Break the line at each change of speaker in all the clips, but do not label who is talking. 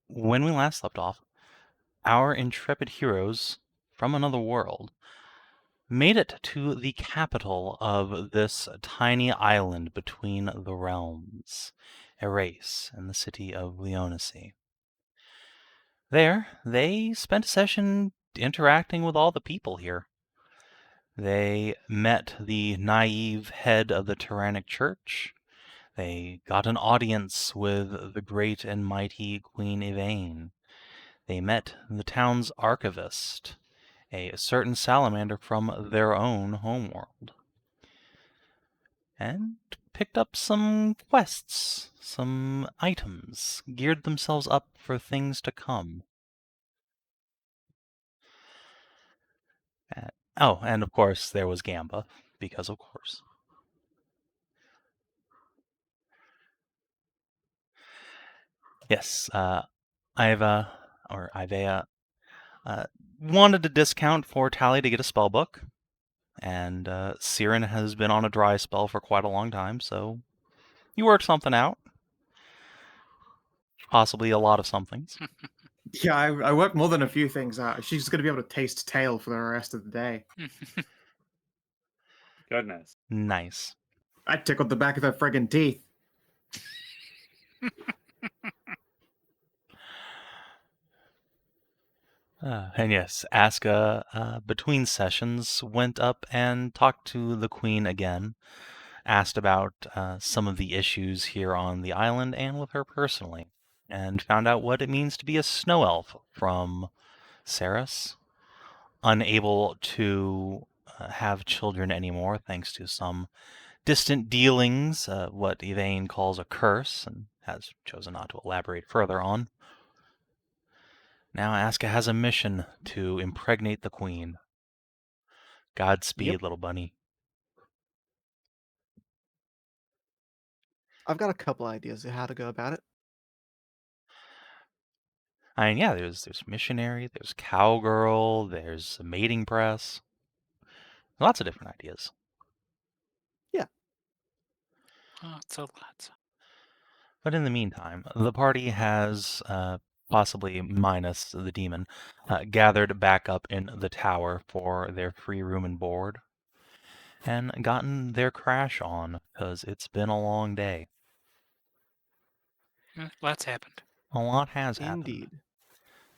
when we last left off, our intrepid heroes from another world made it to the capital of this tiny island between the realms, Irayse, and the city of Leonacy. There, they spent a session interacting with all the people here. They met the naive head of the tyrannic church. They got an audience with the great and mighty Queen Aiveah. They met the town's archivist, a certain salamander from their own homeworld, and picked up some quests, some items, geared themselves up for things to come. Oh, and of course there was Gamba, because of course. Yes, Aiveah, or Aiveah, wanted a discount for Tally to get a spell book, and Siren has been on a dry spell for quite a long time, so you worked something out. Possibly a lot of somethings.
Yeah, I worked more than a few things out. She's going to be able to taste tail for the rest of the day.
Goodness.
Nice.
I tickled the back of her friggin' teeth.
And yes, Aska, between sessions, went up and talked to the Queen again, asked about some of the issues here on the island and with her personally, and found out what it means to be a snow elf from Saris, unable to have children anymore thanks to some distant dealings, what Yvain calls a curse, and has chosen not to elaborate further on. Now Aska has a mission to impregnate the queen. Godspeed, little bunny.
I've got a couple ideas of how to go about it.
I mean, yeah, there's missionary, there's cowgirl, there's a mating press. Lots of different ideas.
Yeah.
Oh, so lots.
But in the meantime, the party has, possibly minus the demon, gathered back up in the tower for their free room and board, and gotten their crash on, because it's been a long day.
Lots happened.
A lot has happened.
Indeed.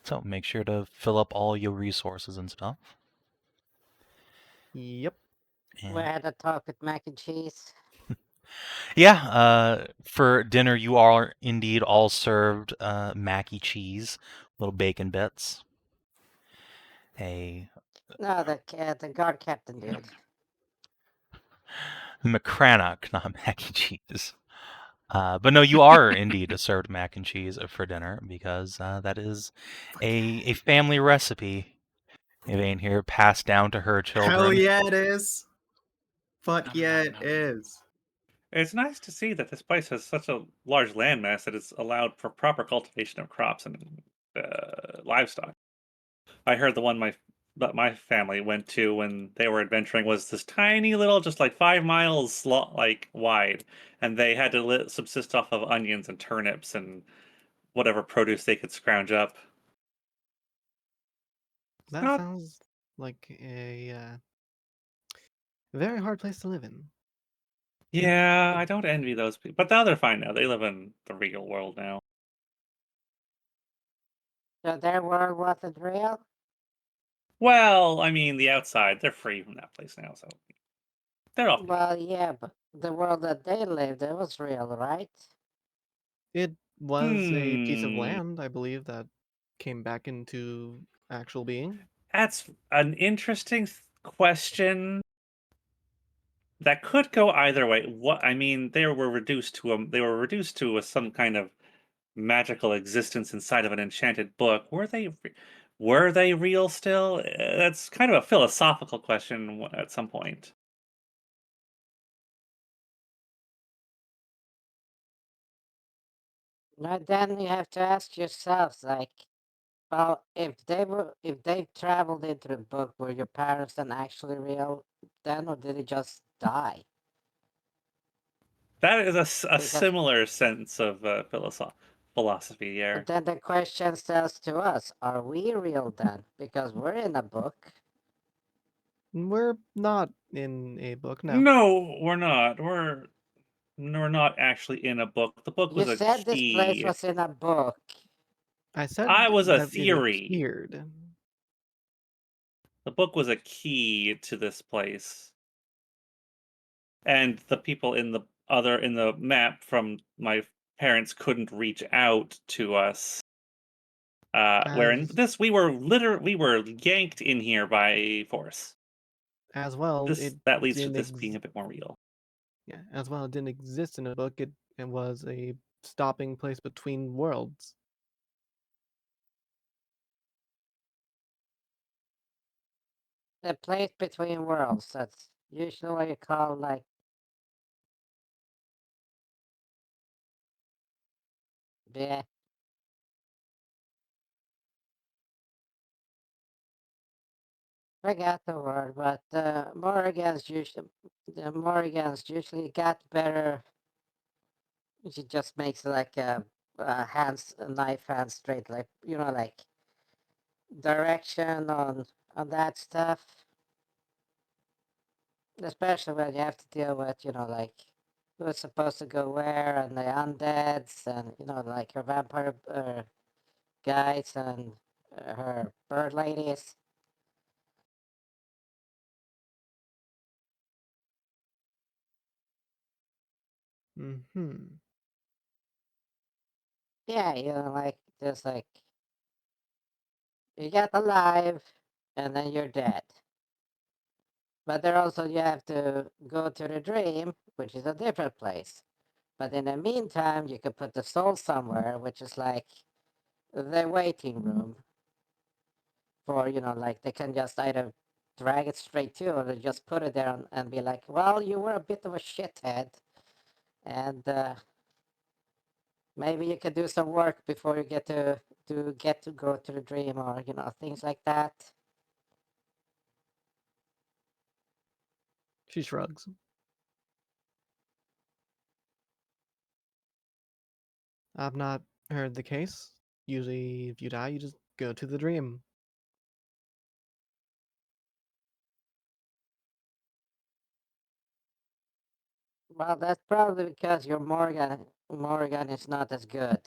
So make sure to fill up all your resources and stuff.
Yep.
And
We had a talk with mac and cheese.
yeah, for dinner you are indeed all served mac and cheese, little bacon bits. A
No, the guard captain did.
McCrannock, not mac and cheese. But no, you are indeed served mac and cheese for dinner because that is a family recipe. Yvain here passed down to her children.
Hell yeah, it is. Fuck yeah, it is.
It's nice to see that this place has such a large landmass that it's allowed for proper cultivation of crops and livestock. I heard the one my family went to when they were adventuring was this tiny little, just like 5 miles wide, and they had to subsist off of onions and turnips and whatever produce they could scrounge up.
That sounds like a very hard place to live in.
Yeah, I don't envy those people. But now they're fine now. They live in the real world now.
So their world wasn't real?
Well, I mean, the outside, they're free from that place now, so they're off.
Well, yeah, but the world that they lived, it was real, right?
It was a piece of land, I believe, that came back into actual being.
That's an interesting question. That could go either way. What I mean, they were reduced to some kind of magical existence inside of an enchanted book. Were they real still? That's kind of a philosophical question at some point.
But then you have to ask yourselves, like, well, if they traveled into the book, were your parents then actually real then, or did they just die?
That is a similar sense of philosophy here.
But then the question says to us, are we real then? Because we're in a book.
We're not in a book now.
No, we're not. We're not actually in a book. The book
You
was a
said this place
key.
was in a book.
I said
I was a
that it
theory.
appeared.
The book was a key to this place. And the people in the map from my parents couldn't reach out to us. Wherein
As
this we were yanked in here by force.
as well, it
That leads to
didn't
this being a bit more real.
yeah, as well, it didn't exist in a book. It was a stopping place between worlds.
The place between worlds. That's usually what you call like. Yeah. Forgot the word, but the Morgans usually got better. She just makes like a knife hand straight, like like direction on that stuff. Especially when you have to deal with like who's supposed to go where and the undeads and like her vampire guys and her bird ladies.
Hmm.
Yeah, like there's like you get alive and then you're dead. But there also you have to go to the dream, which is a different place. But in the meantime, you can put the soul somewhere, which is like the waiting room for, like they can just either drag it straight to or they just put it there and be like, well, you were a bit of a shithead. And maybe you could do some work before you get to go to the dream or, things like that.
She shrugs. I've not heard the case. Usually, if you die, you just go to the dream.
Well, that's probably because your Morgan is not as good.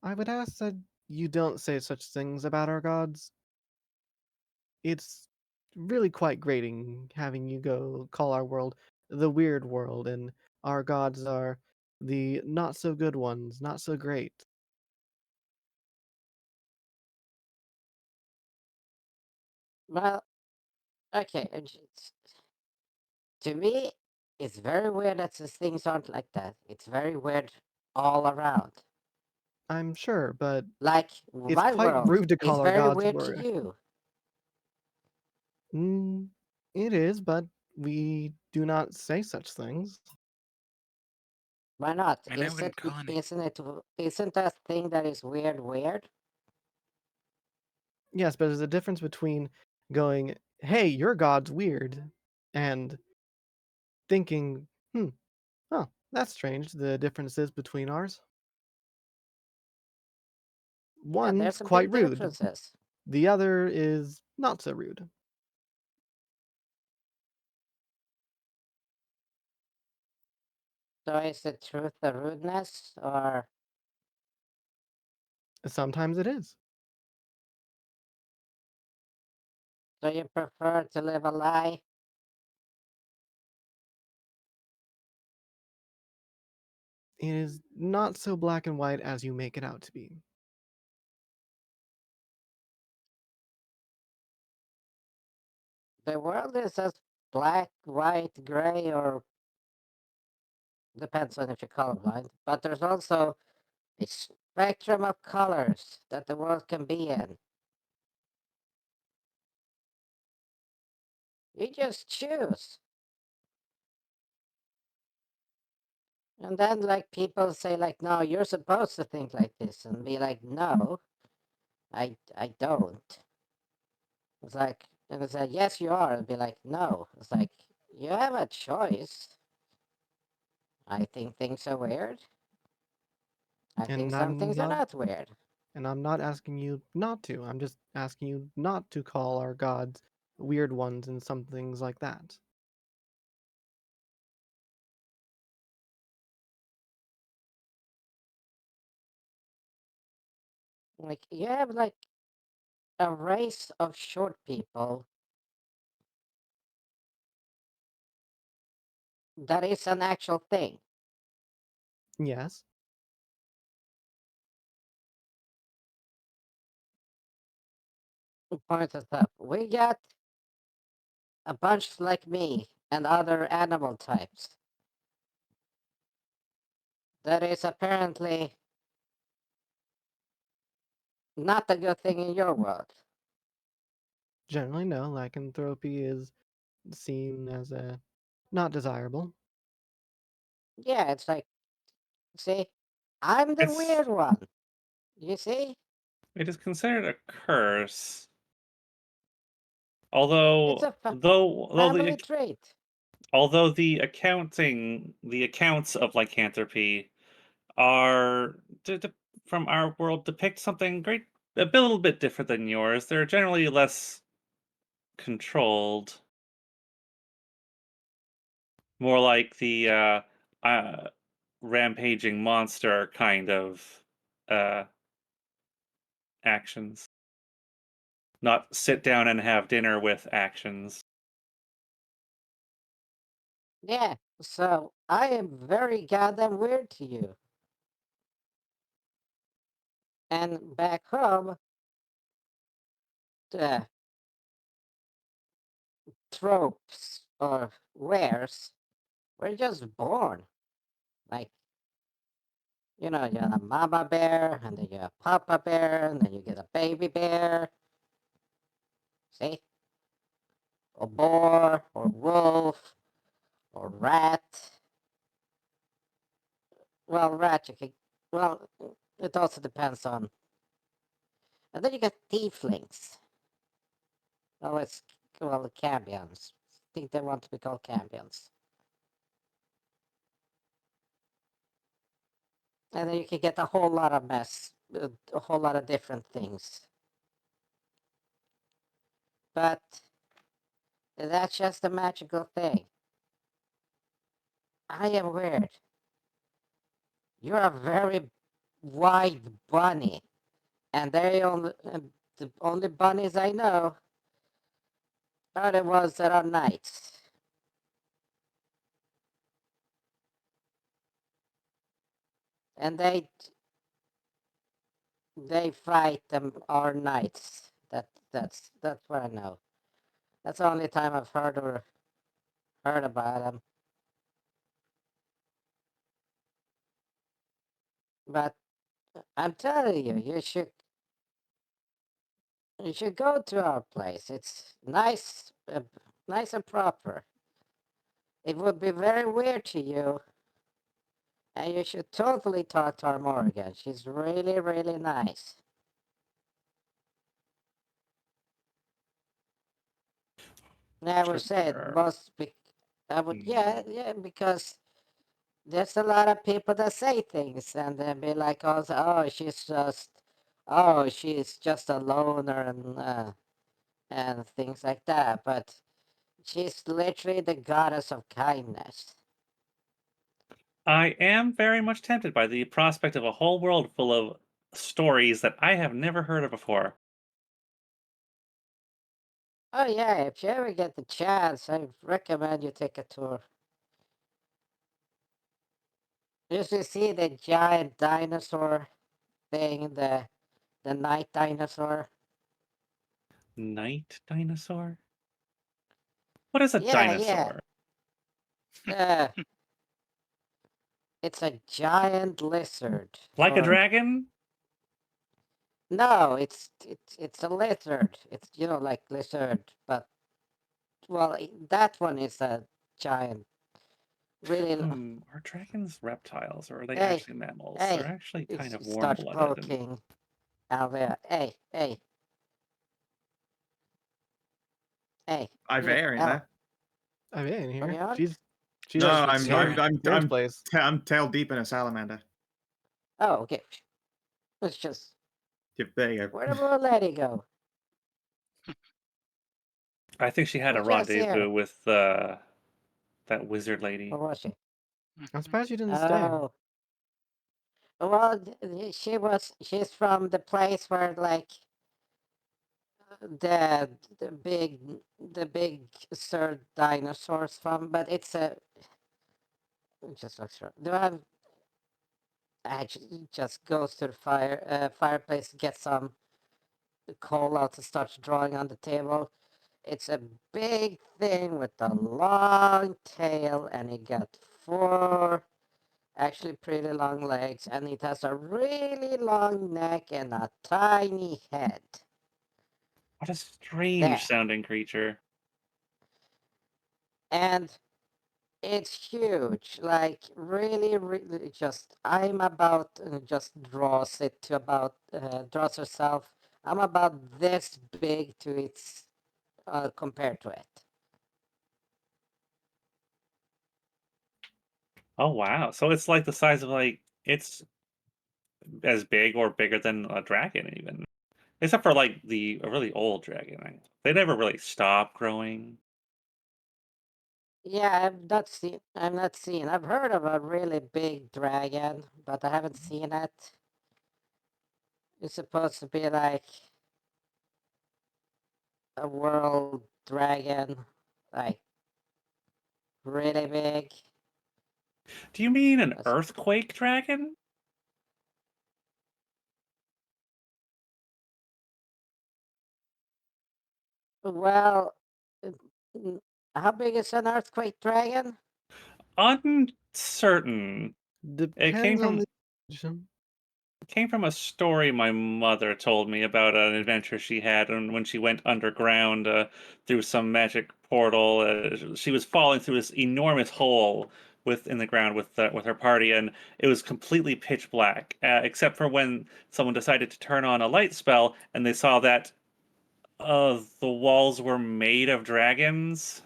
I would ask that you don't say such things about our gods. It's really quite grating having you go call our world the weird world, and our gods are the not so good ones, not so great.
Well, okay. To me, it's very weird that these things aren't like that. It's very weird all around.
I'm sure, but
Like
it's
my
quite
world
rude to
is
call our
very
gods
weird to
word.
you.
It is, but we do not say such things.
Why not?
And I wouldn't call any.
Isn't that thing that is weird weird?
Yes, but there's a difference between going, hey, your god's weird, and thinking, oh, that's strange. The differences between ours.
Yeah,
One's
there's a
quite
big
rude,
differences.
the other is not so rude.
So is the truth the rudeness, or
Sometimes it is.
do you prefer to live a lie?
It is not so black and white as you make it out to be.
The world is as black, white, gray, or depends on if you're colorblind. But there's also a spectrum of colors that the world can be in. You just choose. And then like people say like, no, you're supposed to think like this, and be like, no, I don't. It's like, and it's like, yes, you are, and be like, no. It's like, you have a choice. I think things are weird. I think
And
some
I'm
things are
not,
not weird.
and I'm not asking you not to. I'm just asking you not to call our gods weird ones and some things like that.
Like, you have, like, a race of short people that is an actual thing.
Yes.
Point us up. We got a bunch like me and other animal types. That is apparently not a good thing in your world.
Generally, no. Lycanthropy is seen as a not desirable.
Yeah, it's like, see, I'm the
It's
weird one. You see?
it is considered a curse.
It's
Although
a family trait.
although the accounts of lycanthropy are from our world depict something a little bit different than yours. They're generally less controlled, more like the rampaging monster kind of uh, actions, not sit down and have dinner with actions.
Yeah, so I am very goddamn weird to you. And back home, the tropes or wares were just born. Like, you know, you have a mama bear, and then you have papa bear, and then you get a baby bear. See? Or boar, or wolf, or rat. Well, rat you can. Well, it also depends on. And then you get tieflings. Oh, it's well, cambions. I think they want to be called cambions. And then you can get a whole lot of mess, a whole lot of different things. But that's just a magical thing. I am weird. You're a very wide bunny, and the only bunnies I know are the ones that are knights. And they fight them are knights. That's what I know. That's the only time I've heard about them. But I'm telling you, you should go to our place. It's nice, nice and proper. It would be very weird to you, and you should totally talk to our Morrigan. She's really, really nice. And I would say it
Sure.
must be. I would, yeah, because there's a lot of people that say things and then be like, oh, she's just a loner and things like that. But she's literally the goddess of kindness.
I am very much tempted by the prospect of a whole world full of stories that I have never heard of before.
Oh yeah, if you ever get the chance, I recommend you take a tour. You should see the giant dinosaur thing, the night dinosaur.
Night dinosaur? What is a
Yeah.
dinosaur?
Uh, it's a giant lizard.
Like a
Or
dragon?
no, it's a lizard. It's like lizard, but well, that one is a giant. Really.
Are dragons reptiles or are they
Hey,
actually mammals? They're
hey,
actually kind of
start
warm-blooded and
poking Aiveah. Hey.
Aiveah in
Al-
there.
Aiveah in here.
Beyond?
She's
No,
actually
I'm
in
I'm
Karen's
I'm
place.
I'm tail deep in a salamander.
Oh, okay. Let's just.
Yep, there you go.
Where did the lady go?
I think she had a
Who's just here?
rendezvous with that wizard lady.
Where was she?
I'm surprised you didn't stay.
Oh. Well, she's from the place where like the big Sir dinosaurs from, but it's a just looks right. Do I have actually just goes to the fireplace, gets some coal out and starts drawing on the table. It's a big thing with a long tail, and it got 4 actually pretty long legs, and it has a really long neck and a tiny head.
What a strange
There.
sounding creature.
And it's huge, like really just I'm about just draws it to about draws herself. I'm about this big to its compared to it.
Oh wow! So it's like the size of like it's as big or bigger than a dragon even, except for like a really old dragon. They never really stop growing.
Yeah, I'm not seen. I've heard of a really big dragon, but I haven't seen it. It's supposed to be like a world dragon, like really big.
Do you mean an
That's-
earthquake dragon?
Well, how big is an earthquake dragon?
Uncertain. It
Depends on the situation.
came from a story my mother told me about an adventure she had, and when she went underground through some magic portal, she was falling through this enormous hole in the ground with her party, and it was completely pitch black, except for when someone decided to turn on a light spell, and they saw that the walls were made of dragons.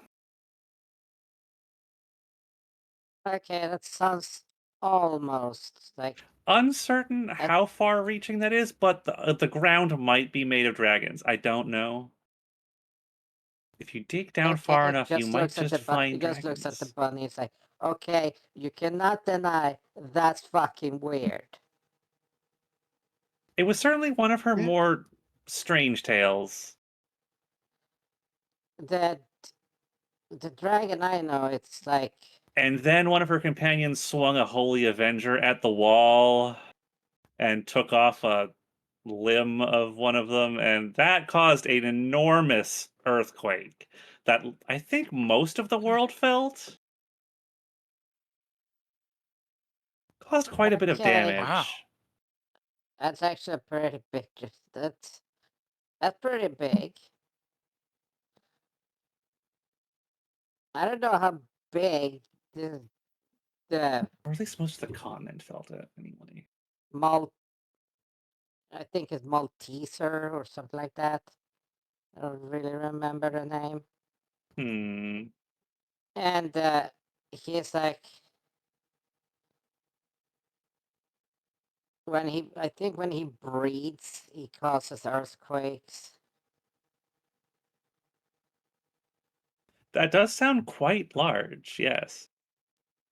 Okay, that sounds almost like
Uncertain
I,
how far-reaching that is, but the ground might be made of dragons. I don't know. If you dig down
okay.
far
It
enough, you
just
might
looks at
just
the
find
it just looks at the
dragons.
bunny. It's like, okay, you cannot deny that's fucking weird.
It was certainly one of her
Yeah.
more strange tales.
The the dragon I know, it's like
And then one of her companions swung a holy Avenger at the wall and took off a limb of one of them, and that caused an enormous earthquake that I think most of the world felt. Caused quite a bit of
okay.
damage.
Wow.
That's actually a pretty big. That's pretty big. I don't know how big the
Or at least most of the continent felt it, anyway.
Mal I think it's Malteser or something like that. I don't really remember the name.
Hmm.
And he's like I think when he breathes, he causes earthquakes.
That does sound quite large, yes.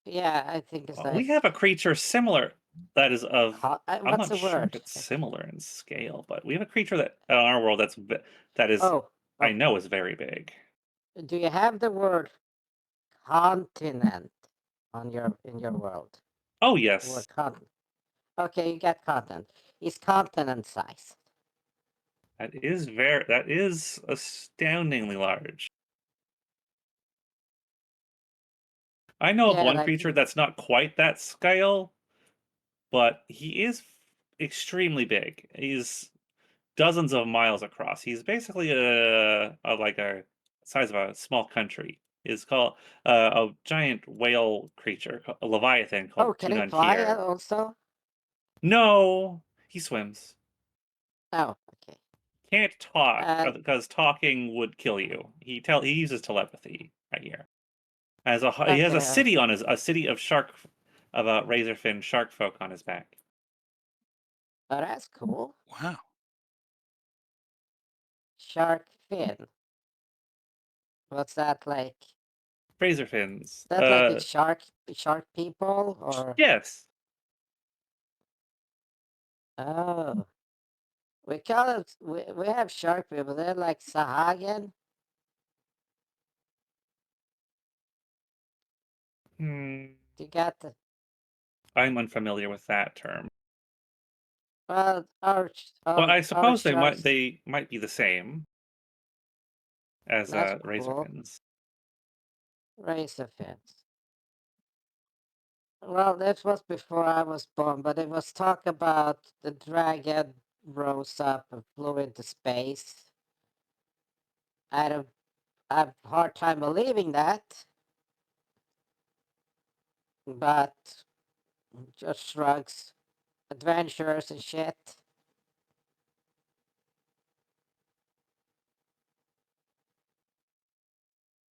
Yeah, I think it's
We
like
have a creature similar that is of. I'm
what's
not
the
sure if
word?
it's similar in scale, but we have a creature that in our world that is
Oh,
I know is very big.
do you have the word continent on in your world?
Oh
The
yes,
word continent. Okay, you got continent. It's continent size.
that is astoundingly large. I know of
Yeah,
one
like
creature that's not quite that scale, but he is extremely big. He's dozens of miles across. He's basically like a size of a small country. Is called a giant whale creature, a leviathan
oh,
called
can it fly
Tununtir.
also?
No, he swims.
Oh, okay.
Can't talk
Uh,
because talking would kill you. He uses telepathy right here. He has a
Okay.
city on a city of razorfin shark folk on his back.
Oh, that's cool.
Wow.
Shark fin. What's that like?
Razorfins.
That like the shark people or?
Yes.
Oh, we call it. We have shark people. They're like Sahagan.
Hmm.
You got the
I'm unfamiliar with that term.
well,
Well, I
our
suppose
sharks.
they might be the same as
That's cool.
razorfins.
Razor fins. Well, that was before I was born, but it was talk about the dragon rose up and flew into space. I have a hard time believing that, but just shrugs. Adventures and shit.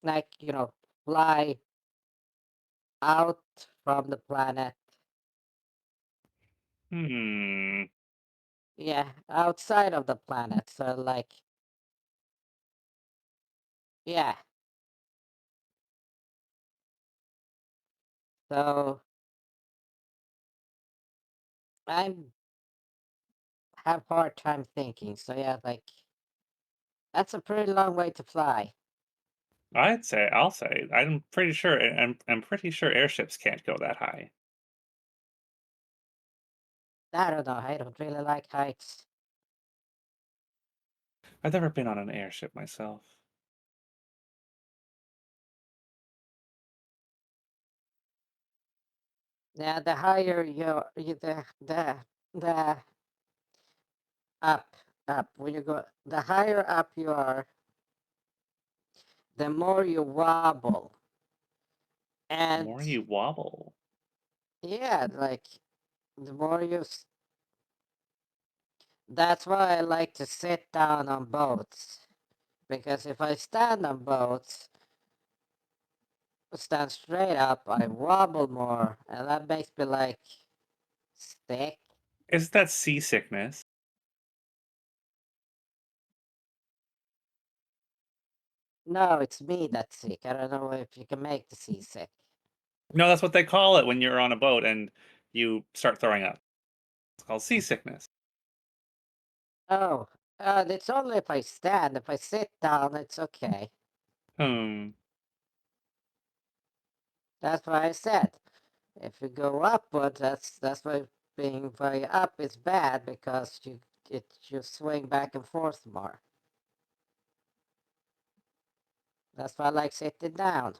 Like, fly out from the planet.
Hmm.
Yeah, outside of the planet. So, like, yeah. So, I have hard time thinking. So, yeah, like, that's a pretty long way to fly.
I'll say I'm pretty sure I'm pretty sure airships can't go that high.
I don't know. I don't really like heights.
I've never been on an airship myself.
Yeah, the higher the up, when you go, the higher up you are, the more you wobble.
The
And
more you wobble.
yeah, like the more that's why I like to sit down on boats. Because if I stand on boats, stand straight up, I wobble more, and that makes me like sick.
Is that seasickness?
No, it's me that's sick. I don't know if you can make the sea sick.
No, that's what they call it when you're on a boat and you start throwing up. It's called seasickness.
Oh, it's only if I stand. If I sit down, it's okay.
Hmm.
That's why I said, if you go upward, that's why being very up is bad because you swing back and forth more. That's why I like sitting down.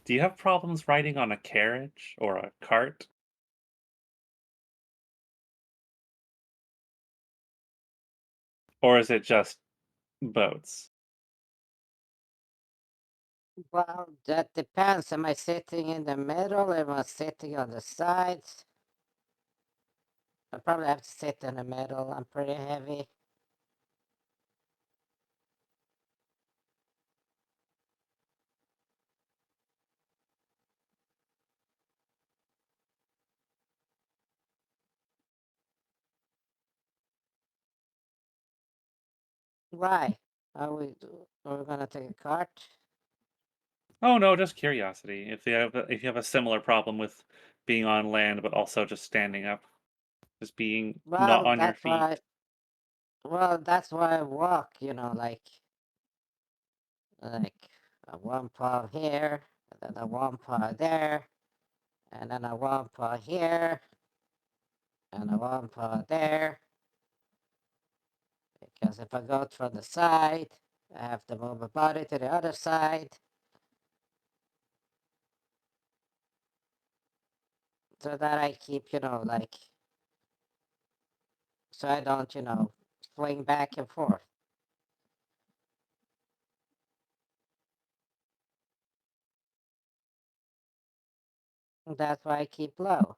Do you have problems riding on a carriage or a cart? Or is it just boats?
Well, that depends. Am I sitting in the middle? Am I sitting on the sides? I probably have to sit in the middle. I'm pretty heavy. Why? Are we gonna take a cart?
Oh no, just curiosity. If you have a similar problem with being on land but also just standing up, just being not
Well,
on your
that's why.
feet.
Well, that's why I walk. Like a one paw here, and then a one paw there, and then a one paw here, and a one paw there. Because if I go from the side, I have to move my body to the other side. So that I keep, like, so I don't, swing back and forth. That's why I keep low.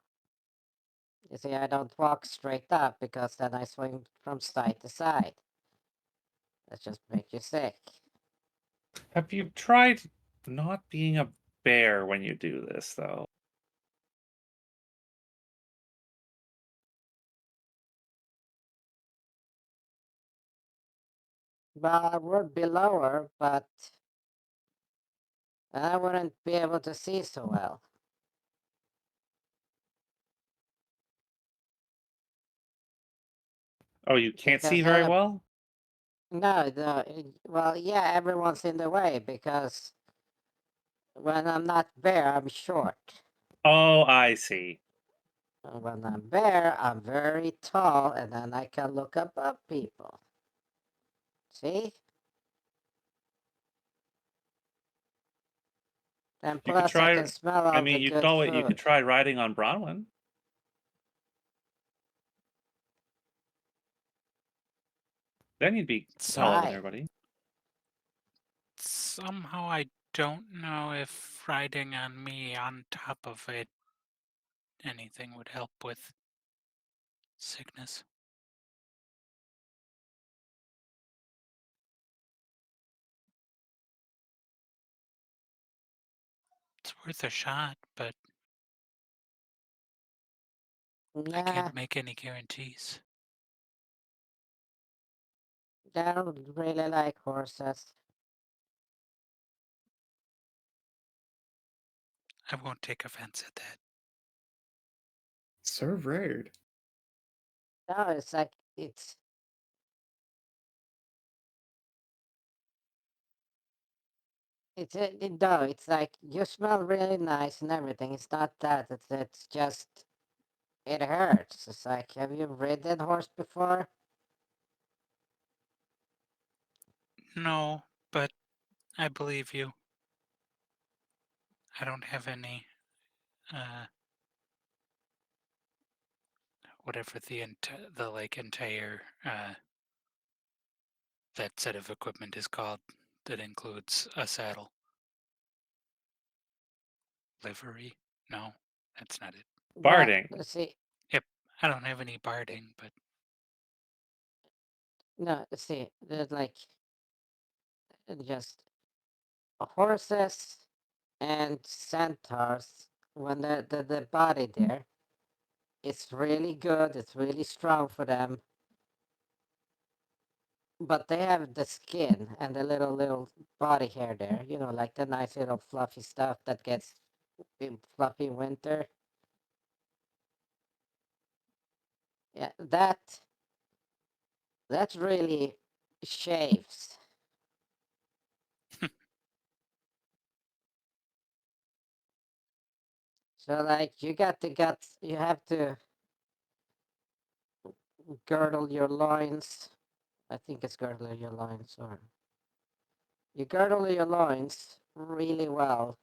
You see, I don't walk straight up because then I swing from side to side. That just makes you sick.
Have you tried not being a bear when you do this, though?
Well, I would be lower, but I wouldn't be able to see so well.
Oh, you can't see
Because
very
then
well?
no, well, yeah, everyone's in the way because when I'm not bear, I'm short.
Oh, I see.
When I'm bear, I'm very tall, and then I can look above people. See? And
You could
plus, I
try.
can smell all
I
the
mean, you could
good
always you could
food.
try riding on Bronwyn. Then you'd be taller than
Why?
everybody.
Somehow I don't know if riding on me on top of it anything would help with sickness. It's worth a shot, but I
Nah,
can't make any guarantees.
I don't really like horses.
I won't take offense at that.
So rude.
No, it's like no, it's like you smell really nice and everything. It's not that. It's just it hurts. It's like, have you ridden horse before?
No, but I believe you. I don't have any, whatever the entire that set of equipment is called that includes a saddle. Livery? No, that's not it.
Well,
Barding.
see,
Yep, I don't have any barding, but
no, see, there's like just horses and centaurs. When the body there, it's really good. It's really strong for them. But they have the skin and the little body hair there. You know, like the nice little fluffy stuff that gets fluffy in winter. Yeah, that really shaves. So like you got the guts, you have to girdle your loins. I think it's girdle your loins, or you girdle your loins really well,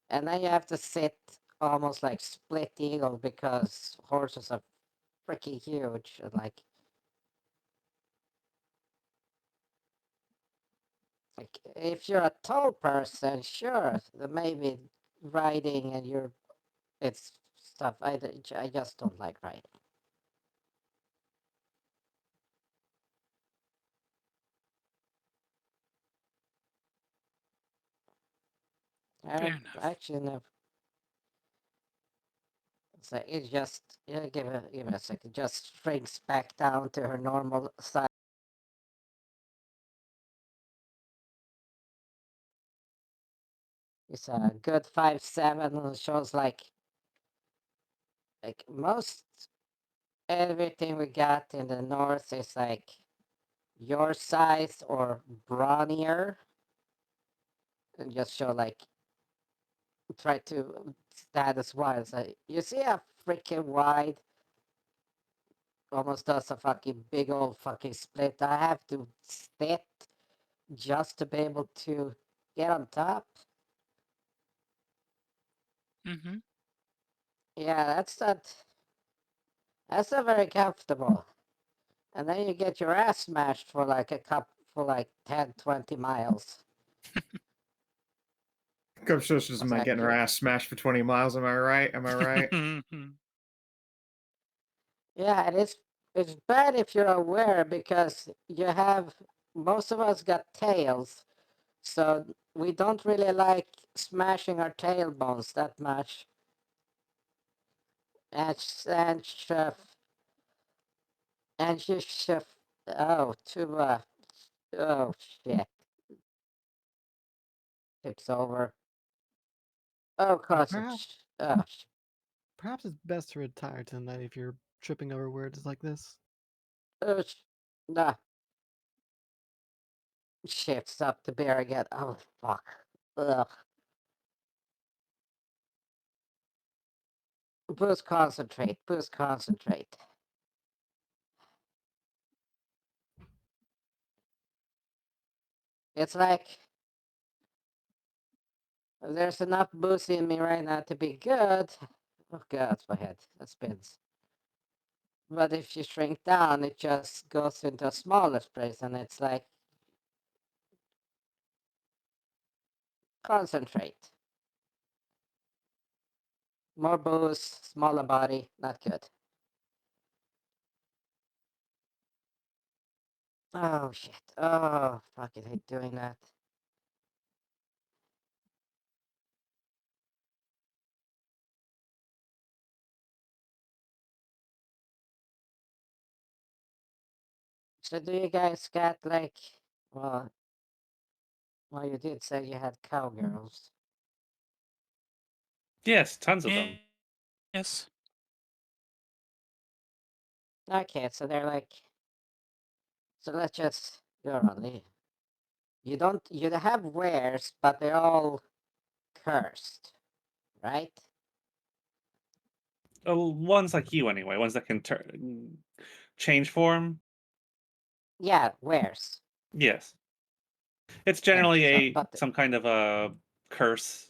and then you have to sit almost like split eagle because horses are freaking huge. And like if you're a tall person, sure, then maybe riding and it's stuff. I just don't like riding.
fair
I
enough.
actually never. So it just give it a second. Just shrinks back down to her normal size. It's a good 5'7", and shows like most everything we got in the north is like your size or brawnier. And just show like try to stand as wide as you see how freaking wide almost does a fucking big old fucking split. I have to sit just to be able to get on top.
Mm-hmm.
Yeah, that's not very comfortable. And then you get your ass smashed for like for like 10, 20 miles.
I'm sure she doesn't
It's
mind
like
getting her
you
ass smashed for 20 miles. Am I right? Am I right?
Yeah, it's bad if you're aware because you have most of us got tails, so we don't really like smashing our tailbones that much. And you shift. Oh, oh shit. Tips over. Oh, cause of
Perhaps,
oh,
perhaps it's best to retire tonight if you're tripping over words like this.
nah. Shifts up the bear again. Oh fuck. Ugh. Boost concentrate. Boost concentrate. It's like there's enough boost in me right now to be good. Oh god, my head. That spins. But if you shrink down, it just goes into a smaller space, and it's like concentrate. More boost, smaller body, not good. Oh shit. Oh, fucking hate doing that. So do you guys got like, well, you did say you had cowgirls.
Yes, tons of them.
Yes.
Okay, so they're like, so let's just go on. You have wares, but they're all cursed, right?
Ones like you, anyway. Ones that can change form.
Yeah, wares.
Yes, it's
Yeah,
generally
but
some kind of a curse.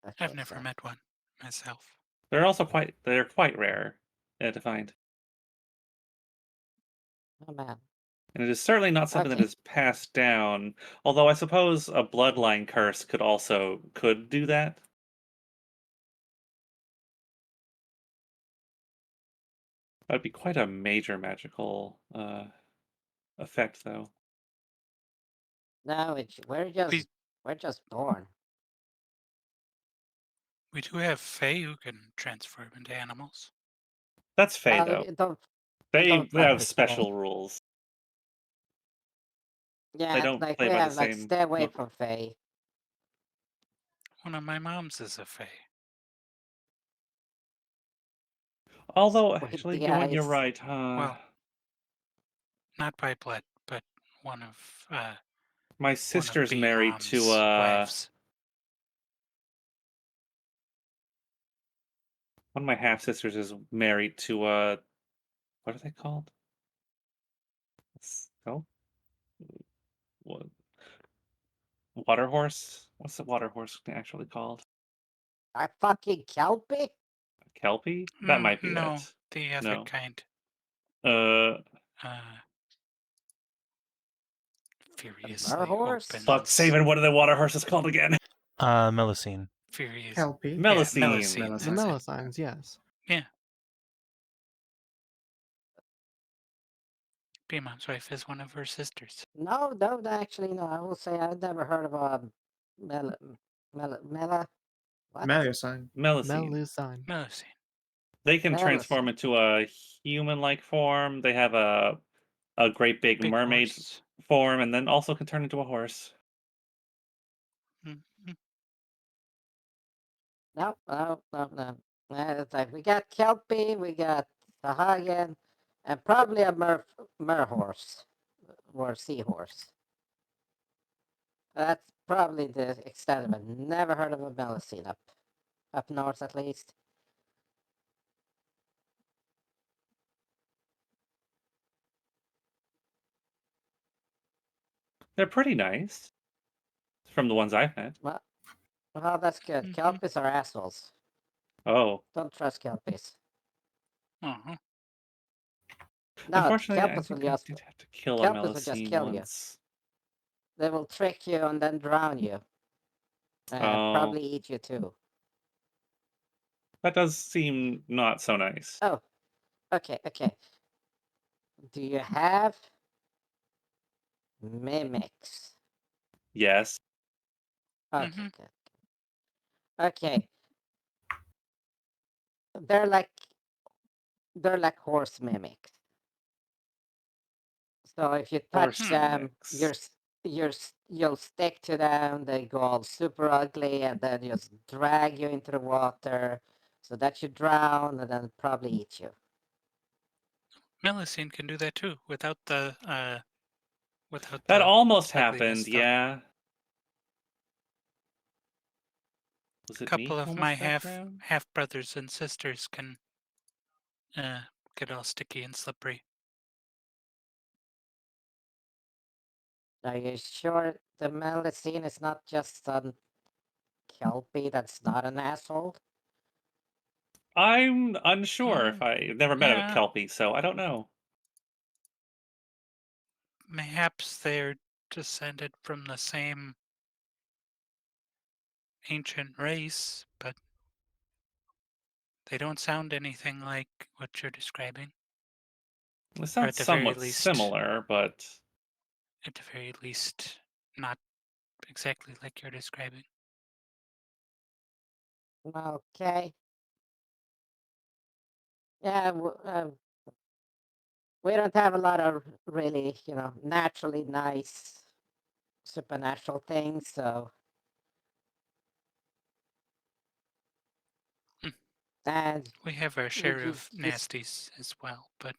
okay,
I've never met one myself.
They're quite rare to find,
oh man.
and it is certainly not something that
Okay.
is passed down. Although I suppose a bloodline curse could do that. That'd be quite a major magical effect, though.
No, we're just born.
We do have Fae who can transform into animals.
That's Fae,
Well,
though.
we
They
don't
have
fuck with
special
Fae.
rules. They
Yeah,
don't
like
play
we
by the
have like
same
stay away
book.
from Fae.
One of my moms is a Fae.
Although,
With
actually,
the
you're
eyes.
right.
Well, not by blood, but one of
My
one of
sister's
B
married to
mom's wives.
one of my half sisters is married to what are they called? Oh, what water horse? What's the water horse actually called?
I fucking Kelpie?
Kelpie? That might be
No,
it.
the other
No.
kind.
Uh,
Furiously
Merhorse?
fuck,
opens.
Savin, what are the water horses called again?
Melusine.
Furious.
Kelpie.
Melusine.
Yeah,
The
Melusine.
Melusines, yes.
Yeah. B mom's wife is one of her sisters.
No, actually, no. I will say I've never heard of a Mela. What?
Melusine.
Melusine.
Melusine.
Melusine.
They can transform
Melusine.
into a human-like form. They have a great big mermaid
horse.
form, and then also can turn into a horse.
Mhm.
No. It's like we got Kelpie, we got Sahagin, and probably a merhorse or seahorse. That's probably the extent of it. Never heard of a Melusine up north at least.
They're pretty nice, from the ones I've met.
Well, that's good.
Mhm.
Kelpies are assholes.
Oh,
Don't trust Kelpies.
Uh-huh.
No,
unfortunately, I
Kelpies will
think I
just
did have to kill a
Kelpies will just
Melusine
kill you.
once.
They will trick you and then drown you. And
Oh,
probably eat you too.
that does seem not so nice.
Oh, Okay, okay. Do you have mimics?
Yes.
Okay,
Mhm.
good. Okay. They're like horse mimics. So if you touch
Horse
them,
mimics.
you'll stick to them. They go all super ugly, and then just drag you into the water, so that you drown, and then probably eat you.
Melusine can do that too, without the
That almost
ugliness
happened,
stuff.
yeah. Was
A
it me
couple
who
of
almost
my
got drowned?
half brothers and sisters can get all sticky and slippery.
Are you sure the Melusine is not just some kelpie that's not an asshole?
I'm unsure if I've never met a
Yeah,
Kelpie, so I don't know.
mayhaps they're descended from the same ancient race, but they don't sound anything like what you're describing.
It
Or
sounds somewhat similar, but
at the very least, not exactly like you're describing.
Okay. Yeah, we don't have a lot of really, naturally nice supernatural things, so.
Hmm.
And
We have our
we
share
ju-
of
just,
nasties as well, but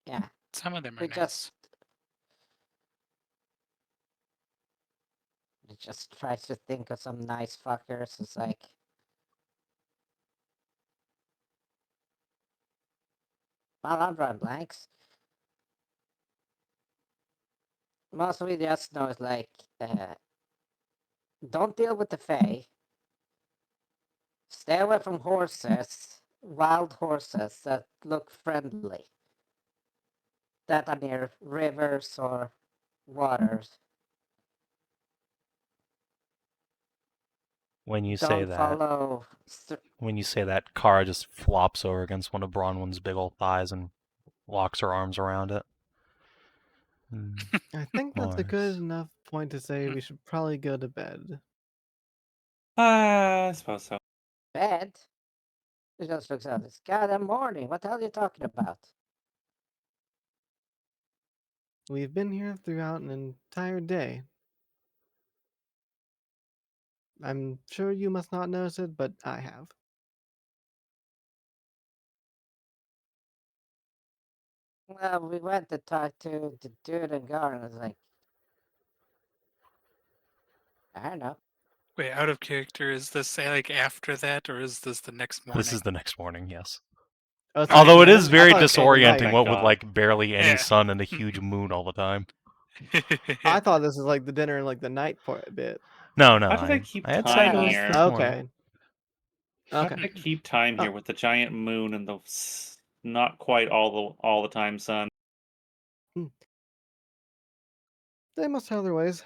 yeah,
some of them are
we
nice.
try to think of some nice fuckers. It's like, well, I'm drawing blanks. Most we just know is like, don't deal with the Fae. Stay away from horses, wild horses that look friendly, that are near rivers or waters.
When you say
Don't
that,
follow.
Kara just flops over against one of Bronwyn's big old thighs and locks her arms around it.
I think that's a good enough point to say we should probably go to bed.
I suppose so.
Bed? It just looks out. It's goddamn morning. What the hell are you talking about?
We've been here throughout an entire day. I'm sure you must not notice it, but I have.
Well, we went to talk to the dude in Garden. It's like, I don't know.
Wait, out of character, is this like after that, or is this the next morning?
This is the next morning, yes.
Oh, it's
Although it
next
is
morning? I
very
thought it was the night.
disorienting,
Thank
what with
God.
like barely any
Yeah.
sun and a huge moon all the time.
I thought this was like the dinner and like the night bit.
No,
How did I keep
I had
time
said it was
here?
this morning.
Okay.
How
Okay.
did I keep time
Oh.
here with the giant moon and the not quite all the time sun?
They must have their ways.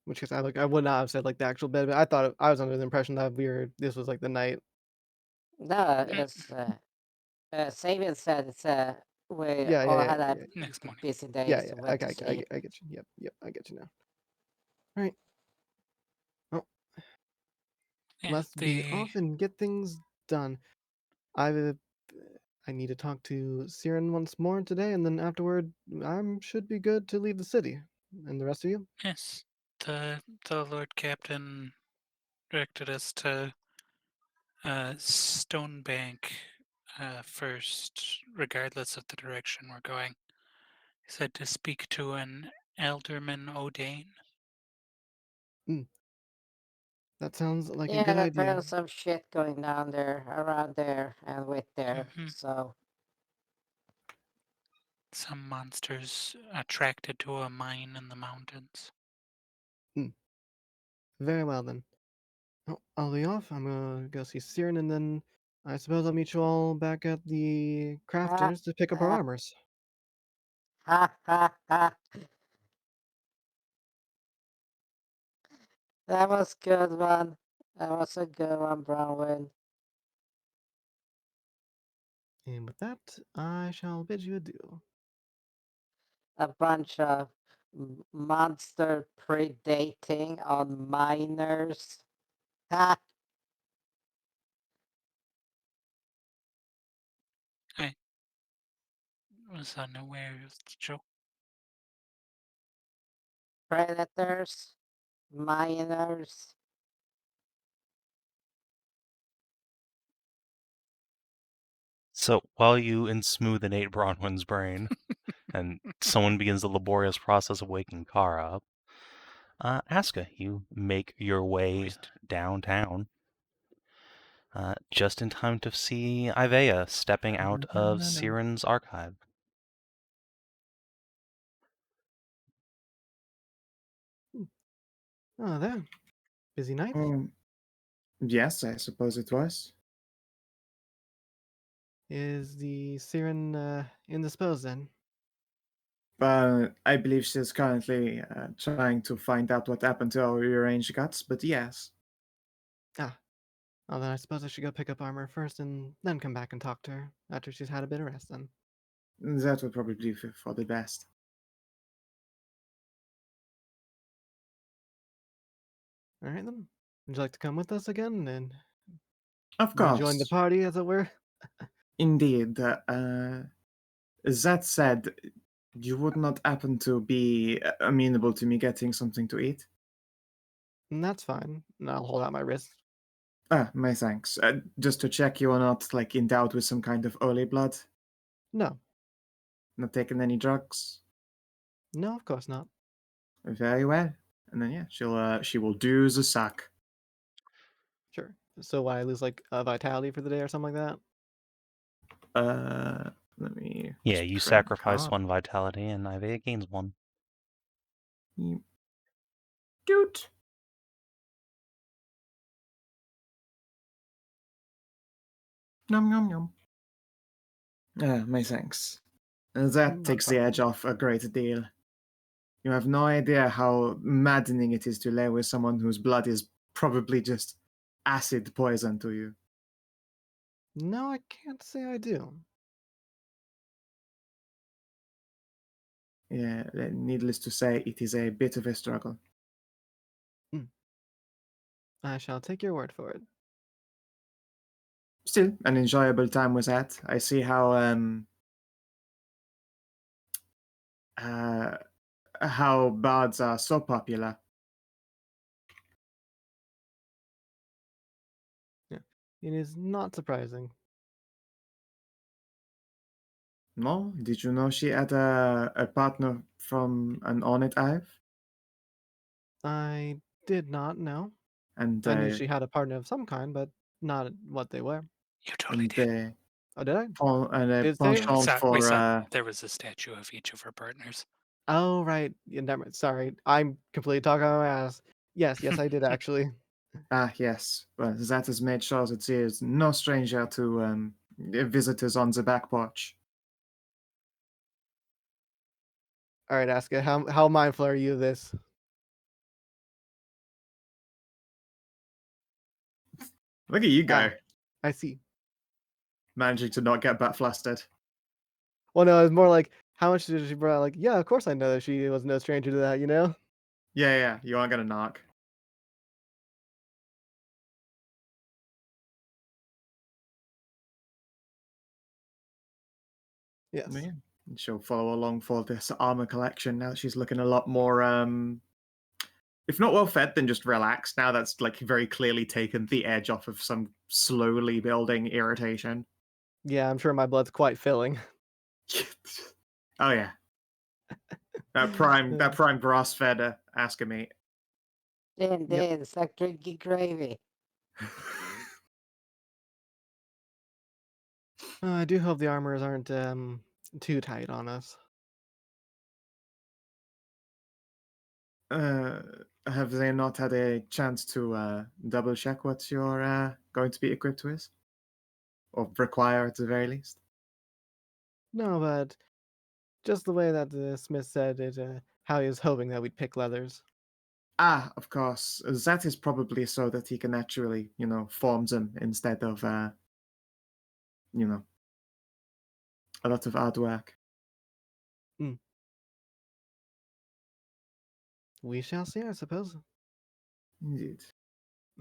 Which is, I would not have said like the actual bed, but I thought I was under the impression that this was like the night.
No, it's Savin said it's we
Yeah,
all
yeah,
had
yeah,
a
yeah,
Next morning.
busy
yeah,
day,
yeah.
so went to sleep.
I get you. Yep, I get you now. All right. Well,
Yeah,
let's be off and get things done. I I need to talk to Siren once more today, and then afterward, I should be good to leave the city. And the rest of you?
yes, the Lord Captain directed us to Stonebank first, regardless of the direction we're going. He said to speak to an Alderman O'Dane.
That sounds like a
Yeah,
good
there's
idea.
apparently some shit going down there, around there, and with there.
Mhm.
So
Some monsters attracted to a mine in the mountains.
Very well then. Oh, I'll be off. I'm gonna go see Siren, and then I suppose I'll meet you all back at the
ha
crafters to pick up our
ha
armors.
ha ha ha. That was good one. That was a good one, Bronwyn.
And with that, I shall bid you adieu.
A bunch of monster predating on minors. Ha!
I was unaware of the joke.
Predators, minors.
So while you ensmoothinate Bronwyn's brain, and someone begins the laborious process of waking Kara up, Aska, you make your way
Wizard.
downtown, just in time to see Aiveah stepping out of Siren's archive.
Oh, there. Busy night?
Yes, I suppose it was.
Is the Siren indisposed then?
I believe she's currently trying to find out what happened to our rearranged guts, but yes.
Ah. Oh, then I suppose I should go pick up armor first and then come back and talk to her after she's had a bit of rest then.
That would probably be for the best.
Alright then. Would you like to come with us again and
Of
rejoin the
course.
party, as it were?
Indeed. That said, you would not happen to be amenable to me getting something to eat?
And that's fine. And I'll hold out my wrist.
Ah, my thanks. Just to check you are not, like, endowed with some kind of holy blood?
No.
Not taking any drugs?
No, of course not.
Very well. And then, yeah, she will do the sack.
Sure. So why I lose like a vitality for the day or something like
Let me...
Yeah,
just
you
print
sacrifice
card.
one vitality, and Aiveah gains one.
Doot. Nom nom nom. My thanks. That
Not a
takes the edge
problem.
off a great deal. You have no idea how maddening it is to lay with someone whose blood is probably just acid poison to you.
No, I can't say I do.
Yeah, needless to say, it is a bit of a struggle.
I shall take your word for it.
Still, an enjoyable time was had. I see how bards are so popular.
Yeah. It is not surprising.
No, did you know she had a partner from an Ornate Hive?
I did not know.
And
I knew she had a partner of some kind, but not what they were.
You totally
and
did.
Oh, did I?
a
Did it say?
We
penchant
saw, we
for
saw there was a statue of each of her partners.
Oh, right. Yeah, never mind. Sorry. I'm completely talking out of my ass. Yes, I did actually.
yes. Well, that has made sure that she is no stranger to visitors on the back porch.
All right, Aska, how mindful are you of this?
Look at you go,
I see.
managing to not get bat flustered.
Well, no, it's more like how much did she bring? Like, yeah, of course I know that she was no stranger to that, you know?
Yeah, you aren't gonna knock.
Yes.
Yeah. She'll follow along for this armor collection now that she's looking a lot more if not well fed, then just relaxed. Now that's like very clearly taken the edge off of some slowly building irritation.
Yeah, I'm sure my blood's quite filling.
Oh yeah. That prime grass fed Aska meat.
Din, suck drinky gravy.
I do hope the armors aren't too tight on us.
Have they not had a chance to double check what you're going to be equipped with? Or require at the very least?
No, but just the way that the smith said it, how he was hoping that we'd pick leathers.
Ah, of course. That is probably so that he can actually, form them instead of, a lot of hard work.
We shall see, I suppose.
Indeed.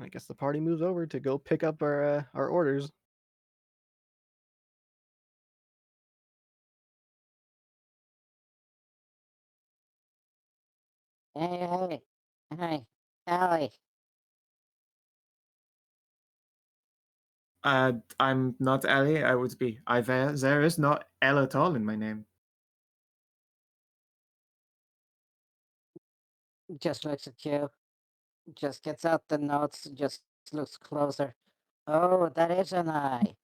I guess the party moves over to go pick up our orders.
Hey, hey, Allie.
I'm not Ellie. I would be Aiveah. There is no L at all in my name.
Just looks at you. Just gets out the notes. Just looks closer. Oh, that is an I.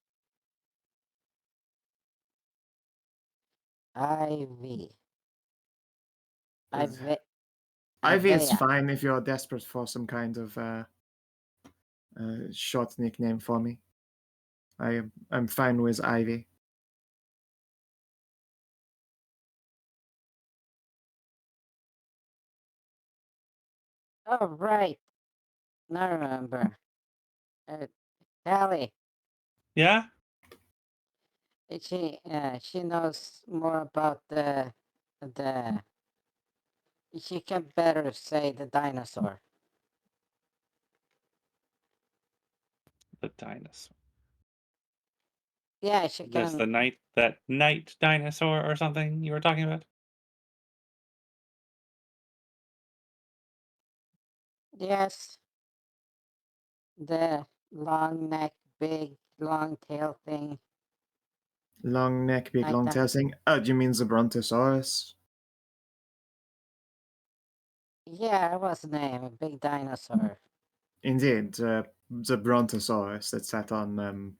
Ivy.
Yes.
Ivy.
Ivy is
Aiveah.
fine if you're desperate for some kind of short nickname for me. I'm fine with Ivy.
Oh, right. Now I remember. Allie.
Yeah?
She knows more about the. She can better say the dinosaur.
The dinosaur.
Yeah, she
This
can.
that night dinosaur or something you were talking about?
Yes. The long neck, big, long tail thing.
Long neck, big
Like
long
that.
tail thing. Oh, do you mean the Brontosaurus?
Yeah, it was the name, a big dinosaur.
Indeed, the Brontosaurus that sat on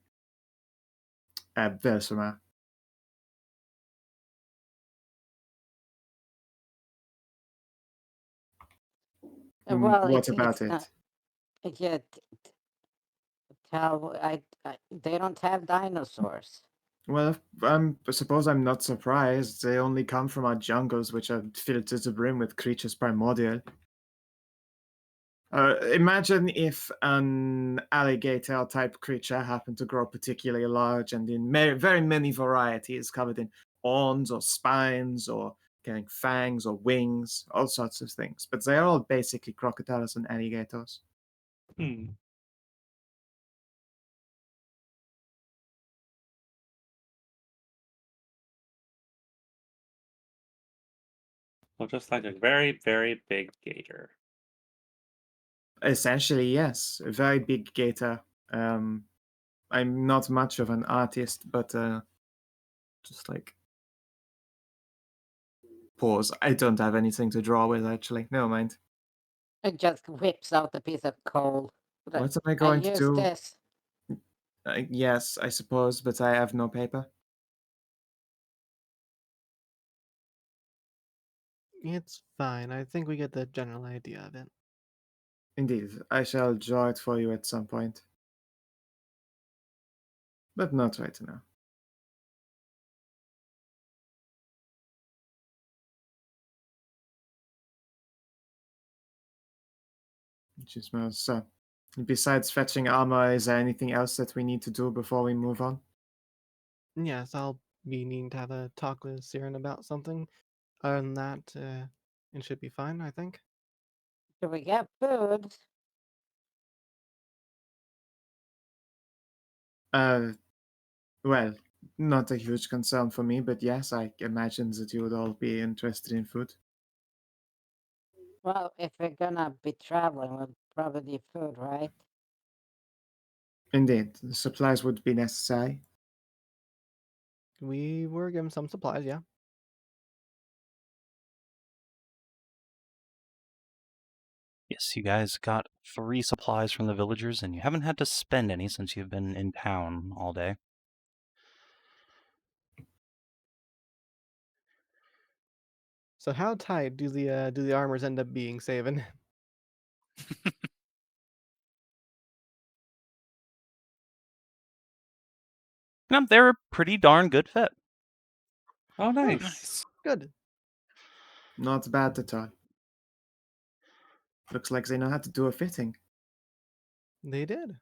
Versuma.
Well,
What
it's
about
not.
it?
Yeah, they don't have dinosaurs.
Well, I suppose I'm not surprised. They only come from our jungles, which are filled to the brim with creatures primordial. Imagine if an alligator type creature happened to grow particularly large and in very many varieties, covered in horns or spines or getting fangs or wings, all sorts of things. But they're all basically crocodiles and alligators.
Hmm. So just like a very, very big gator.
Essentially, yes, a very big gator. I'm not much of an artist, but just like pause. I don't have anything to draw with actually. Never mind.
It just whips out a piece of coal.
What am I
I
going to
use
do?
this.
Yes, I suppose, but I have no paper.
It's fine. I think we get the general idea of it.
Indeed, I shall draw it for you at some point. But not right now. Which is well, so. Besides fetching armor, is there anything else that we need to do before we move on?
Yes, I'll be needing to have a talk with Siren about something. Other than that, it should be fine, I think.
Do we get food?
Well, not a huge concern for me, but yes, I imagine that you would all be interested in food.
Well, if we're gonna be traveling, we'll probably need food, right?
Indeed, the supplies would be necessary.
We were given some supplies, yeah.
Yes, you guys got 3 supplies from the villagers, and you haven't had to spend any since you've been in town all day.
So how tight do the armors end up being, Savin?
They're a pretty darn good fit.
Oh, nice.
Nice.
Good.
Not bad at all. Looks like they know how to do a fitting.
They did.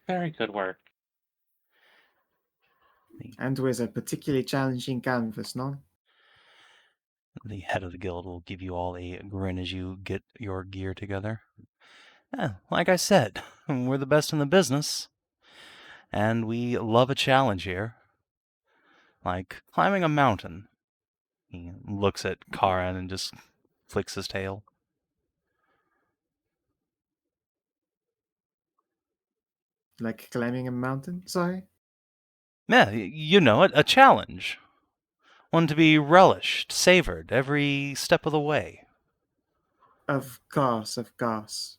Very good work.
And with a particularly challenging canvas, no?
The head of the guild will give you all a grin as you get your gear together. Like I said, we're the best in the business. And we love a challenge here. Like climbing a mountain. He looks at Karin and just flicks his tail.
Like climbing a mountain, sorry?
Yeah, you know it, a challenge. One to be relished, savored every step of the way.
Of course, of course.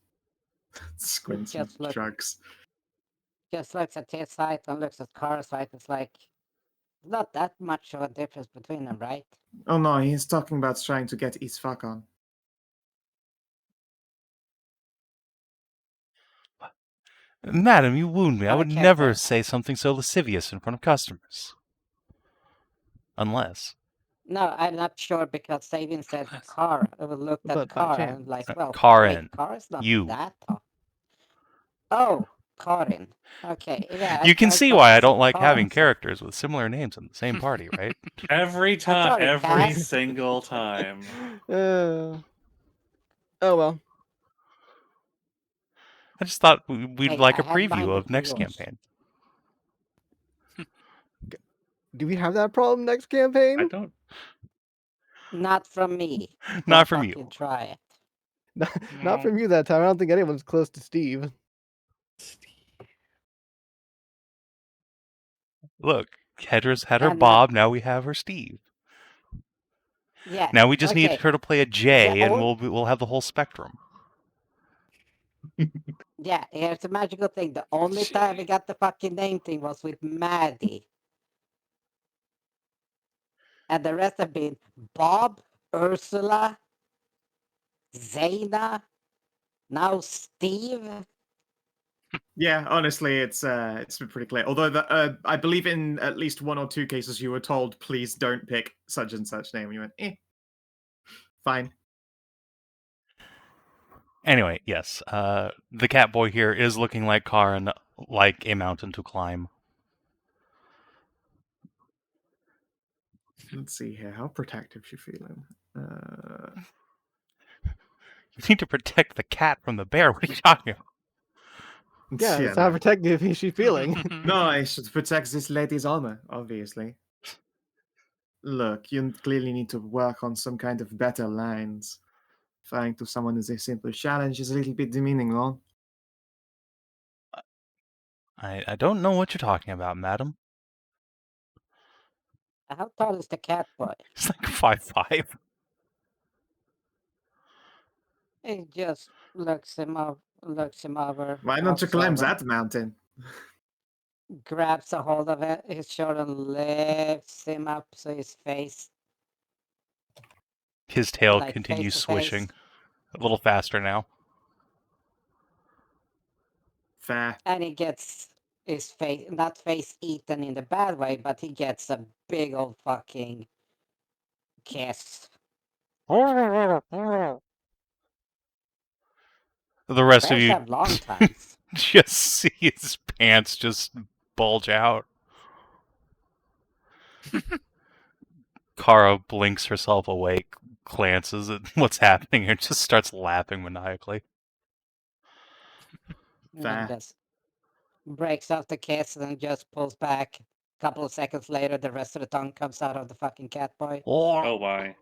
Squints and
Just look.
shrugs.
Just looks at his site and looks at Car's site. It's like, not that much of a difference between them, right?
Oh no, he's talking about trying to get his fuck on.
Madam, you wound me. I would
Okay,
never
fair.
say something so lascivious in front of customers. Unless.
No, I'm not sure because Savin said Car. I looked at
But by
Car
chance.
and like, well,
Karin,
wait, Car is not
you.
that tall. Oh, Karin. Okay, yeah.
You can
I
see
thought
why
you
I don't
said
like having
Karin, so-
characters with similar names in the same party, right?
Every time,
sorry,
every
Cass.
single time.
Oh well.
I just thought we'd
Hey,
like
I
a
have mine
preview of
before
next
yours.
campaign.
Do we have that problem next
I
campaign?
don't.
Not from me.
Not
Don't
from you.
fucking try it.
Not
No.
from you that time. I don't think anyone's close to Steve.
Look, Hedrah's had her
I'm not-
Bob, now we have her Steve.
Yeah.
Now we just
okay.
need her to play a J,
Yeah,
and
or-
we'll have the whole spectrum.
Yeah, here's the magical thing. The only time we got the fucking name thing was with Maddie. And the rest have been Bob, Ursula, Zaina, now Steve.
Yeah, honestly, it's been pretty clear. Although I believe in at least one or two cases you were told, please don't pick such and such name, and you went, fine.
Anyway, yes, the cat boy here is looking like Karin, like a mountain to climb.
Let's see here. How protective she feeling?
You need to protect the cat from the bear. What are you talking about?
Yeah,
yeah,
that's how
no.
protective is she feeling.
No, I should protect this lady's honor, obviously. Look, you clearly need to work on some kind of better lines. Referring to someone as a simple challenge is a little bit demeaning, no?
I don't know what you're talking about, madam.
How tall is the cat boy?
It's like 5'5".
He just looks him over.
Why don't you
walks
climb
over,
that mountain?
grabs a hold of his shirt and lifts him up so his face,
His tail
like,
continues
face to face.
swishing. A little faster now.
Fair.
And he gets his face, not face eaten in the bad way, but he gets a big old fucking kiss.
The rest of
Bears
you
have long tongues.
just see his pants just bulge out. Kara blinks herself awake, glances at what's happening, and just starts laughing maniacally.
And
Fair.
just breaks off the kiss and just pulls back. A couple of seconds later, the rest of the tongue comes out of the fucking cat boy.
Oh my.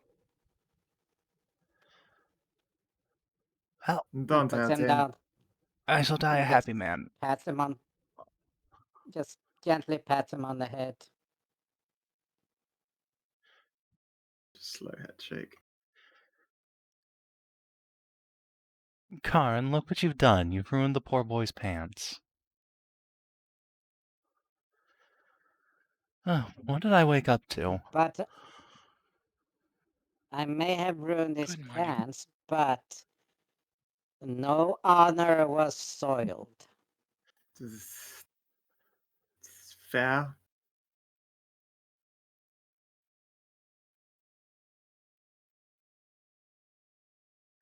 Well,
Don't
Puts
hurt
him
him.
down,
I shall die a
Yes.
happy man.
pats him on, just gently pats him on the head.
Slow head shake.
Karin, look what you've done. You've ruined the poor boy's pants. Oh, what did I wake up to?
But I may have ruined his
Good morning.
pants, but no honor was soiled.
Fair.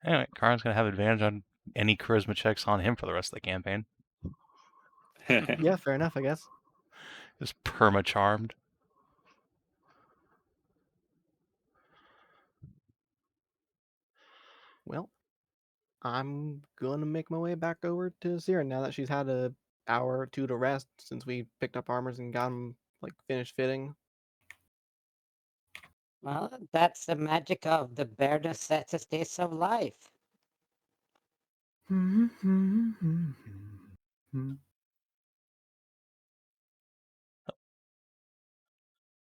Anyway, Karin's going to have advantage on any charisma checks on him for the rest of the campaign.
Yeah, fair enough, I guess.
Just perma-charmed.
I'm gonna make my way back over to Siren now that she's had a hour or two to rest since we picked up armors and got them like finished fitting.
Well, that's the magic of the bare necessities of life.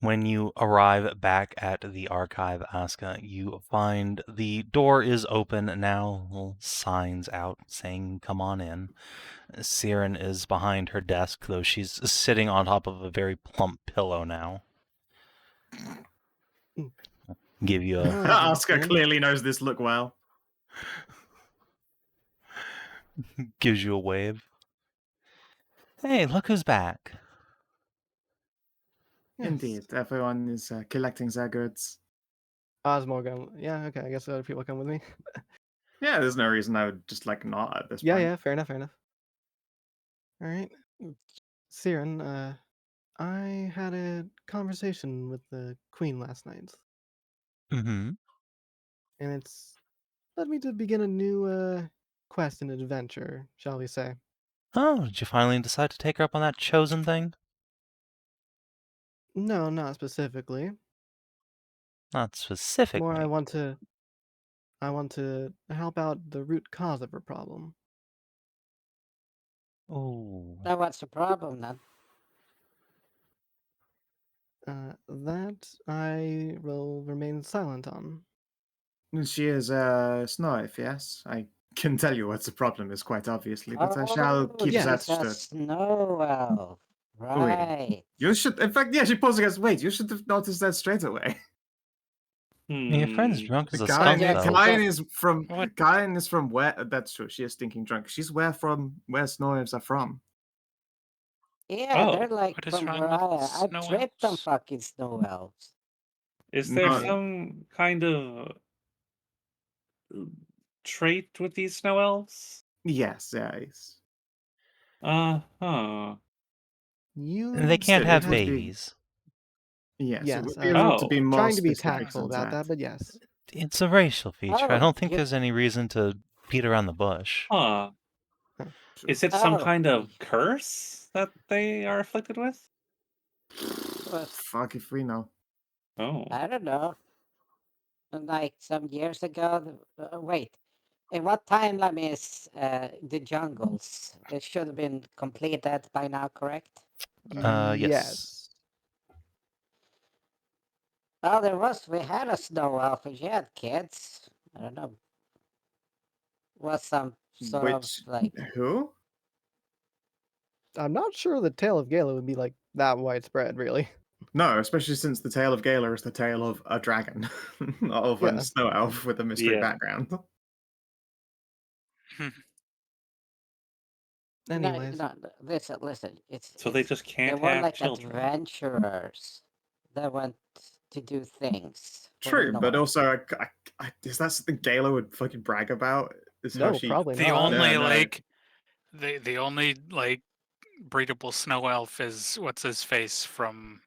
When you arrive back at the archive, Aska, you find the door is open now, little signs out saying come on in. Siren is behind her desk, though she's sitting on top of a very plump pillow now. Give you a
Hello,
Aska
Siren.
clearly knows this look well.
gives you a wave. Hey, look who's back.
Yes.
Indeed, everyone is collecting their goods.
Osmorgan. Yeah, okay, I guess other people come with me.
Yeah, there's no reason I would just like not at this
Yeah,
point.
yeah, fair enough, fair enough. Alright. Siren, I had a conversation with the Queen last night,
Mm-hmm.
and it's led me to begin a new quest and adventure, shall we say.
Oh, did you finally decide to take her up on that chosen thing?
No, not specifically.
Not specifically.
More I want to help out the root cause of her problem.
Oh.
Now, what's the problem then?
That I will remain silent on.
She is a snow elf, yes. I can tell you what the problem is quite obviously, but I shall keep
yeah.
that
She's a
stood.
snow elf. Right.
You should, in fact, yeah, she paused against. Wait, you should have noticed that straight away.
Your friend's
Hmm.
drunk as a
Karin,
skunk,
Yeah,
though.
Karin is from.
What?
Karin is from where? That's true. She is stinking drunk. She's where snow elves are from.
Yeah, they're
Oh,
like
what is
from
wrong
where
with
I
snow
tripped on
elves?
fucking snow elves.
Is there
No.
some kind of trait with these snow elves?
Yes, there is.
Uh-huh.
You
They can't
Still,
have
it would be-
babies.
Yes, it
Yes,
would be rude to be
Oh.
more
trying to be
specific
tactful
than
about that, but yes.
It's a racial feature. I
Oh,
don't think
you-
there's any reason to beat around the bush.
Huh.
Sure.
Is it some
Oh.
kind of curse that they are afflicted with?
What?
Fuck if we know.
Oh.
I don't know. Like some years ago. Wait, in what timeline is the jungles? It should have been completed by now, correct?
Yes.
Oh, we had a snow elf and she had kids. I don't know. Was some sort of
Which
like.
who?
I'm not sure the tale of Gala would be like that widespread, really.
No, especially since the tale of Gala is the tale of a dragon, not of a
Yeah.
snow elf with a mystery
Yeah.
background.
Anyways,
No, listen.
So they
It's
just
they
can't
were
have
like
children.
adventurers that went to do things. for the
True, but
North.
also, is that something Gala would fucking brag about? Is how
no,
she
probably
The
not.
only
no.
the only like breedable snow elf is what's his face from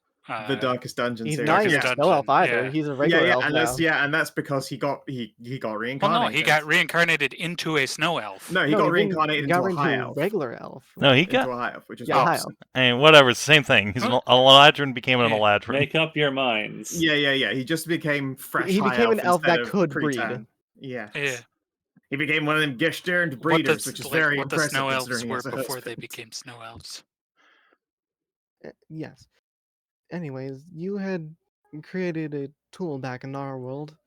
the Darkest Dungeon
He's
series.
not even
Darkest
a snow elf
Dungeon,
either.
yeah.
He's a regular elf
and
now.
that's because he got
Well,
reincarnated.
no, he got reincarnated into a snow elf.
No, he
No,
got
he
reincarnated
got
into a high
into
elf.
regular elf.
No, he
Into
got.
a high elf, which is
Yeah, high
opposite.
elf.
I mean, whatever, it's the same thing. He's an Eladrin became an
Yeah.
Eladrin.
Make up your minds.
Yeah. He just became fresh.
He
high
became an elf
instead
that
of
could breed.
pre-turn. Yes.
Yeah.
He became one of them Gestirned
What
breeders,
the,
which is
like,
very
what the
impressive
snow elves
considering he
were
has a
before they
husband.
became snow elves.
Yes. Anyways, you had created a tool back in our world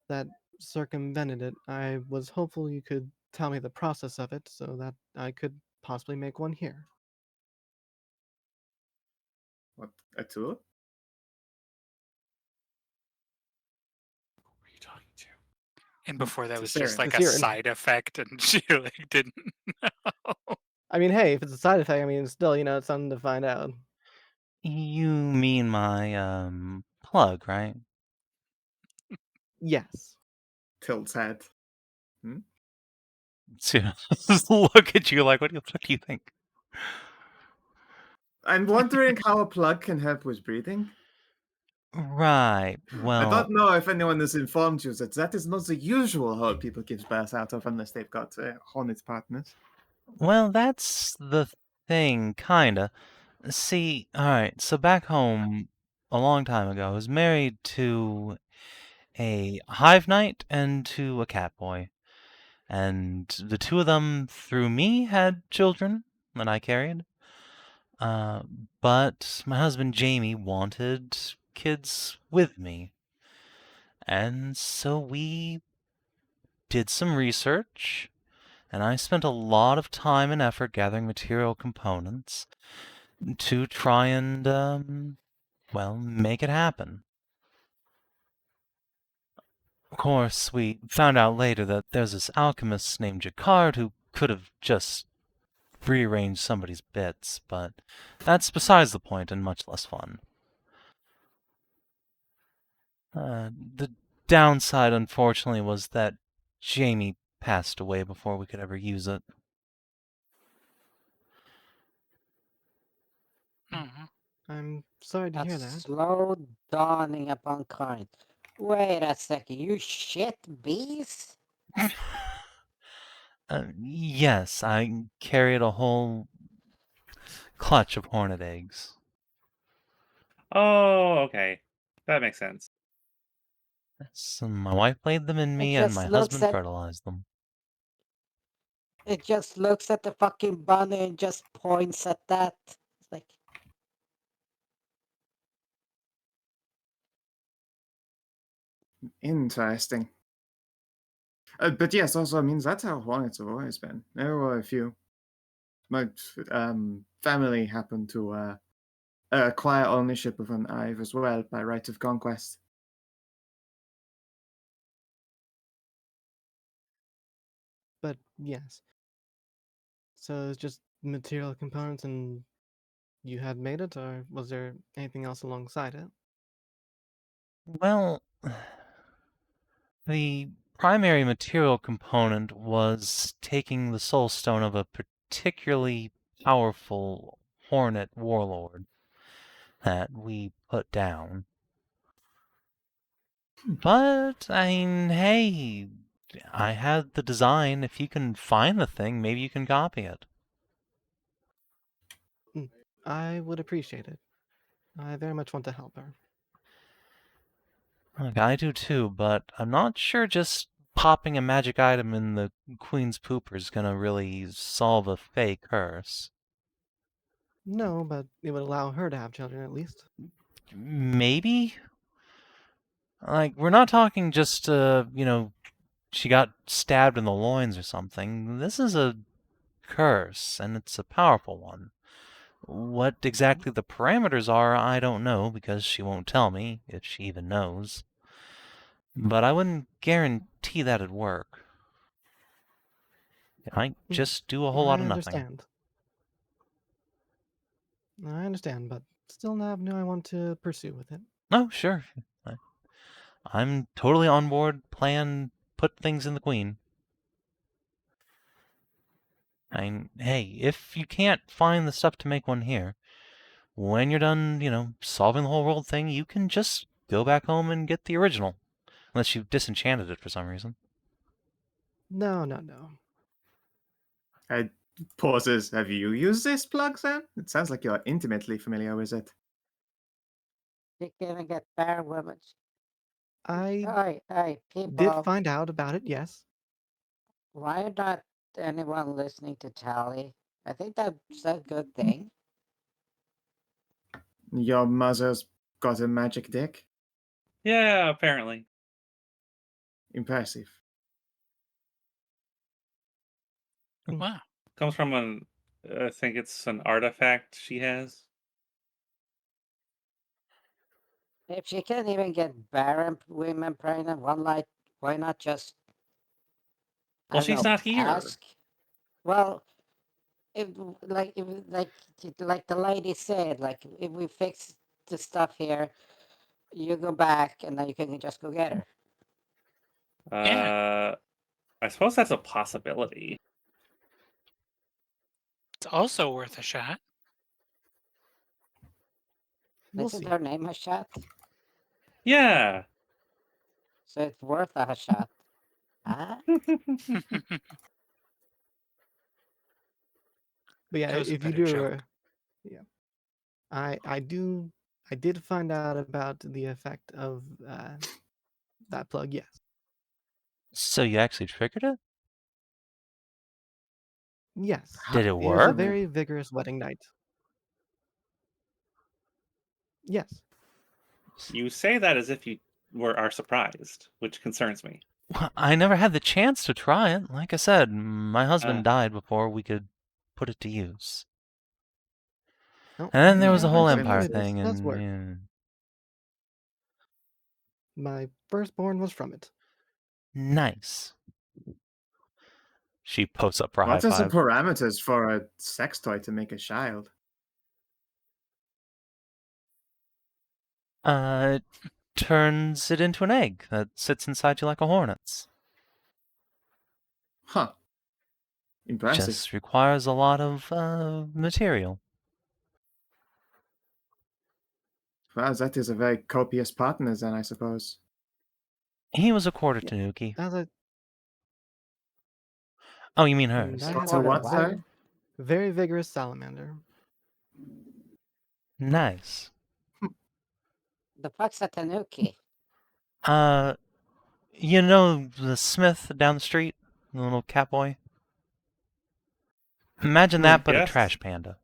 that circumvented it. I was hopeful you could tell me the process of it so that I could possibly make one here.
What, a tool?
Who are you talking to?
And before that
To
was just
Siren.
like
To
a
Siren.
side effect, and she like didn't know.
I mean, hey, if it's a side effect, I mean, still, it's something to find out.
You mean my plug, right?
Yes.
Tilt's head.
Just look at you like, what do you think?
I'm wondering how a plug can help with breathing.
Right.
I
Well,
don't know if anyone has informed you that is not the usual hole people give birth out of unless they've got hornet partners.
that's the thing, kinda. See, alright, so back home, a long time ago, I was married to a hive knight and to a cat boy. And the two of them, through me, had children that I carried. But my husband Jamie wanted kids with me. And so we did some research, and I spent a lot of time and effort gathering material components to try and, well, make it happen. Of course, we found out later that there's this alchemist named Jacquard who could have just rearranged somebody's bits, but that's besides the point and much less fun. The downside, unfortunately, was that Jamie passed away before we could ever use it.
Mhm.
I'm sorry to hear
That's
that.
slow dawning upon Karin. Wait a second, you shit bees?
Yes, I carried a whole clutch of hornet eggs.
Oh, okay. That makes sense.
So my wife laid them in
It
me, and
just
my
looks
husband
at
fertilized them.
it just looks at the fucking bunny and just points at that. It's like
Interesting. But yes, also means that's how hornets have always been. There were a few. My family happened to acquire ownership of an hive as well by right of conquest.
But yes. So it's just material components and you had made it, or was there anything else alongside it?
Well, the primary material component was taking the soul stone of a particularly powerful hornet warlord that we put down. But, I mean, hey, I had the design. If you can find the thing, maybe you can copy it.
I would appreciate it. I very much want to help her.
Look, I do too, but I'm not sure just popping a magic item in the Queen's pooper is gonna really solve a fake curse.
No, but it would allow her to have children at least.
Maybe? Like, we're not talking just, she got stabbed in the loins or something. This is a curse, and it's a powerful one. What exactly the parameters are, I don't know, because she won't tell me, if she even knows. But I wouldn't guarantee that it'd work. It might just do a whole lot
I
of nothing.
understand. I understand, but still an avenue I want to pursue with it.
Oh, sure. I'm totally on board. Put things in the Queen. I mean, hey, if you can't find the stuff to make one here, when you're done, solving the whole world thing, you can just go back home and get the original. Unless you've disenchanted it for some reason.
No.
I pauses. Have you used this plug, then? It sounds like you're intimately familiar with it.
you can't even get bare women.
I
Hey,
did
people,
find out about it, yes.
why not anyone listening to Tally? I think that's a good thing.
Your mother's got a magic dick?
Yeah, apparently.
Impressive.
Wow.
Comes from I think it's an artifact she has.
If she can't even get barren women pregnant, why not just I
Well,
don't
she's
know,
not here.
ask? Well, if like the lady said, like if we fix the stuff here, you go back and then you can just go get her.
Yeah.
I suppose that's a possibility.
It's also worth a shot.
We'll
Isn't
see.
her name a shot?
Yeah.
So it's worth a shot. Huh?
But yeah,
That was a
if you
better
do,
joke.
yeah, I did find out about the effect of that plug. Yes,
So you actually triggered it?
yes,
Did it
it was a
work?
very vigorous wedding night. Yes,
You say that as if you are surprised, which concerns me.
Well, I never had the chance to try it. Like I said, my
Uh,
husband died before we could put it to use.
no,
And then there was
Yeah,
the
I
whole
can
Empire
it
thing,
does work.
and
My firstborn was from it.
nice. She posts up for a high
What are the
five.
parameters for a sex toy to make a child?
It turns it into an egg that sits inside you like a hornet's.
Huh. Impressive.
Just requires a lot of material.
Well, that is a very copious partner then, I suppose.
He was a quarter
Yeah.
tanuki.
As I
Oh, you mean
and
hers?
I
What's
had
a
Quarter
what,
what?
sorry?
very vigorous salamander.
Nice.
The fuck's a tanuki?
You know the Smith down the street? The little cat boy? Imagine that, but a
Yes.
trash panda.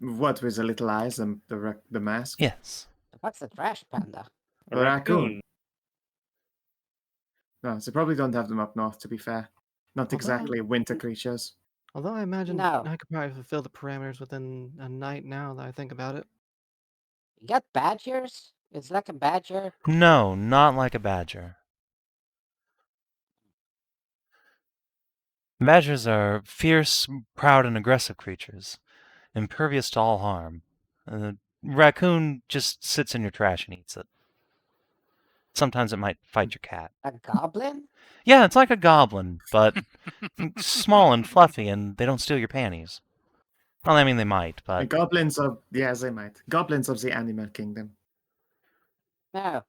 What with the little eyes and the mask?
Yes.
The fuck's a trash panda?
A
A
raccoon.
raccoon. No, they probably don't have them up north, to be fair. Not
Although-
exactly winter creatures.
Although I imagine
No.
I could probably fulfill the parameters within a night now that I think about it.
You got badgers? It's like a badger.
No, not like a badger. Badgers are fierce, proud, and aggressive creatures, impervious to all harm. Raccoon just sits in your trash and eats it. Sometimes it might fight your cat.
A goblin?
Yeah, it's like a goblin, but small and fluffy, and they don't steal your panties. Well, I mean, they might,
The
but
goblins of yes, they might. Goblins of the animal kingdom.
No.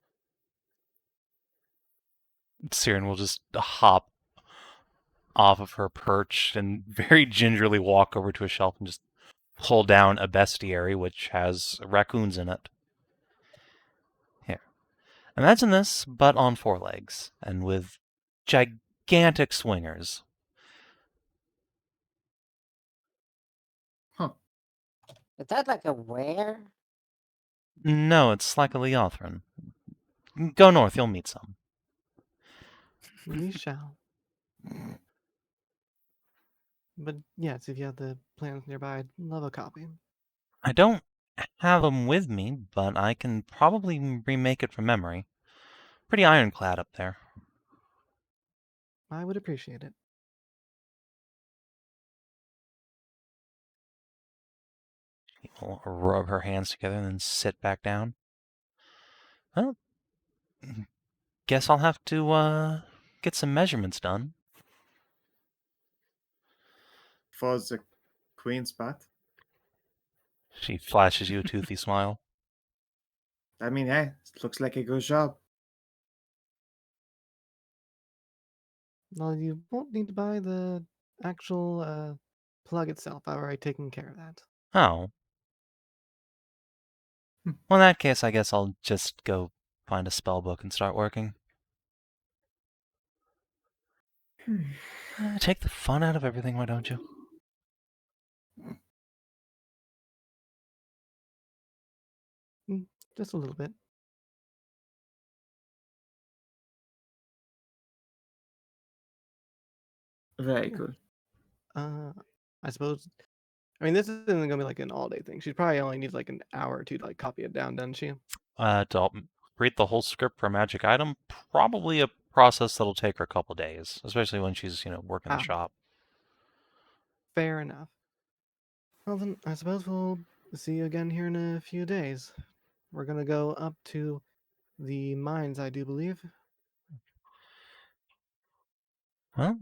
Siren will just hop off of her perch and very gingerly walk over to a shelf and just pull down a bestiary which has raccoons in it. Here. Imagine this, but on 4 legs, and with gigantic swingers.
Is that like a were?
No, it's like a Leothran. Go north, you'll meet some.
We shall. But yes, if you have the plans nearby, I'd love a copy.
I don't have them with me, but I can probably remake it from memory. Pretty ironclad up there.
I would appreciate it.
She will rub her hands together and then sit back down. Well, guess I'll have to get some measurements done.
For the queen spot.
She flashes you a toothy smile.
I mean, hey, it looks like a good job.
Well, you won't need to buy the actual plug itself. I've already taken care of that.
Oh. Well, in that case, I guess I'll just go find a spell book and start working. Take the fun out of everything, why don't you?
Just a little bit.
Very
Yeah.
cool.
I suppose. I mean, this isn't gonna be like an all-day thing. She probably only needs like an hour or two to like copy it down, doesn't she?
To read the whole script for a magic item, probably a process that'll take her a couple days, especially when she's, working the
Ah.
shop.
Fair enough. Well then, I suppose we'll see you again here in a few days. We're gonna go up to the mines, I do believe.
Well,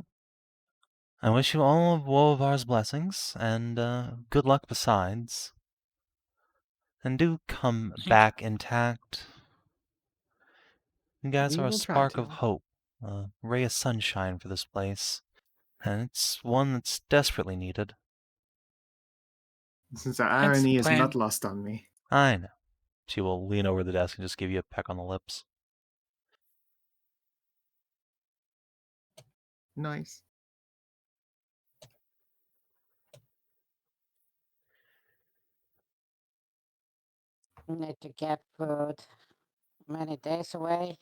I wish you all of Wovar's blessings, and good luck besides. And do come
Thank you.
back intact. You guys
We
are a
will try
spark of
to.
hope, a ray of sunshine for this place. And it's one that's desperately needed.
Since the
That's the
irony is
plan.
not lost on me.
I know. She will lean over the desk and just give you a peck on the lips.
Nice.
Need to get food. Many days away.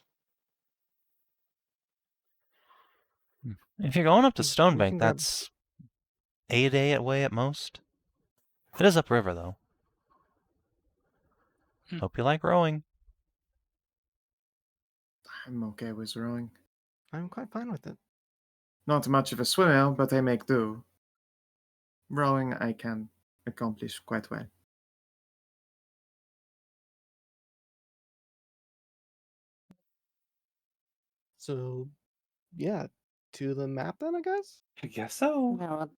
If you're going up to
We
Stonebank,
can grab.
that's a day away at most. It is upriver, though. Hope you like rowing.
I'm okay with rowing.
I'm quite fine with it.
Not much of a swimmer, but I make do. Rowing I can accomplish quite well.
So, yeah, to the map then, I guess.
I guess so.
You know,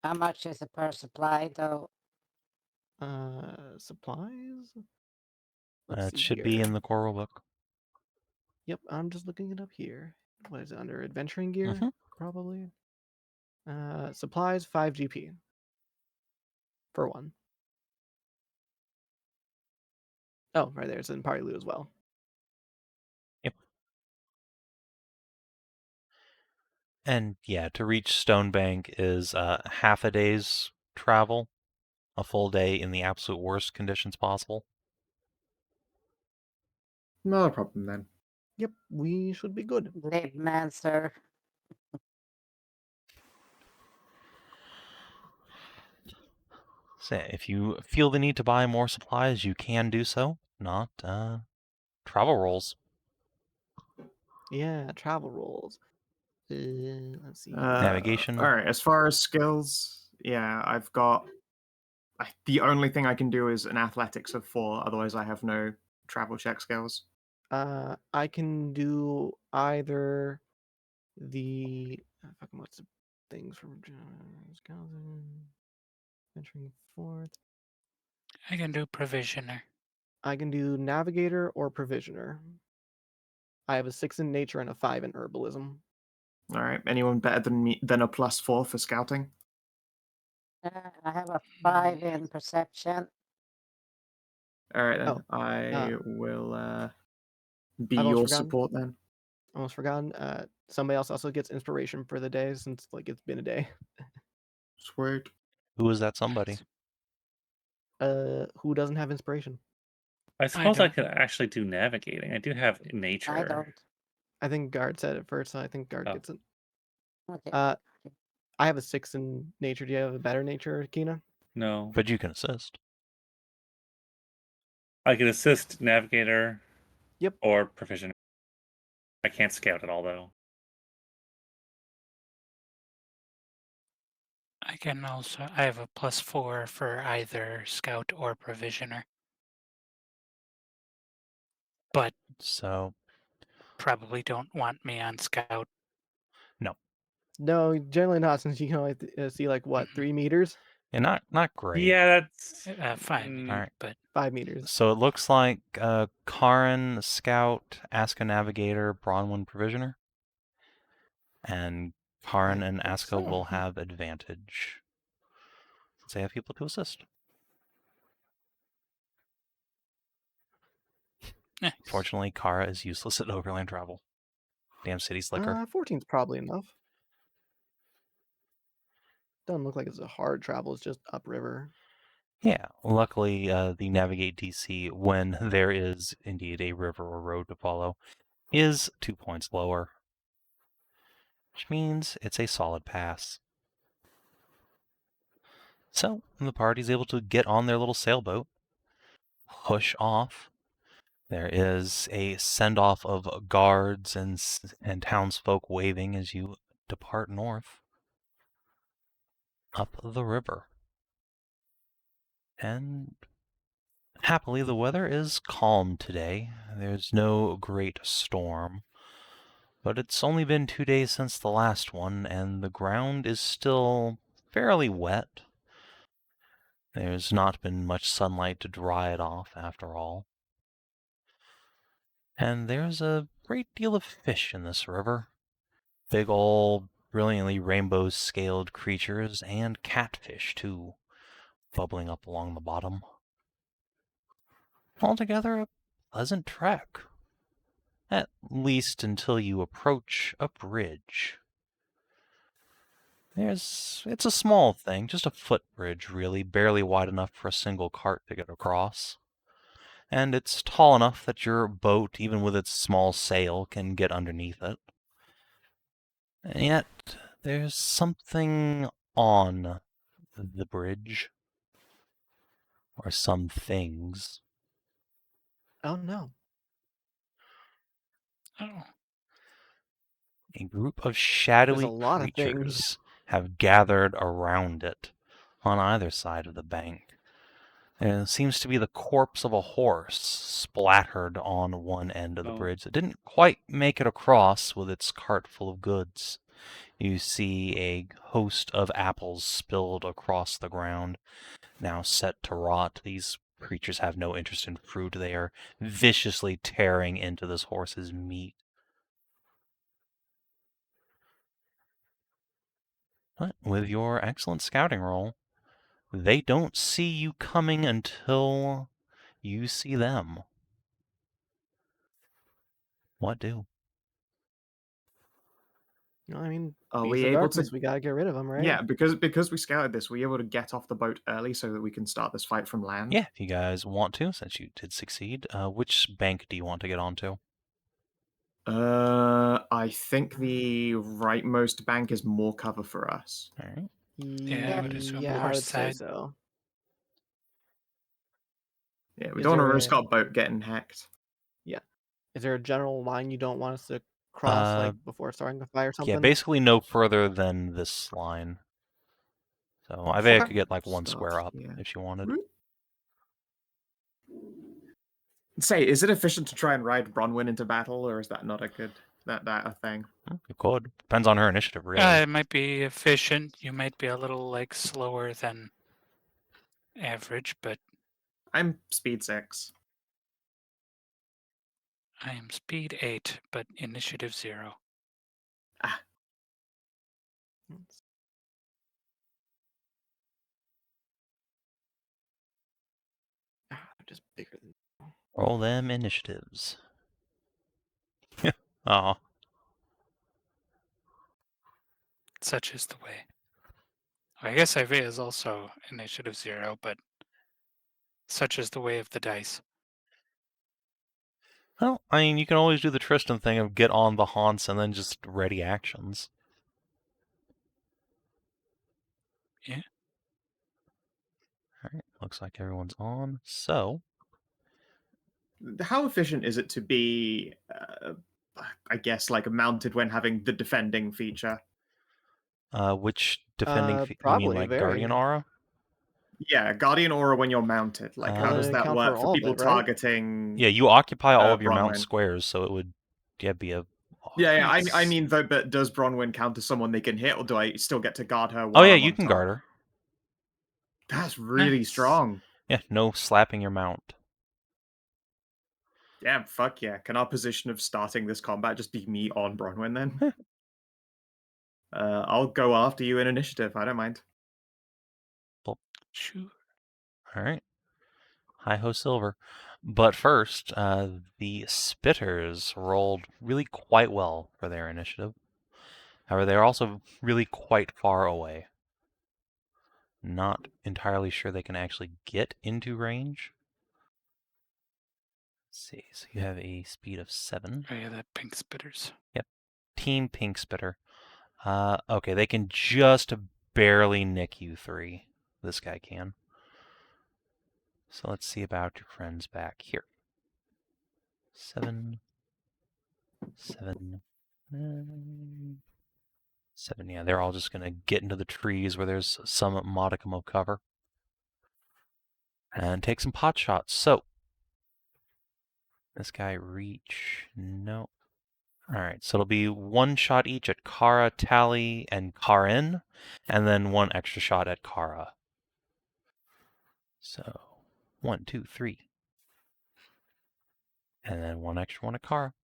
how much is it per supply, though?
Supplies. Let's
It
see
should
here.
be in the core rulebook.
Yep, I'm just looking it up here. What is it under adventuring gear?
Mhm.
Probably. Supplies 5 GP for one. Oh, right there. It's in party loot as well.
Yep. And yeah, to reach Stonebank is half a day's travel, a full day in the absolute worst conditions possible.
Not a problem then.
Yep, we should be good.
Live man, sir.
So if you feel the need to buy more supplies, you can do so. Not travel rolls.
Yeah, travel rolls. Let's see.
Navigation.
Alright, as far as skills, yeah, I've got. The only thing I can do is an athletics of 4, otherwise, I have no travel check skills.
I can do either the fucking what's the things from venturing forth.
I can do provisioner.
I can do navigator or provisioner. I have a 6 in nature and a 5 in herbalism.
Alright, anyone better than me than a +4 for scouting?
I have a 5 in perception.
Alright then,
Oh,
I will be
I've almost
your
forgotten.
support then.
Almost forgotten. Somebody else also gets inspiration for the day since like it's been a day.
Sweet.
Who is that somebody?
Who doesn't have inspiration?
I suppose I
don't.
could actually do navigating. I do have nature.
I don't.
I think Guard said it first, so I think Guard
Oh.
gets it.
Okay.
I have a 6 in nature. Do you have a better nature, Kina?
No.
But you can assist.
I can assist navigator.
Yep.
Or provisioner. I can't scout at all though.
I can also. I have a +4 for either scout or provisioner. But
So
probably don't want me on scout.
No, generally not, since you can only see like what 3 meters,
yeah, not great.
Yeah, that's
5,
mm,
Alright.
but
5 meters.
So it looks like Karin, Scout, Aska Navigator, Bronwyn Provisioner. And Karin
I
and
think
Aska
so.
will have advantage. Since they have people to assist.
Nice.
Fortunately, Kara is useless at overland travel. Damn city slicker.
14's probably enough. Doesn't look like it's a hard travel. It's just upriver.
Yeah, luckily the navigate DC, when there is indeed a river or road to follow, is 2 points lower. Which means it's a solid pass. So, the party's able to get on their little sailboat, push off. There is a send-off of guards and townsfolk waving as you depart north up the river. And happily, the weather is calm today. There's no great storm. But it's only been 2 days since the last one, and the ground is still fairly wet. There's not been much sunlight to dry it off, after all. And there's a great deal of fish in this river. Big old, brilliantly rainbow-scaled creatures, and catfish, too, bubbling up along the bottom. Altogether, a pleasant trek. At least until you approach a bridge. It's a small thing, just a footbridge, really, barely wide enough for a single cart to get across. And it's tall enough that your boat, even with its small sail, can get underneath it. And yet, there's something on the bridge. Or some things.
Oh no.
Oh,
A group of shadowy
lot of things.
creatures have gathered around it on either side of the bank. There seems to be the corpse of a horse splattered on one end of the
Oh.
bridge that didn't quite make it across with its cart full of goods. You see a host of apples spilled across the ground, now set to rot. These creatures have no interest in fruit. They are viciously tearing into this horse's meat. But with your excellent scouting roll, they don't see you coming until you see them. What do?
I mean,
Are
Beast
we
of
able
Darkness,
to?
we gotta get rid of them, right?
Yeah, because we scouted this, were you able to get off the boat early so that we can start this fight from land?
Yeah, if you guys want to, since you did succeed. Which bank do you want to get onto?
I think the rightmost bank is more cover for us.
All right.
Yeah, I would assume
Yeah, I
horse
would say
side.
so.
Yeah, we
Is
don't want to
there
risk
a-
our boat getting hacked.
Is there a general line you don't want us to cross, like before starting the fight or something?
Yeah, basically no further than this line. So Aiveah
Okay.
could get like one
Start
square up
here.
if she wanted.
Say, is it efficient to try and ride Bronwyn into battle, or is that not a good that a thing?
You could. Depends on her initiative, really.
It might be efficient. You might be a little like slower than average, but
I'm speed 6.
I am speed 8, but initiative 0.
They're just bigger than.
Roll them initiatives. Oh,
Such is the way. I guess Aiveah is also initiative 0, but such is the way of the dice.
well, I mean, you can always do the Tristan thing of get on the haunts and then just ready actions.
Yeah.
All right, looks like everyone's on. So,
How efficient is it to be, I guess, like mounted when having the defending feature?
which defending you mean
Probably
like Guardian
very.
Aura?
Yeah, Guardian Aura when you're mounted. Like, how
Well,
does
then
that
account
work
for
for
all of
people
it, right?
targeting?
Yeah, you occupy all of your mount
Bronwyn.
squares, so it would be a.
Yeah, I
it's-
mean, though, but does Bronwyn counter someone they can hit, or do I still get to guard her?
Oh
While
yeah,
I'm
you
on
can
top?
guard her.
That's really
Nice.
strong.
Yeah, no slapping your mount.
Yeah, fuck yeah. Can our position of starting this combat just be me on Bronwyn then?
Heh.
I'll go after you in initiative. I don't mind.
Sure.
All right. Hi-ho silver. But first, the Spitters rolled really quite well for their initiative. However, they're also really quite far away. Not entirely sure they can actually get into range. Let's see, so you have a speed of 7.
Oh yeah, that pink spitters.
Team Pink Spitter. Okay, they can just barely nick you 3. This guy can. So let's see about your friends back here. 7, 7, 7. Yeah, they're all just going to get into the trees where there's some modicum of cover. And take some pot shots. So, this guy reach. No. Alright, so it'll be 1 shot each at Kara, Tally, and Karin, and then 1 extra shot at Kara. So 1, 2, 3. And then 1 extra one at Kara.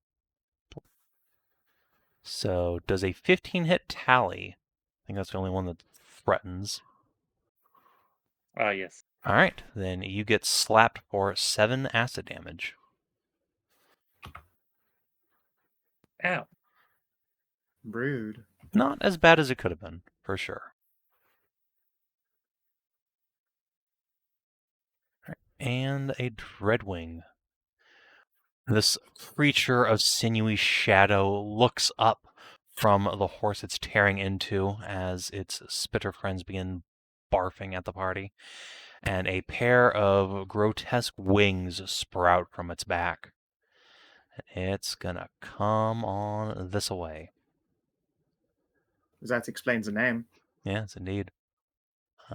So does a 15 hit tally? I think that's the only one that threatens.
Yes.
All right, then you get slapped for 7 acid damage.
Ow.
Rude.
Not as bad as it could have been, for sure. All right, and a Dreadwing. This creature of sinewy shadow looks up from the horse it's tearing into as its spitter friends begin barfing at the party, and a pair of grotesque wings sprout from its back. It's gonna come on this away.
That explains the name.
Yes, indeed.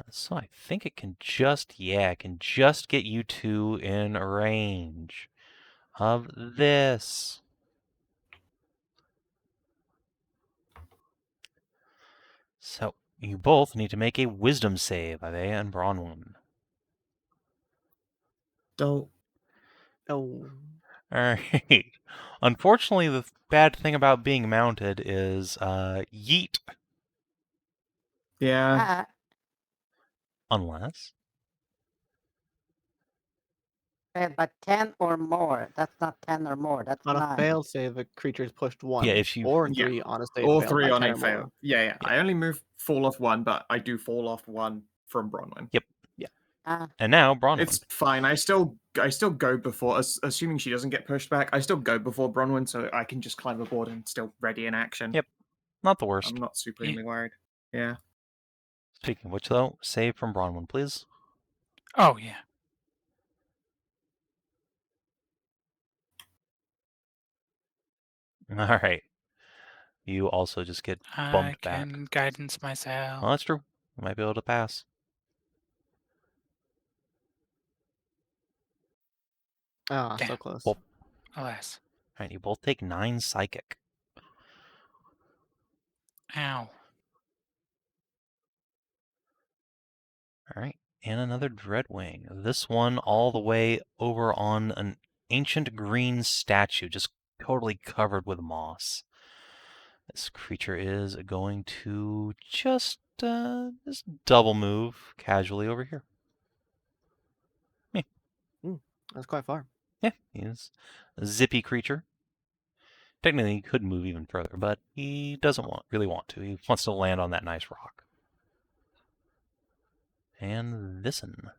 So I think it can just, it can just get you two in range of this. So you both need to make a wisdom save, Aiveah and Bronwyn.
Don't.
Oh,
Alright. Unfortunately, the bad thing about being mounted is yeet.
Yeah.
Unless.
But 10 or more. That's not 10 or more. That's
on a
9.
fail save, a creature's pushed 1.
Yeah, if you-
or
Yeah.
3 on a save
All
fail
3
by
on
10
a
or
fail.
more.
Yeah.
Yeah.
I only fall off 1, but I do fall off 1 from Bronwyn.
Yep.
Ah,
And now Bronwyn.
It's fine. I still go before, assuming she doesn't get pushed back. I still go before Bronwyn, so I can just climb aboard and still ready in action.
Yep. Not the worst.
I'm not supremely worried. Yeah.
Speaking of which, though, save from Bronwyn, please.
Oh, yeah.
All right. You also just get
I
bumped back.
can guidance myself.
Well, that's true. You might be able to pass.
Ah, so
Damn.
close.
Well,
Alas.
all right, you both take 9 psychic.
Ow.
All right, and another Dreadwing. This one all the way over on an ancient green statue, just totally covered with moss. This creature is going to just double move casually over here.
That's quite far.
Yeah, he's a zippy creature. Technically, he could move even further, but he doesn't really want to. He wants to land on that nice rock. And this'n.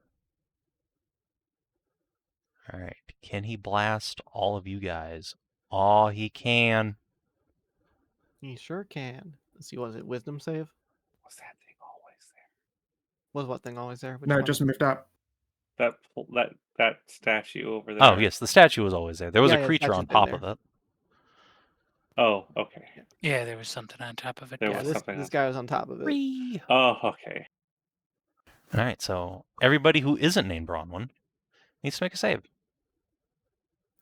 All right, can he blast all of you guys? Oh, he can.
He sure can. Let's see, was it wisdom save?
Was that thing always there?
Was what thing always there? Which
No,
one?
it just moved up.
That statue over there.
Oh, yes, the statue was always there. There was
Yeah,
a
yeah,
creature
statue's
on
been
top
there.
of it.
Oh, okay.
Yeah, there was something on top of it.
There
Yeah,
was
this
something
this
else.
guy was on top of it.
Whee!
Oh, okay.
All right, so everybody who isn't named Bronwyn needs to make a save.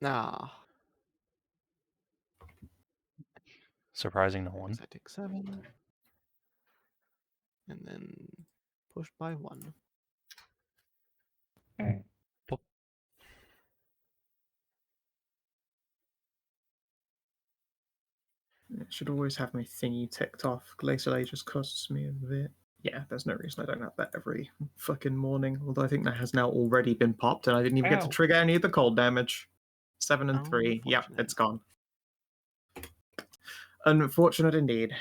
Nah.
Surprising no one.
I take 7. And then pushed by 1.
Okay.
It should always have my thingy ticked off. Glacial Age just costs me a bit. Yeah, there's no reason I don't have that every fucking morning. Although I think that has now already been popped, and I didn't even get to
Ow.
trigger any of the cold damage. 7 and
Oh,
3. Yep,
unfortunate.
it's gone. Unfortunate indeed.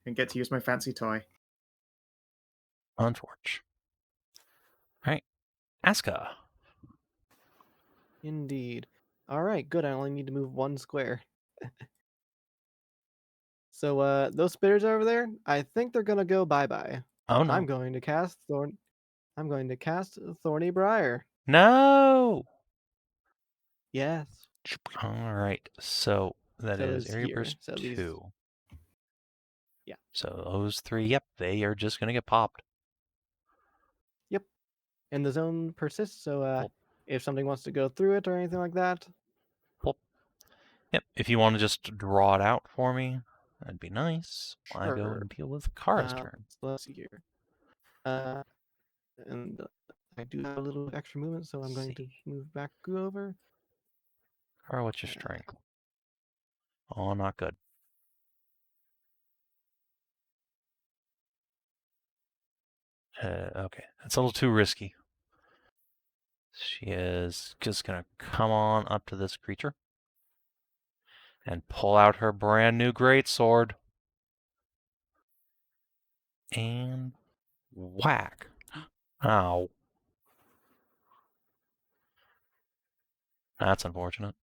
And get to use my fancy toy.
Unfortunate. All right, Aska.
Indeed. All right, good. I only need to move 1 square. So those spitters over there, I think they're gonna go bye-bye.
Oh no.
I'm going to cast Thorny Briar.
No.
Yes.
All right, so that
So
is
is
area
here,
burst
so these-
2.
Yeah.
So those 3, yep, they are just gonna get popped.
And the zone persists, so
Cool.
if something wants to go through it or anything like that,
Yep, if you want to just draw it out for me, that'd be nice. I go
Sure.
and deal with Kara's turn.
let's see here. And I do have a little extra movement, so I'm going to move back over.
Or what's your strength? Oh, not good. Okay, that's a little too risky. She is just gonna come on up to this creature and pull out her brand new greatsword. And whack. Ow. That's unfortunate.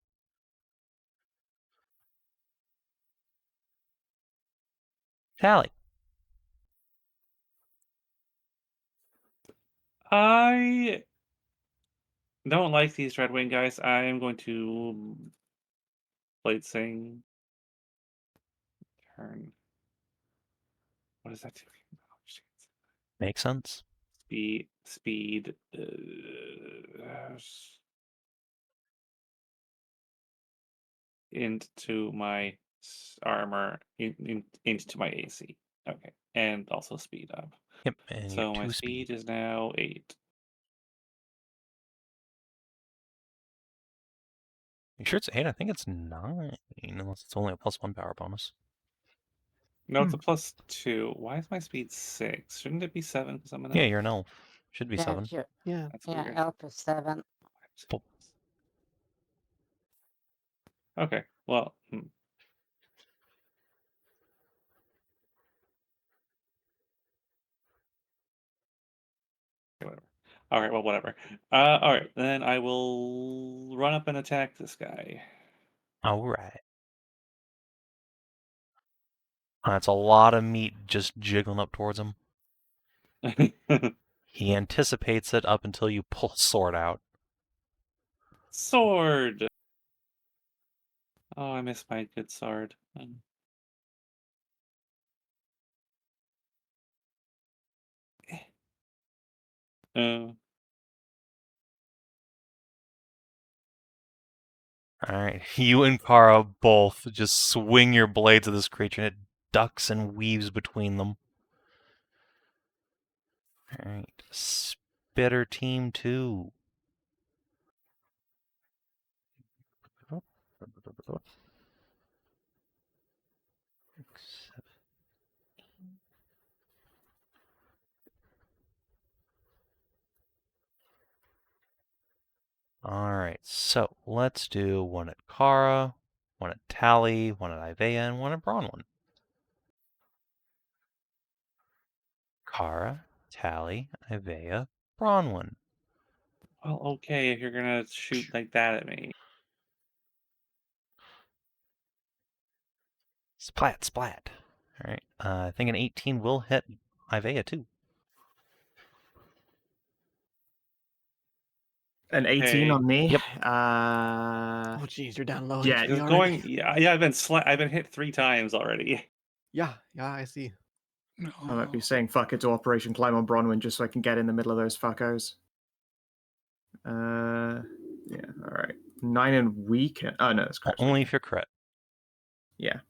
Tally.
I don't like these Red Wing guys. I am going to Blade Sing. Turn. What does that do? Oh, shit.
Makes sense.
Speed. Into my armor, into my AC. Okay, and also speed up.
Yep, and
So
you're
my
2
speed
speed.
is now 8.
You sure it's 8? I think it's 9, unless it's only a +1 power bonus.
No, it's a +2. Why is my speed 6? Shouldn't it be 7? Because I'm an
Yeah,
elf?
you're an elf. Should be
Yeah,
7.
Yeah.
That's
yeah,
weird.
elf is 7.
Well,
Okay, well, whatever. All right, well, whatever. All right, then I will run up and attack this guy.
alright. That's a lot of meat just jiggling up towards him. He anticipates it up until you pull a sword out.
Sword. Oh, I missed my good sword. Uh,
Alright, you and Kara both just swing your blades at this creature and it ducks and weaves between them. Alright, Spitter Team 2. Alright, so let's do one at Kara, one at Tally, one at Aiveah, and one at Bronwyn. Kara, Tally, Aiveah, Bronwyn.
well, okay, if you're gonna shoot like that at me.
Splat, splat. Alright, I think an 18 will hit Aiveah too.
An 18
Okay.
on me.
Yep.
Oh, geez, you're down low.
Yeah,
HP
It's
already.
going. Yeah, I've been hit 3 times already.
Yeah, I see.
No.
I might be saying fuck it to Operation Climb on Bronwyn just so I can get in the middle of those fuckos. Yeah, alright. 9 and weak. Oh, no, that's correct.
Only if you're crit.
Yeah.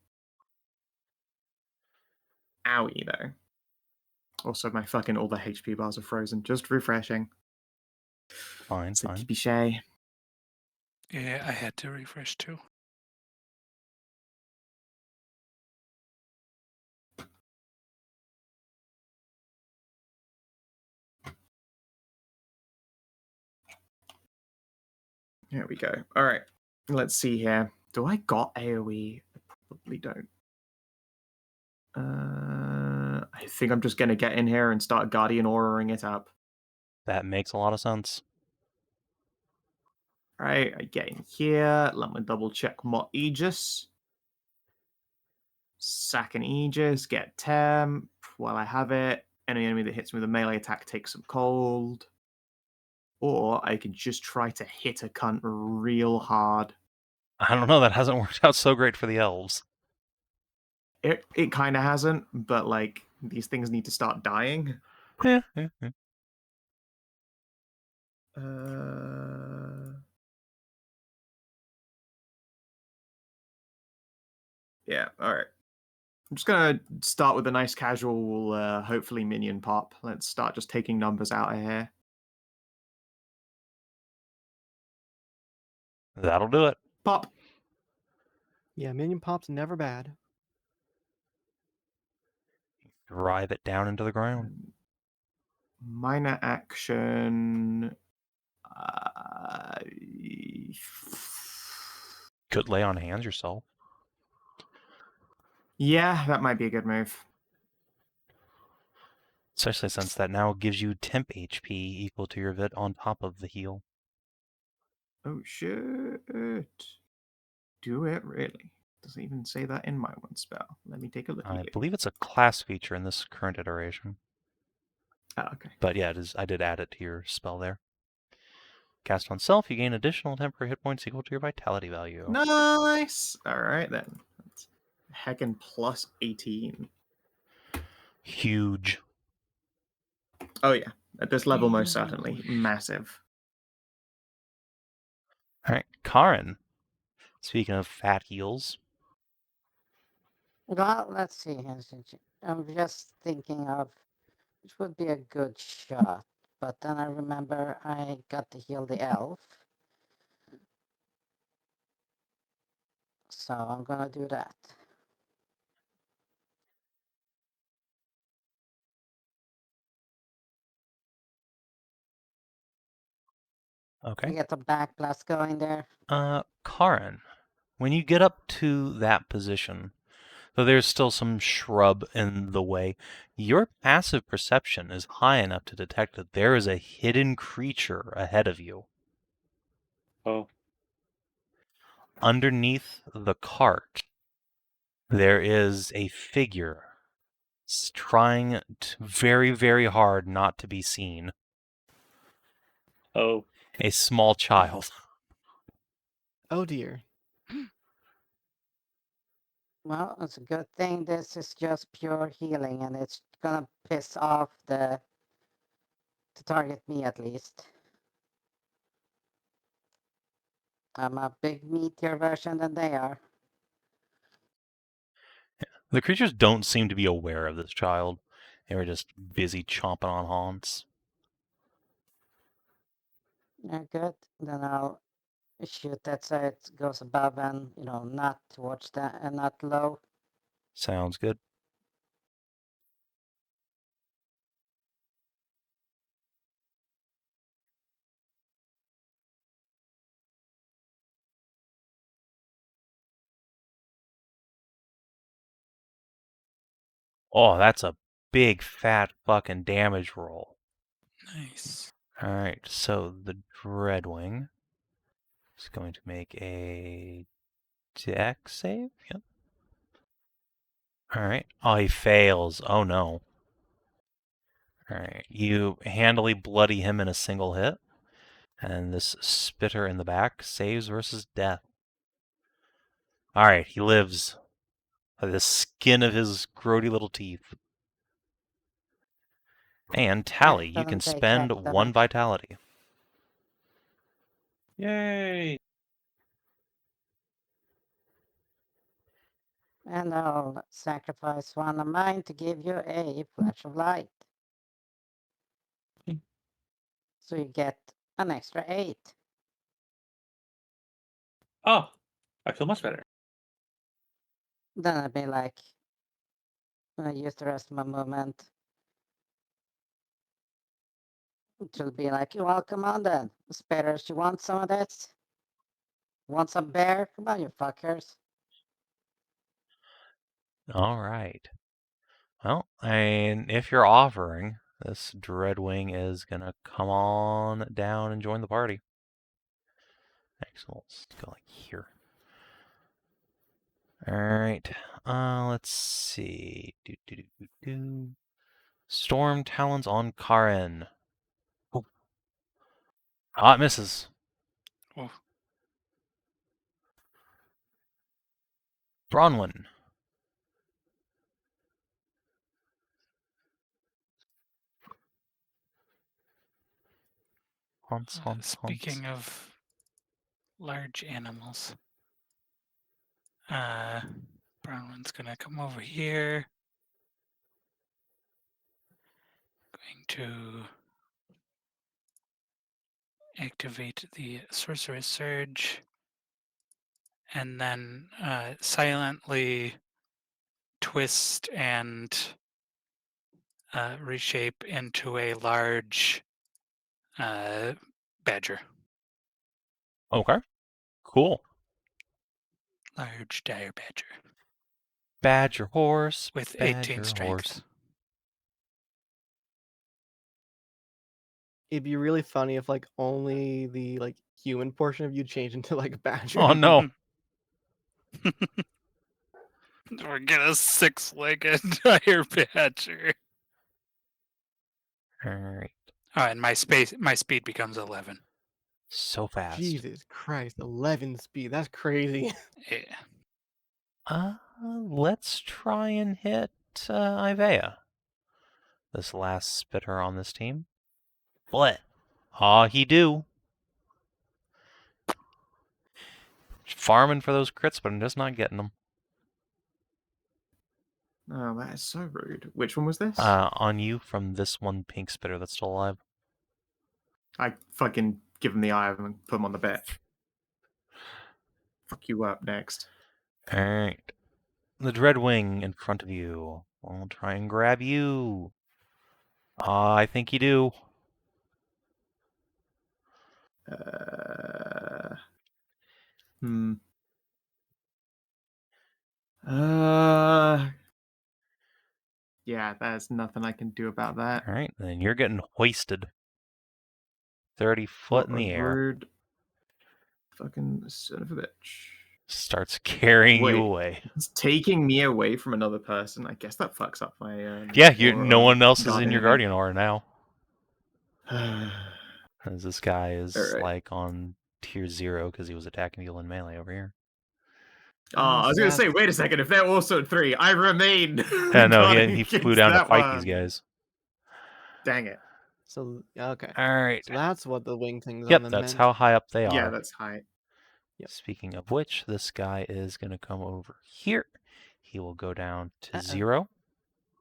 Owie, though. Also, my fucking all the HP bars are frozen. Just refreshing.
Fine,
So
fine.
Shay.
Yeah, I had to refresh too.
There we go. All right. Let's see here. Do I got AoE? I probably don't. I think I'm just going to get in here and start Guardian Auraing it up.
That makes a lot of sense.
All right, I get in here. Let me double check my Aegis. Sack an Aegis, get Temp while I have it. Any enemy that hits me with a melee attack takes some cold. Or I can just try to hit a cunt real hard.
I don't know, that hasn't worked out so great for the elves.
It kind of hasn't, but like these things need to start dying.
Yeah.
Yeah, alright. I'm just gonna start with a nice casual, hopefully minion pop. Let's start just taking numbers out of here.
That'll do it.
Pop.
Yeah, minion pop's never bad.
Drive it down into the ground.
Minor action.
Could lay on hands yourself.
Yeah, that might be a good move.
Especially since that now gives you temp HP equal to your Vit on top of the heal.
Oh shit. Do it really? Doesn't even say that in my one spell. Let me take a look.
I believe it's a class feature in this current iteration.
Oh, okay.
But yeah, it is. I did add it to your spell there. Cast on self, you gain additional temporary hit points equal to your vitality value.
Nice. All right then. That's heckin' plus 18.
Huge.
Oh yeah, at this level, most certainly massive.
All right, Karin. Speaking of fat heals,
Well, let's see. I'm just thinking of which would be a good shot. But then I remember I got to heal the elf. So I'm gonna do that. I
okay.
get the back blast going there.
Karin, when you get up to that position, though there's still some shrub in the way, your passive perception is high enough to detect that there is a hidden creature ahead of you.
Oh,
Underneath the cart, there is a figure trying very, very hard not to be seen.
oh,
A small child.
Oh dear.
Well, it's a good thing this is just pure healing and it's gonna piss off to target me at least. I'm a big meatier version than they are.
The creatures don't seem to be aware of this child. They were just busy chomping on haunts.
Yeah, good. Then I'll shoot that so it goes above and not towards that and not low.
Sounds good. Oh, that's a big fat fucking damage roll.
Nice.
Alright, so the Dreadwing is going to make a dex save. Yep. Alright. Oh, he fails. Oh no. Alright, you handily bloody him in a single hit. And this spitter in the back saves versus death. Alright, he lives. By the skin of his grody little teeth. And Tally, you can
Doesn't take
spend
half
1
damage.
vitality.
yay!
And I'll sacrifice one of mine to give you a flash of light. So you get an extra 8.
Oh, I feel much better.
Then I'd be like, I use the rest of my movement to be like, well, come on then. Spitters, you want some of this? Want some bear? Come on, you fuckers.
Alright. Well, and if you're offering, this Dreadwing is gonna come on down and join the party. Excellent. Let's go like here. Alright. Let's see. Storm Talons on Karin. Oh. Ah, it misses.
Oh,
Bronwyn. Haunts.
speaking of large animals, Bronwyn's gonna come over here. Going to activate the Sorcerer Surge. and then silently twist and reshape into a large badger.
Okay. Cool.
Large dire badger
Badger horse.
with
badger
18 strength.
horse.
It'd be really funny if like only the like human portion of you changed into like a badger.
Oh no.
We're gonna 6-legged dire badger.
Alright.
Oh, and my speed becomes 11.
So fast.
Jesus Christ, 11 speed. That's crazy.
Yeah.
Let's try and hit Aiveah. This last spitter on this team. What? Aw, he do. Farming for those crits, but I'm just not getting them.
Oh, that is so rude. Which one was this?
On you from this one pink spitter that's still alive.
I fucking give him the eye and put him on the bet. Fuck you up next.
Alright. The Dreadwing in front of you. I'll try and grab you. I think you do.
Yeah, there's nothing I can do about that.
Alright, then you're getting hoisted. 30 foot in the air.
Rude fucking son of a bitch.
Starts carrying you
Wait.
away.
It's taking me away from another person. I guess that fucks up my.
Yeah, no
aura
one else is in
guardian
your
again.
Guardian Aura now.
Alright.
As this guy is
Alright.
like on tier 0 because he was attacking you in melee over here.
I was going to say, wait a second. If they're also at 3, I remain.
Yeah, no, he
guarding
flew
against
down to
that
fight
one.
these guys.
Dang it.
So okay.
Alright.
So that's what the wing things
Yep,
on them
that's
meant.
how high up they
Yeah,
are.
that's high.
Yep.
Speaking of which, this guy is going to come over here. He will go down to
Uh-oh.
0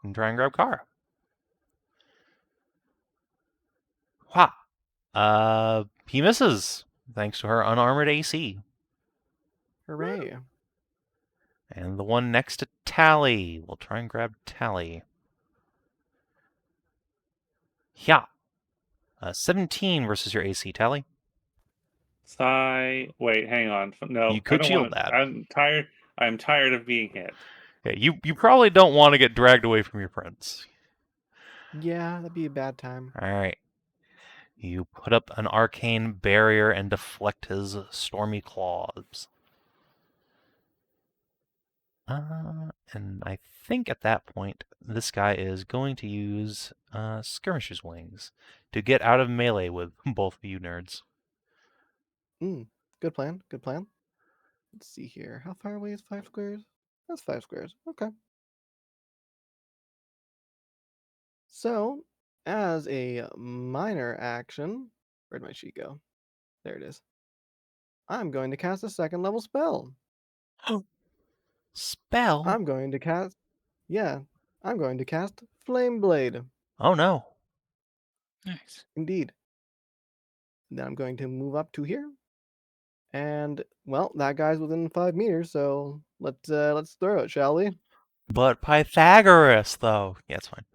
and try and grab Kara. Ha! He misses, thanks to her unarmored AC.
Hooray.
And the one next to Tally. We'll try and grab Tally. Yeah. 17 versus your AC, Tally.
Wait, hang on. No,
You could
I don't
shield
wanna,
that.
I'm tired. I'm tired of being hit.
Yeah, you probably don't want to get dragged away from your prince.
Yeah, that'd be a bad time.
Alright. You put up an arcane barrier and deflect his stormy claws. And I think at that point, this guy is going to use Skirmisher's Wings to get out of melee with both of you nerds.
Good plan. Good plan. Let's see here. How far away is 5 squares? That's 5 squares. Okay. So, as a minor action, where'd my sheet go? There it is. I'm going to cast a 2nd level spell.
Spell?
I'm going to cast Flame Blade.
Oh no.
Nice.
Indeed. Then I'm going to move up to here. And well, that guy's within 5 meters, so let's throw it, shall we?
But Pythagoras, though. Yeah, it's fine.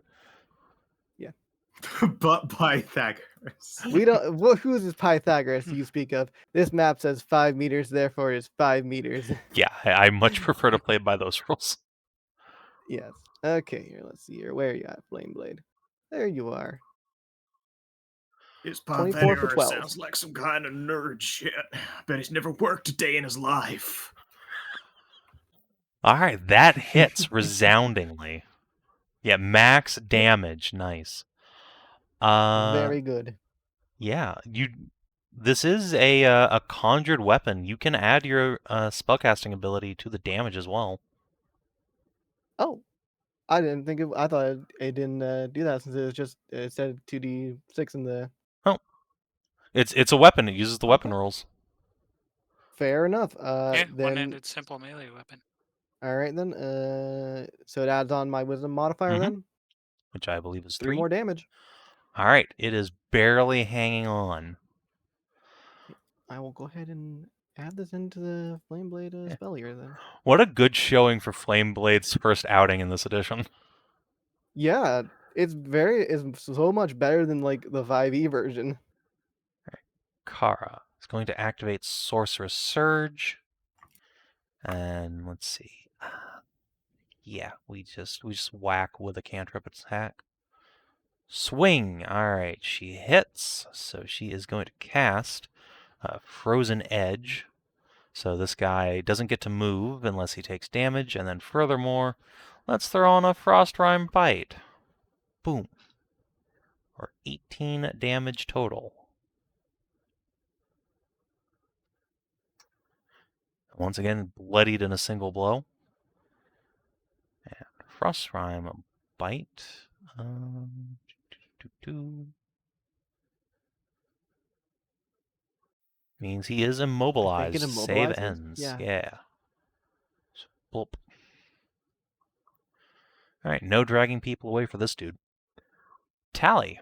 But Pythagoras.
We don't. Who is this Pythagoras you speak of? This map says 5 meters, therefore it's 5 meters.
Yeah, I much prefer to play by those rules.
Yes. Okay, here, let's see here. Where are you at, Flame Blade? There you are.
It's
24 for
Pythagoras
12.
sounds like some kind of nerd shit. Bet he's never worked a day in his life.
Alright, that hits resoundingly. Yeah, max damage. Nice.
Very good.
Yeah, this is a conjured weapon. You can add your spellcasting ability to the damage as well.
Oh, I didn't think it. I thought it didn't do that since it was just it said 2d6 in the.
Oh, it's a weapon. It uses the weapon rules.
Fair enough.
Yeah,
Then
one-handed simple melee weapon.
all right then. So it adds on my wisdom modifier then.
Which I believe is
3 more damage.
Alright, it is barely hanging on.
I will go ahead and add this into the Flame Blade
Yeah.
spell here then.
What a good showing for Flameblade's first outing in this edition.
Yeah, it's so much better than like the 5e version.
Kara is going to activate Sorcerer's Surge. And let's see. Yeah, we just whack with a cantrip attack. Swing. All right, she hits, so she is going to cast Frozen Edge. So this guy doesn't get to move unless he takes damage, and then furthermore, let's throw on a Frost Rime Bite. Boom. Or 18 damage total. Once again, bloodied in a single blow. And Frost Rime Bite. Means he is immobilized. Save
immobilizes?
ends.
Yeah.
Yeah. Blop. Alright, no dragging people away for this dude. Tally.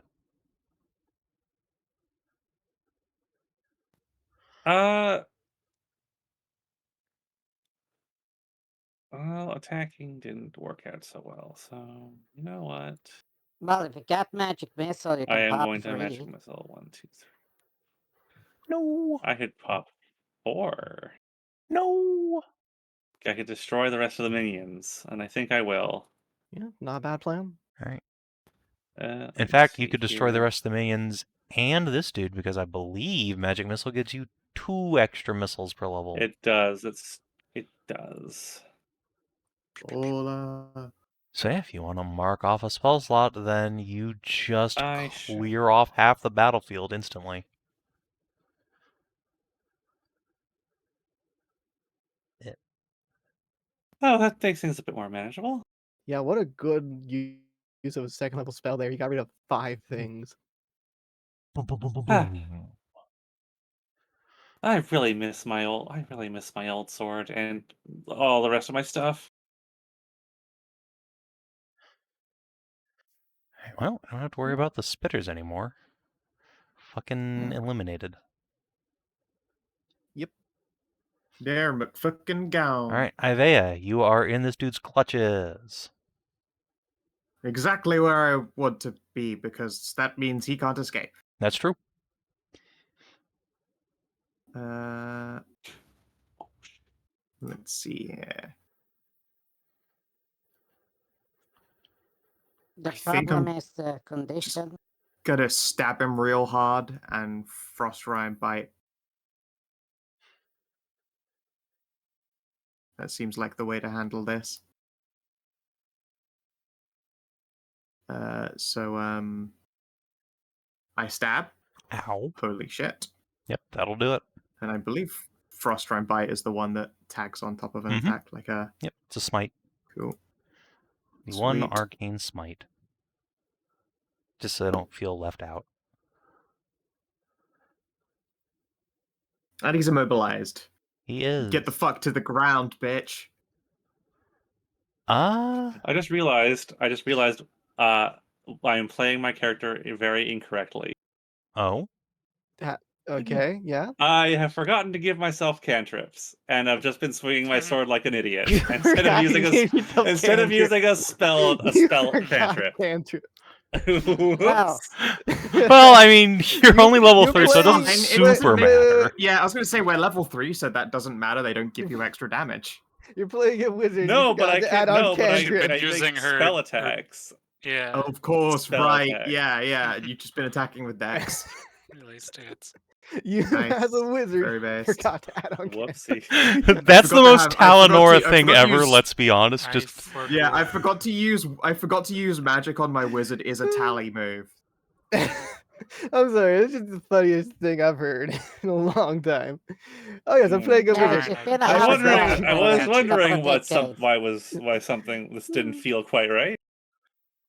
Well, attacking didn't work out so well, so you know what?
Well, if you got magic missile, you
I
can
am
pop
going to
3.
magic missile 1, 2, 3.
No.
I could pop 4.
No.
I could destroy the rest of the minions, and I think I will.
Yeah, not a bad plan.
Alright.
Let
In
me
fact, you
see
could destroy the
here.
rest of the minions and this dude, because I believe Magic Missile gives you 2 extra missiles per level.
It does. It does.
Hola.
So yeah, if you want to mark off a spell slot, then you just
I
clear off half the battlefield instantly.
Oh, that makes things a bit more manageable.
Yeah, what a good use of a second level spell there. You got rid of 5 things.
Boom, boom, boom, boom,
Ah.
boom.
I really miss my old sword and all the rest of my stuff.
Well, I don't have to worry about the spitters anymore. Fucking eliminated.
Yep.
There, McFucking gown.
Alright, Aiveah, you are in this dude's clutches.
Exactly where I want to be, because that means he can't escape.
That's true.
Let's see here.
The
I think
problem
I'm
is the condition.
Gonna stab him real hard and Frost Rime Bite. That seems like the way to handle this. I stab.
Ow.
Holy shit.
Yep, that'll do it.
And I believe Frost Rime Bite is the one that tags on top of an attack. Like a
Yep, it's a smite.
cool.
The one
Sweet.
arcane smite. Just so I don't feel left out.
And he's immobilized.
He is.
Get the fuck to the ground, bitch.
I just realized I am playing my character very incorrectly.
Oh?
Okay, yeah.
I have forgotten to give myself cantrips, and I've just been swinging my sword like an idiot
You
instead
forgot
of
to
using
give yourself
using a spell
You
cantrip.
forgot cantrip.
Wow.
Well, I mean, you're only level
you're
3, so it doesn't
playing-
super matter.
Yeah, I was gonna say we're level 3, so that doesn't matter. They don't give you extra damage.
You're playing a wizard.
No,
you
but I
forgot to
can't.
add on
No, but I
cantrip.
make
Using her-
spell
her-
attacks.
Yeah,
Oh, of course,
Spell
right.
attack.
Yeah. You've just been attacking with Dex.
really stats.
You,
Nice.
as a wizard,
Very best.
forgot to add on cantrip.
Whoopsie.
That's the
forgot to
most
have- I forgot
Talanora
to- I
thing
forgot to
ever,
use-
let's be honest.
I
Just
forgot.
Yeah, I forgot to use magic on my wizard is a tally move.
I'm sorry, it's just the funniest thing I've heard in a long time. Oh yes, I'm playing a
Yeah,
wizard.
it's been a
I
hot
was wondering-
ride
I
for
was
a couple
wondering
of decades.
why something this didn't feel quite right.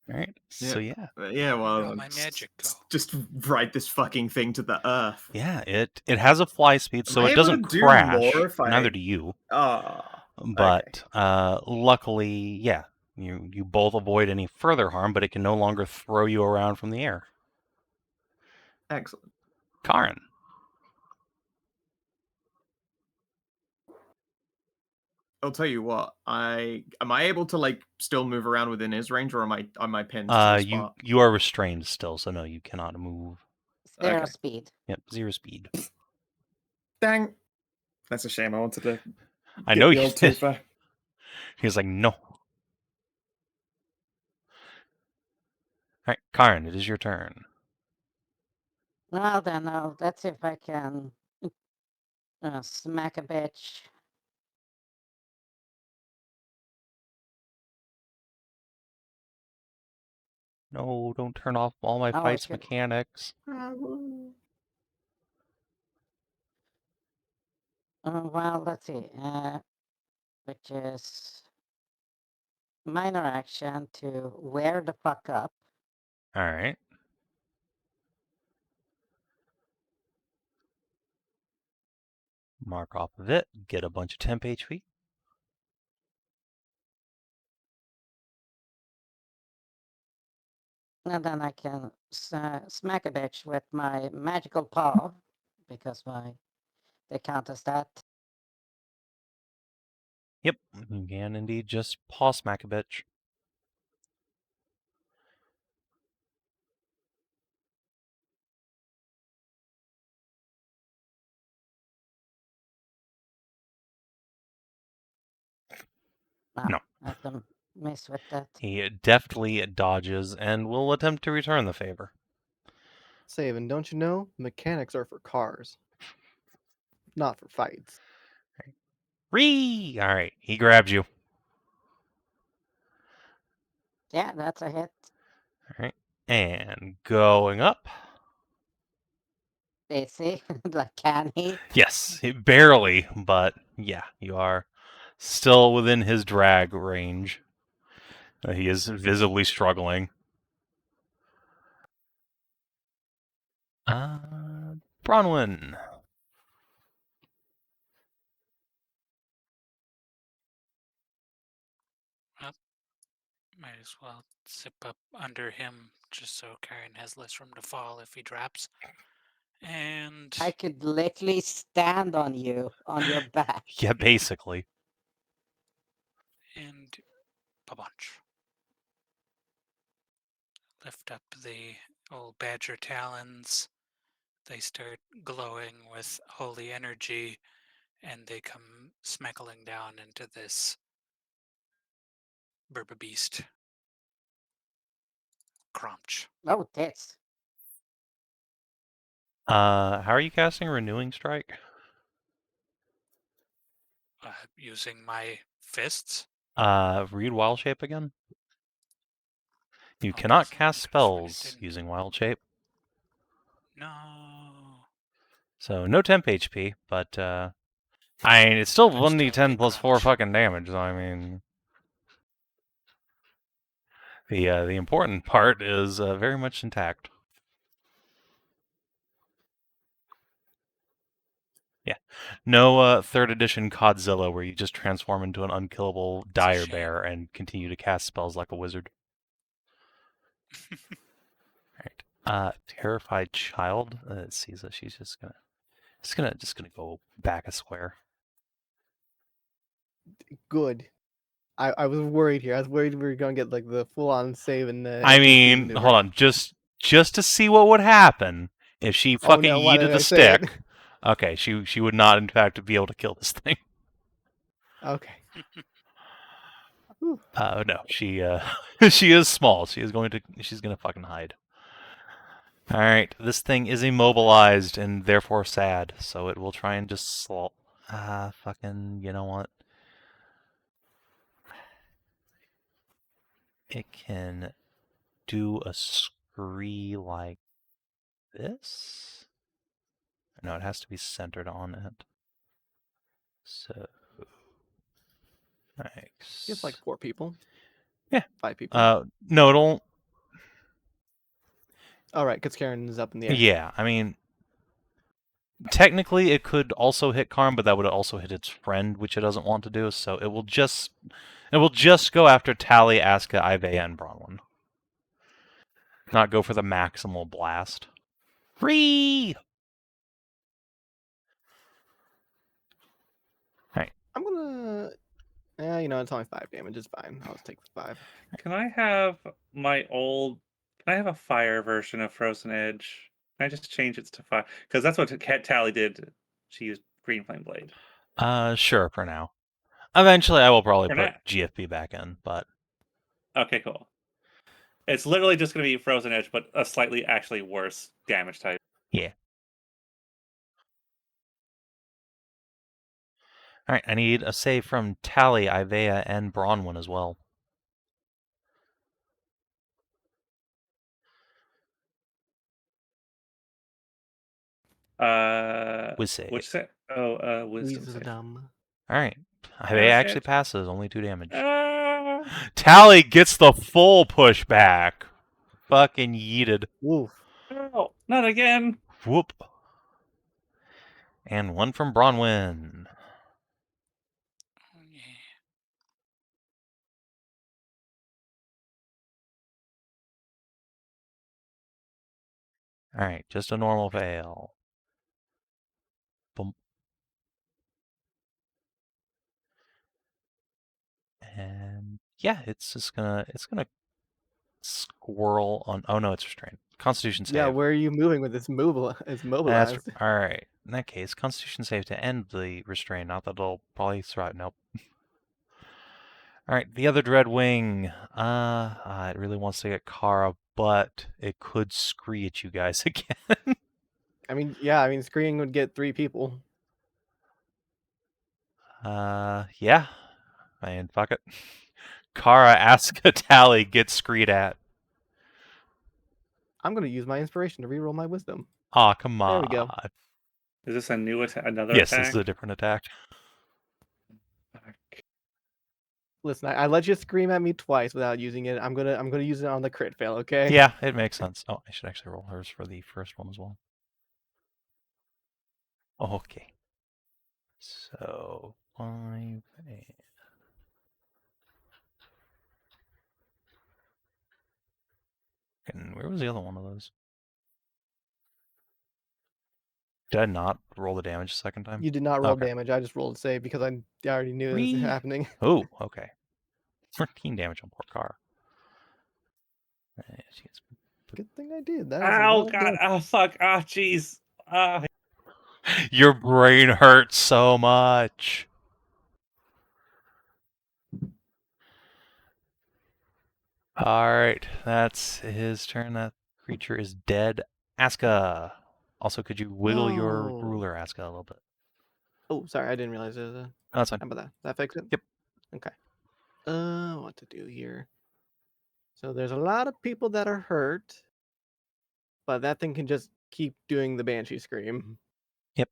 Alright, so yeah.
Yeah, well,
Where'd my magic go?
just write this fucking thing to the earth.
Yeah, it has a fly speed, so
Am I
it
able
doesn't
to do
crash.
more if I-
Neither do you.
Okay.
But luckily, yeah, you both avoid any further harm, but it can no longer throw you around from the air.
Excellent.
Karin.
I'll tell you what. Am I able to like still move around within his range, or am I pinned to the spot?
You are restrained still, so no, you cannot move.
Zero
Okay.
speed.
Yep, 0 speed.
Dang. That's a shame. I wanted to
I
get
know
the
you
old
did.
twofer.
He was like, no. Alright, Karin, it is your turn.
Well then, let's see if I can smack a bitch.
No, don't turn off all my
Oh, I
fights
should-
mechanics.
Well, let's see. Which is minor action to wear the fuck up.
Alright. Mark off of it, get a bunch of temp HP.
And then I can smack a bitch with my magical paw, because they count as that.
Yep, you can indeed just paw smack a bitch. No.
I have to miss with that.
He deftly dodges and will attempt to return the favor.
Savin, don't you know? Mechanics are for cars, not for fights.
Ree! Alright, he grabs you.
Yeah, that's a hit.
Alright, and going up.
AC, like, can he?
Yes, barely, but yeah, you are still within his drag range. He is visibly struggling. Bronwyn.
Might as well zip up under him just so Karin has less room to fall if he drops. And
I could literally stand on you, on your back.
Yeah, basically.
and a bunch. Lift up the old badger talons. They start glowing with holy energy, and they come smeckling down into this Burba beast. Crunch.
Oh, tits.
How are you casting Renewing Strike?
Using my fists.
Read Wild Shape again. You
Oh,
cannot
yes, I
cast
could've sworn it
spells
didn't.
using Wild Shape.
No.
So no temp HP, but I mean it's still
But
1d10
still, they
plus 4
crunch.
fucking damage. So I mean, the important part is very much intact. Yeah, no 3rd edition Codzilla where you just transform into an unkillable dire
shame.
bear and continue to cast spells like a wizard. Right. Terrified child. Let's see, so she's just gonna go back a square.
Good. I was worried here. I was worried we were gonna get like the full on save and
I mean, hold on, just to see what would happen if she fucking
Oh no, why
yeeted
did I
a
say it?
stick. Okay, she would not in fact be able to kill this thing.
Okay.
No, she she is small. She's gonna fucking hide. All right, this thing is immobilized and therefore sad, so it will try and just fucking, you know what? It can do a scree like this. No, it has to be centered on it. So, nice.
It's like 4 people.
Yeah.
5 people.
No, it'll.
All right, because Karin is up in the air.
Yeah, I mean, technically it could also hit Karin, but that would also hit its friend, which it doesn't want to do. So it will just go after Tally, Aska, Aiveah, and Bronwyn. Not go for the maximal blast. Free.
I'm gonna It's only 5 damage. It's fine. I'll just take the 5.
Can I have Can I have a fire version of Frozen Edge? Can I just change it to fire? Because that's what Tally did. She used Green Flame Blade.
Sure, for now. Eventually, I will probably
For
put
now.
GFB back in, but
Okay, cool. It's literally just going to be Frozen Edge, but a slightly actually worse damage type.
yeah. All right, I need a save from Tally, Aiveah, and Bronwyn as well. Save.
Which set? Oh, wisdom save.
Wisdom.
All right, Aiveah
Okay.
actually passes, only 2 damage.
Ah!
Tally gets the full pushback. Fucking yeeted.
Woof.
Oh, not again.
Whoop. And 1 from Bronwyn.
Oh, yeah.
All right, just a normal fail. Boom. And yeah, it's gonna squirrel on. Oh no, it's restrained. Constitution save.
Yeah, where are you moving with this It's mobilized.
All right. In that case, Constitution save to end the restraint. Not that it'll probably survive. Nope. All right, the other Dreadwing. It really wants to get Kara, but it could scree at you guys again.
Screaming would get 3 people.
Yeah. I mean, fuck it. Kara, Aska, Tally gets screed at.
I'm gonna use my inspiration to reroll my wisdom.
Aw, come on.
There we go.
Is this a new another
Yes,
attack?
this is a different attack.
Fuck.
Listen, I let you scream at me twice without using it. I'm gonna use it on the crit fail, okay?
Yeah, it makes sense. Oh, I should actually roll hers for the first one as well. Okay. So 5. And where was the other one of those? Did I not roll the damage the second time?
You did not roll
Okay.
damage. I just rolled save because I already knew it was
3.
happening.
Oh, okay. 13 damage on poor Kara.
Good thing I did. That is
Ow,
well
God.
done.
Oh, fuck. Ah, jeez. Ah.
Your brain hurts so much. Alright, that's his turn. That creature is dead. Aska. Also, could you wiggle your
No.
ruler, Aska, a little bit?
Oh, sorry, I didn't realize it was a.
Oh, that's fine.
How about that? That fix it?
Yep.
Okay. What to do here? So there's a lot of people that are hurt, but that thing can just keep doing the banshee scream.
Yep.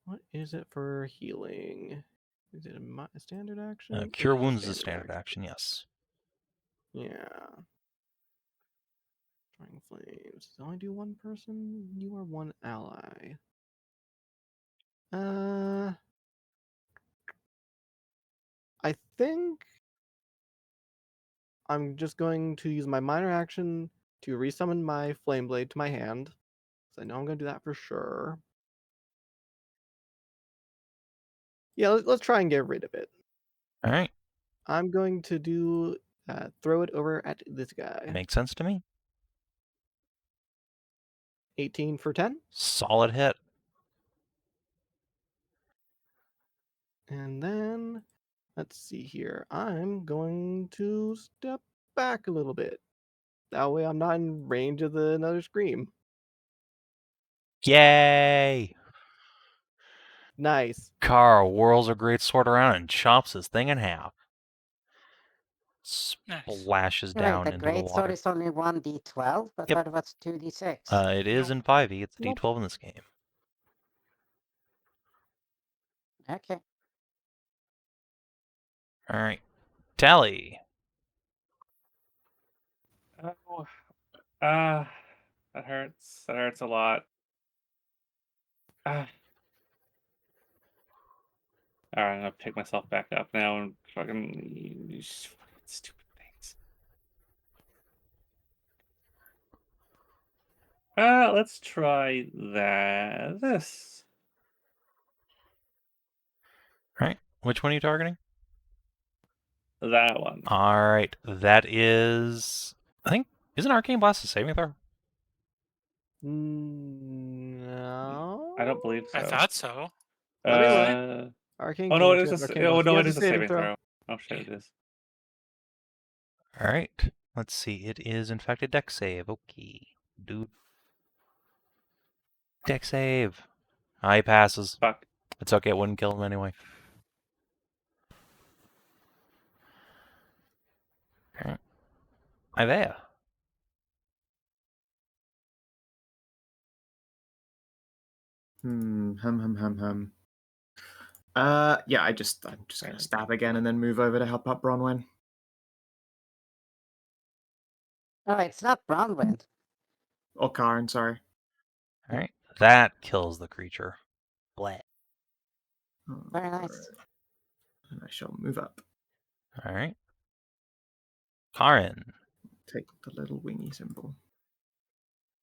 What is it for healing? Is it a standard action?
Cure
It is
wounds is a standard action, yes.
Yeah. Trying flames. Does it only do 1 person? You are 1 ally. I think I'm just going to use my minor action to resummon my flame blade to my hand. So I know I'm going to do that for sure. Yeah, let's try and get rid of it.
All right.
I'm going to do throw it over at this guy.
Makes sense to me.
18 for 10.
Solid hit.
And then, let's see here. I'm going to step back a little bit. That way I'm not in range of another scream.
Yay!
Nice.
Kara whirls her great sword around and chops this thing in half.
Nice.
Splashes
Wait,
down
the
into the
great sword
water.
is only 1d12? I
Yep.
thought it was 2d6.
It is in 5e. It's a
Nope.
d12 in this game.
Okay.
All right. Tally.
Oh. That hurts. That hurts a lot. Ah. Alright, I'm gonna pick myself back up now and fucking stupid things. Let's try this.
Right. Which one are you targeting?
That one.
All right. That is, I think, isn't Arcane Blast a saving throw?
No.
I don't believe so.
I thought so.
Let me look.
Uh,
Arcane
oh no, it
cantrip,
is.
arcane
Oh
blast.
no,
Yeah,
it
it's
is a saving throw. Oh shit,
Yeah.
it is.
All right. Let's see. It is, in fact, a dex save. Okay. Dude. Dex save. He passes.
Fuck.
It's okay. It wouldn't kill him anyway. Okay. Aiveah.
Hum. Yeah, I'm just gonna stab again and then move over to help up Bronwyn.
Oh, it's not Bronwyn.
Or Karin, sorry.
All right. That kills the creature. Blah.
Very nice.
And I shall move up.
All right. Karin.
Take the little wingy symbol.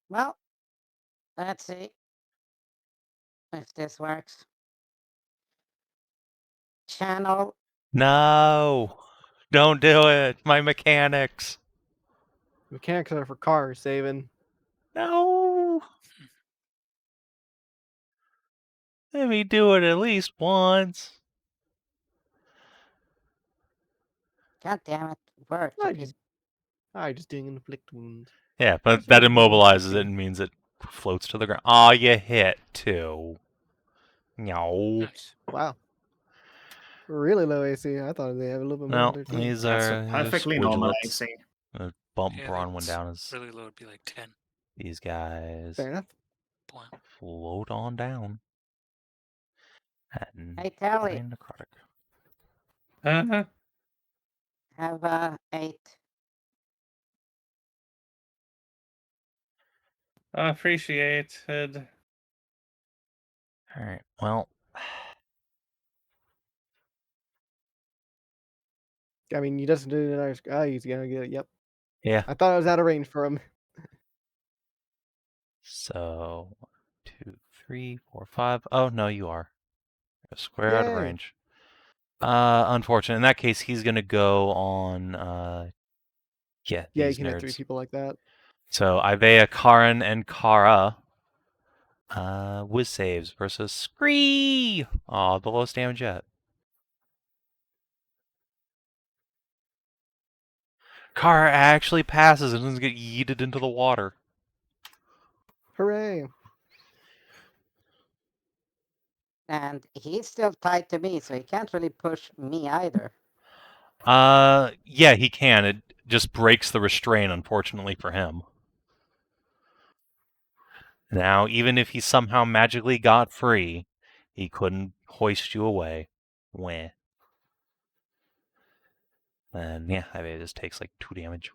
Well, let's see if this works. Channel.
No. Don't do it. My mechanics.
Mechanics are for cars, Savin.
No. Let me do it at least once.
God damn it. Work. you piece-
I just doing inflict wounds.
Yeah, but
That's
that
what I'm doing,
immobilizes it
inflicting.
and means it floats to the ground. Aw, you hit too. No.
Nice.
Wow. Really low AC. I thought they have a little bit more
No,
on 13.
these
That's
are
a perfectly normal
squidglets.
AC.
Bump
Yeah,
Bronwyn
that's
down as
really low. It'd be like 10.
these guys
Fair enough.
Point.
float on down. And
Hey, Tally.
9 necrotic.
Have 8.
Appreciated.
Alright, well,
I mean, he doesn't do another. He's gonna get it. Yep.
yeah.
I thought I was out of range for him.
So, 1, 2, 3, 4, 5. Oh, no, you are. You're square out of
Yay.
range. Unfortunate. In that case, he's gonna go on,
Yeah, you
these
can hit 3
nerds.
people like that.
So, Aiveah, Karin, and Kara, whiz saves versus Scree! Aw, the lowest damage yet. Kara actually passes and doesn't get yeeted into the water.
Hooray.
And he's still tied to me, so he can't really push me either.
Yeah, he can. It just breaks the restraint, unfortunately for him. Now, even if he somehow magically got free, he couldn't hoist you away. Wah. And yeah, Aiveah just takes like 2 damage.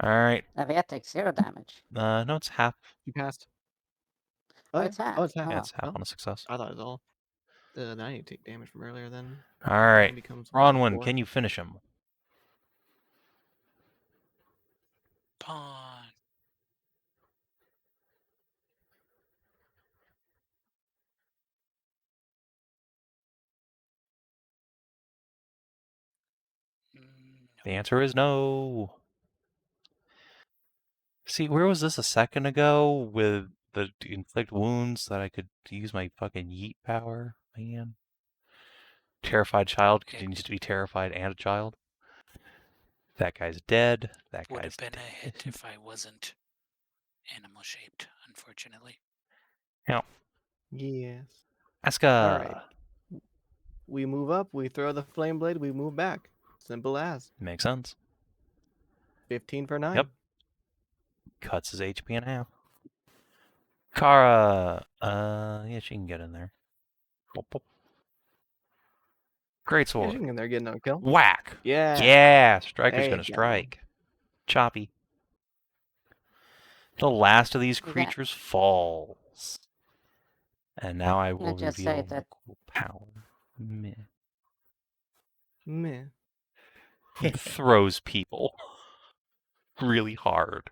Alright.
Aiveah takes 0 damage.
No, it's half.
You passed.
Oh,
yeah.
it's half.
Oh, it's half.
Yeah, it's half
Oh.
on a success.
I thought it was all. Then I need to take damage from earlier then.
Alright.
It becomes
Bronwyn,
4.
can you finish him?
Pawn.
The answer is no. See, where was this a second ago with the inflict wounds that I could use my fucking yeet power? Man. Terrified child continues to be terrified and a child. That guy's dead. That
Would
guy's
have been
dead.
a hit if I wasn't animal shaped, unfortunately.
Now,
Yes.
Aska.
Alright. We move up, we throw the flame blade, we move back. Simple as.
Makes sense.
15 for 9.
Yep. Cuts his HP in half. Kara. Yeah, she can get in there. Great
Yeah,
sword.
she can get in there, get no kill.
Whack.
Yeah.
Yeah. Striker's
There
gonna
you go.
strike. Choppy. The last of these
Yeah.
creatures falls. And now I will
just say
reveal
that-
the power. Meh.
Meh.
Throws people really hard.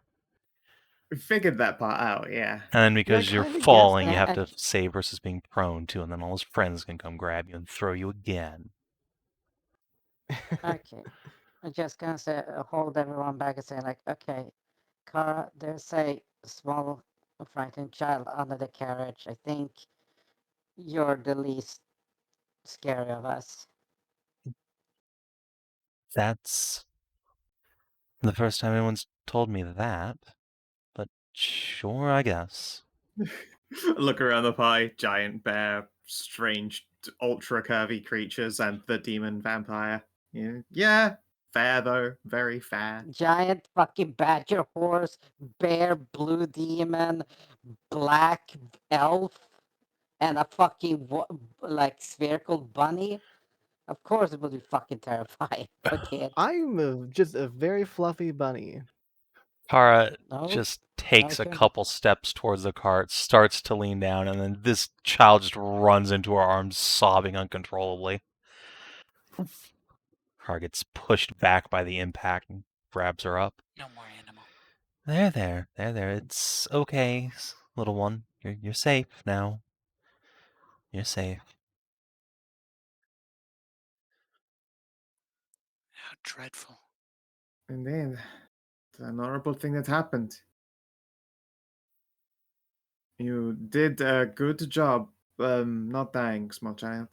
We figured that part out, yeah.
And then because you're
kinda guessed
falling, you
that.
have to save versus being prone too, and then all his friends can come grab you and throw you again.
Okay. I'm just gonna say, hold everyone back and say, like, okay, Kara, there's a small frightened child under the carriage. I think you're the least scary of us.
That's the first time anyone's told me that, but sure, I guess.
Look around the pie, giant bear, strange, ultra curvy creatures, and the demon vampire. Yeah, fair though, very fair.
Giant fucking badger horse, bear, blue demon, black elf, and a fucking like spherical bunny. Of course, it would be fucking terrifying for kids.
I'm just a very fluffy bunny.
Kara
No?
just takes a
Okay.
couple steps towards the cart, starts to lean down, and then this child just runs into her arms, sobbing uncontrollably. Kara gets pushed back by the impact and grabs her up.
No more animal.
There. It's okay, little one. You're safe now. You're safe.
How dreadful.
Indeed. It's an horrible thing that happened. You did a good job not dying, small child.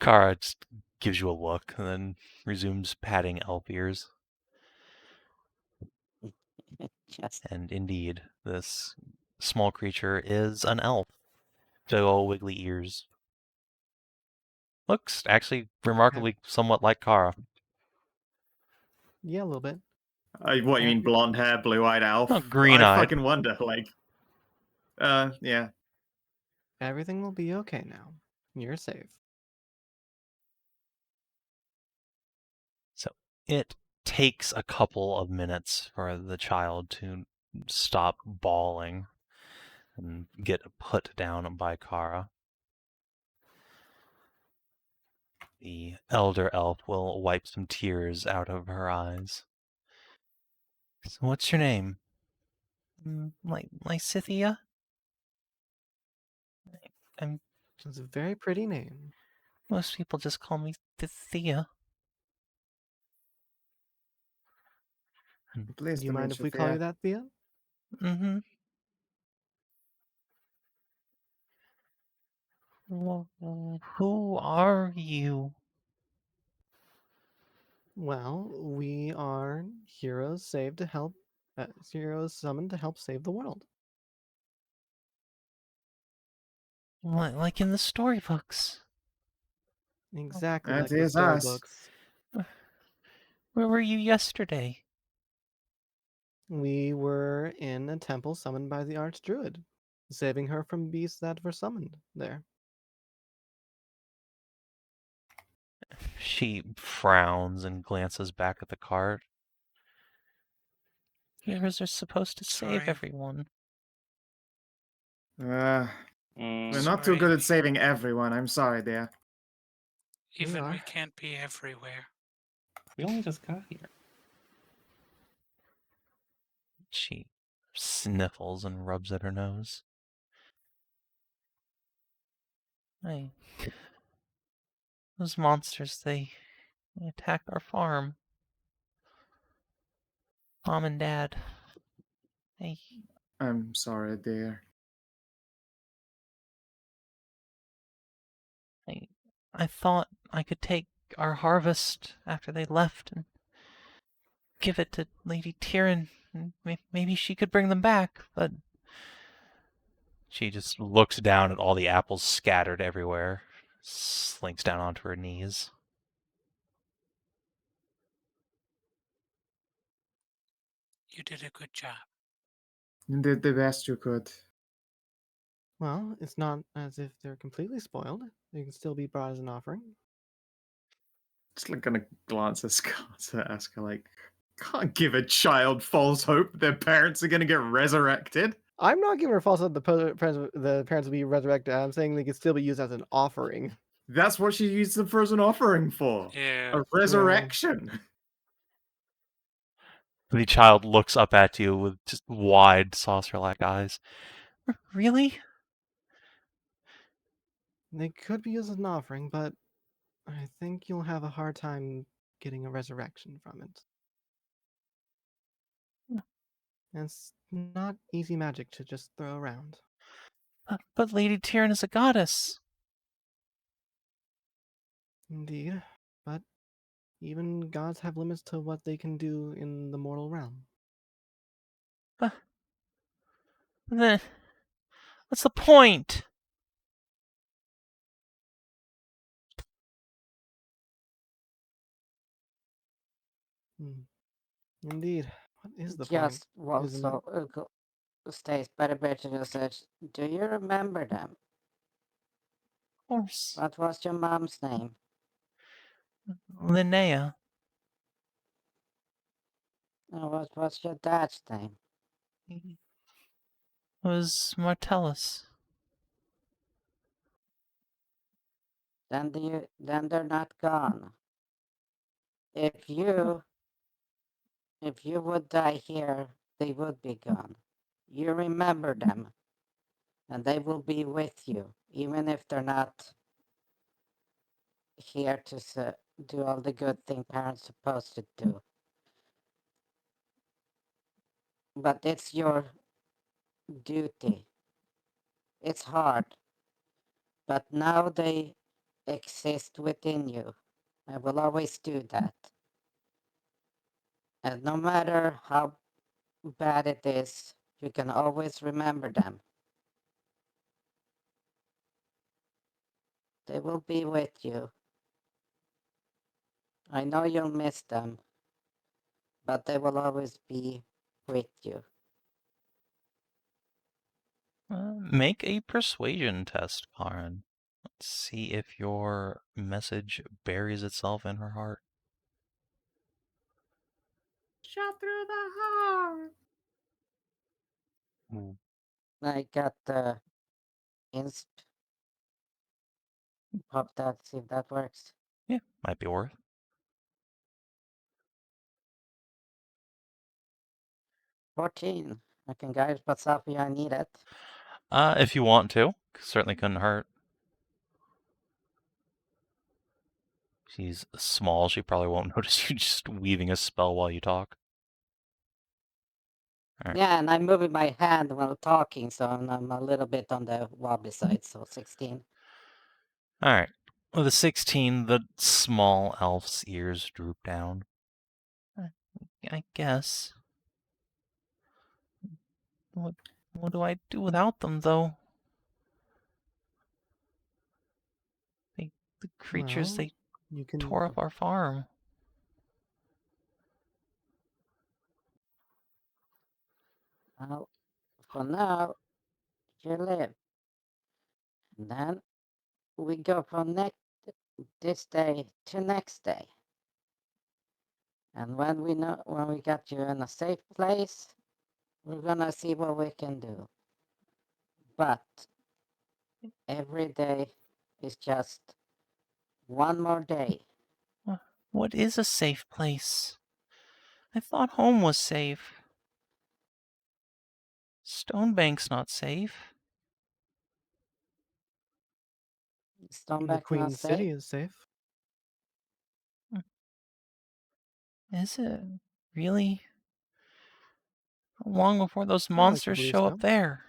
Kara just gives you a look and then resumes patting elf ears.
Just
And indeed, this small creature is an elf. Big old wiggly ears. Looks actually remarkably somewhat like Kara.
Yeah, a little bit.
What, you mean blonde hair, blue-eyed elf?
No, green-eyed.
I fucking wonder, like... yeah.
Everything will be okay now. You're safe.
So it takes a couple of minutes for the child to stop bawling and get put down by Kara. The elder elf will wipe some tears out of her eyes. So what's your name? Lysithia?
It's a very pretty name.
Most people just call me Thea.
Pleased
Do you
to
mind
meet
if we call you
Thea.
that, Thea?
Mm-hmm. Who are you?
Well, we are heroes saved to help. Heroes summoned to help save the world.
Like in the storybooks.
Exactly
That
like the
is us.
storybooks.
Where were you yesterday?
We were in a temple summoned by the Archdruid, saving her from beasts that were summoned there.
She frowns and glances back at the cart. Heroes are supposed to save
Sorry.
everyone.
We're not too
Sorry.
good at saving everyone. I'm sorry, dear.
Even we
are.
can't be everywhere.
We only just got here.
She sniffles and rubs at her nose. Those monsters, they attacked our farm. Mom and Dad.
I'm sorry, dear.
I thought I could take our harvest after they left and give it to Lady Tyrion. Maybe she could bring them back, but she just looks down at all the apples scattered everywhere, slinks down onto her knees.
You did a good job.
You did the best you could.
Well, it's not as if they're completely spoiled. They can still be brought as an offering.
Just like gonna glance at Aska, like, can't give a child false hope that their parents are gonna get resurrected.
I'm not giving her false hope the parents will be resurrected. I'm saying they can still be used as an offering.
That's what she used them for as an offering for.
Yeah.
A resurrection.
The child looks up at you with just wide, saucer-like eyes. Really?
They could be used as an offering, but I think you'll have a hard time getting a resurrection from it. It's not easy magic to just throw around.
But Lady Tyrion is a goddess.
Indeed, but even gods have limits to what they can do in the mortal realm.
Then what's the point?
Indeed, what is the point?
Just also stays by the bridge and just says, "Do you remember them?
Of course.
What was your mom's name?"
Linnea.
What was your dad's name?
It was Martellus.
Then they're not gone. If you would die here, they would be gone. You remember them, and they will be with you, even if they're not here to do all the good thing parents supposed to do. But it's your duty. It's hard, but now they exist within you. I will always do that. And no matter how bad it is, you can always remember them. They will be with you. I know you'll miss them, but they will always be with you.
Make a persuasion test, Karin. Let's see if your message buries itself in her heart.
Shot through the heart.
I got the insp popped out, see if that works.
Yeah, might be worth.
14. I can guide what's up if I need it.
If you want to. Certainly couldn't hurt. She's small. She probably won't notice you just weaving a spell while you talk. Alright.
Yeah, and I'm moving my hand while talking, so I'm a little bit on the wobbly side, so 16.
Alright. With a 16, the small elf's ears droop down. I guess. What do I do without them, though? The creatures,
Well,
they
you can.
tore up our farm.
Well, for now, you live. And then we go from this day to next day. And when we got you in a safe place, we're gonna see what we can do. But every day is just one more day.
What is a safe place? I thought home was safe. Stonebank's not safe.
The
Stonebank
Queen
not
City
safe.
is safe.
Is it? Really? Long before those
I like to
monsters
believe
show
so.
up there.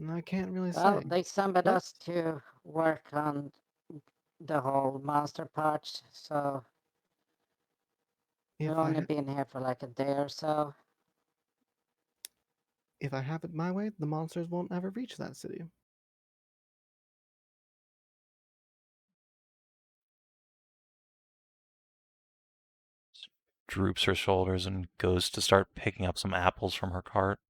I can't really
Well,
say.
they summoned
But
us to work on the whole monster parts, so we've
if
only been here for like a day or so.
I have it my way, the monsters won't ever reach that city.
Droops her shoulders and goes to start picking up some apples from her cart.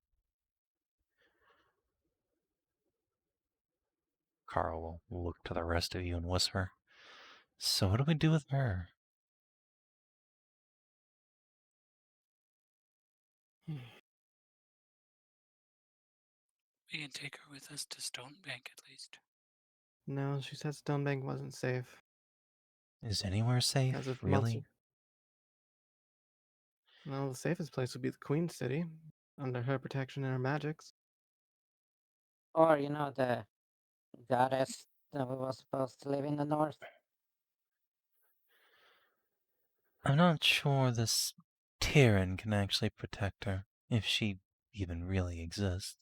Carl will look to the rest of you and whisper, "So what do we do with her?"
We can take her with us to Stonebank at least.
No, she said Stonebank wasn't safe.
Is anywhere safe,
As if
really?
Well, the safest place would be the Queen City, under her protection and her magics.
Or, the goddess that was supposed to live in the north.
I'm not sure this Tyrion can actually protect her, if she even really exists.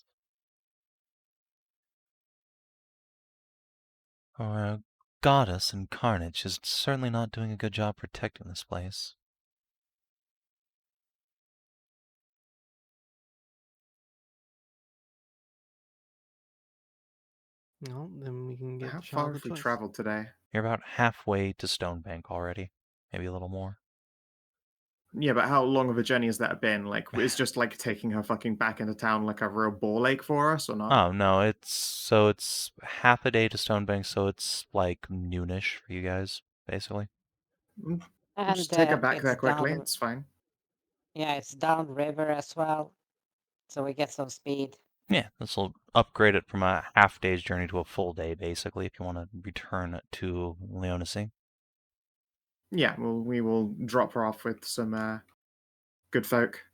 Our goddess incarnate is certainly not doing a good job protecting this place.
Well, then we can get
How
the
far
child of
have we
choice.
traveled today?
You're about halfway to Stonebank already. Maybe a little more.
Yeah, but how long of a journey has that been? Like, it's just like taking her fucking back into town like a real ball ache for us, or not?
Oh, no, it's half a day to Stonebank, so it's like noonish for you guys, basically.
We'll
And
just take her back
it's
there quickly.
down.
It's fine.
Yeah, it's downriver as well, so we get some speed.
Yeah, this will upgrade it from a half day's journey to a full day, basically, if you want to return to Leonacy.
Yeah, well, we will drop her off with some good folk.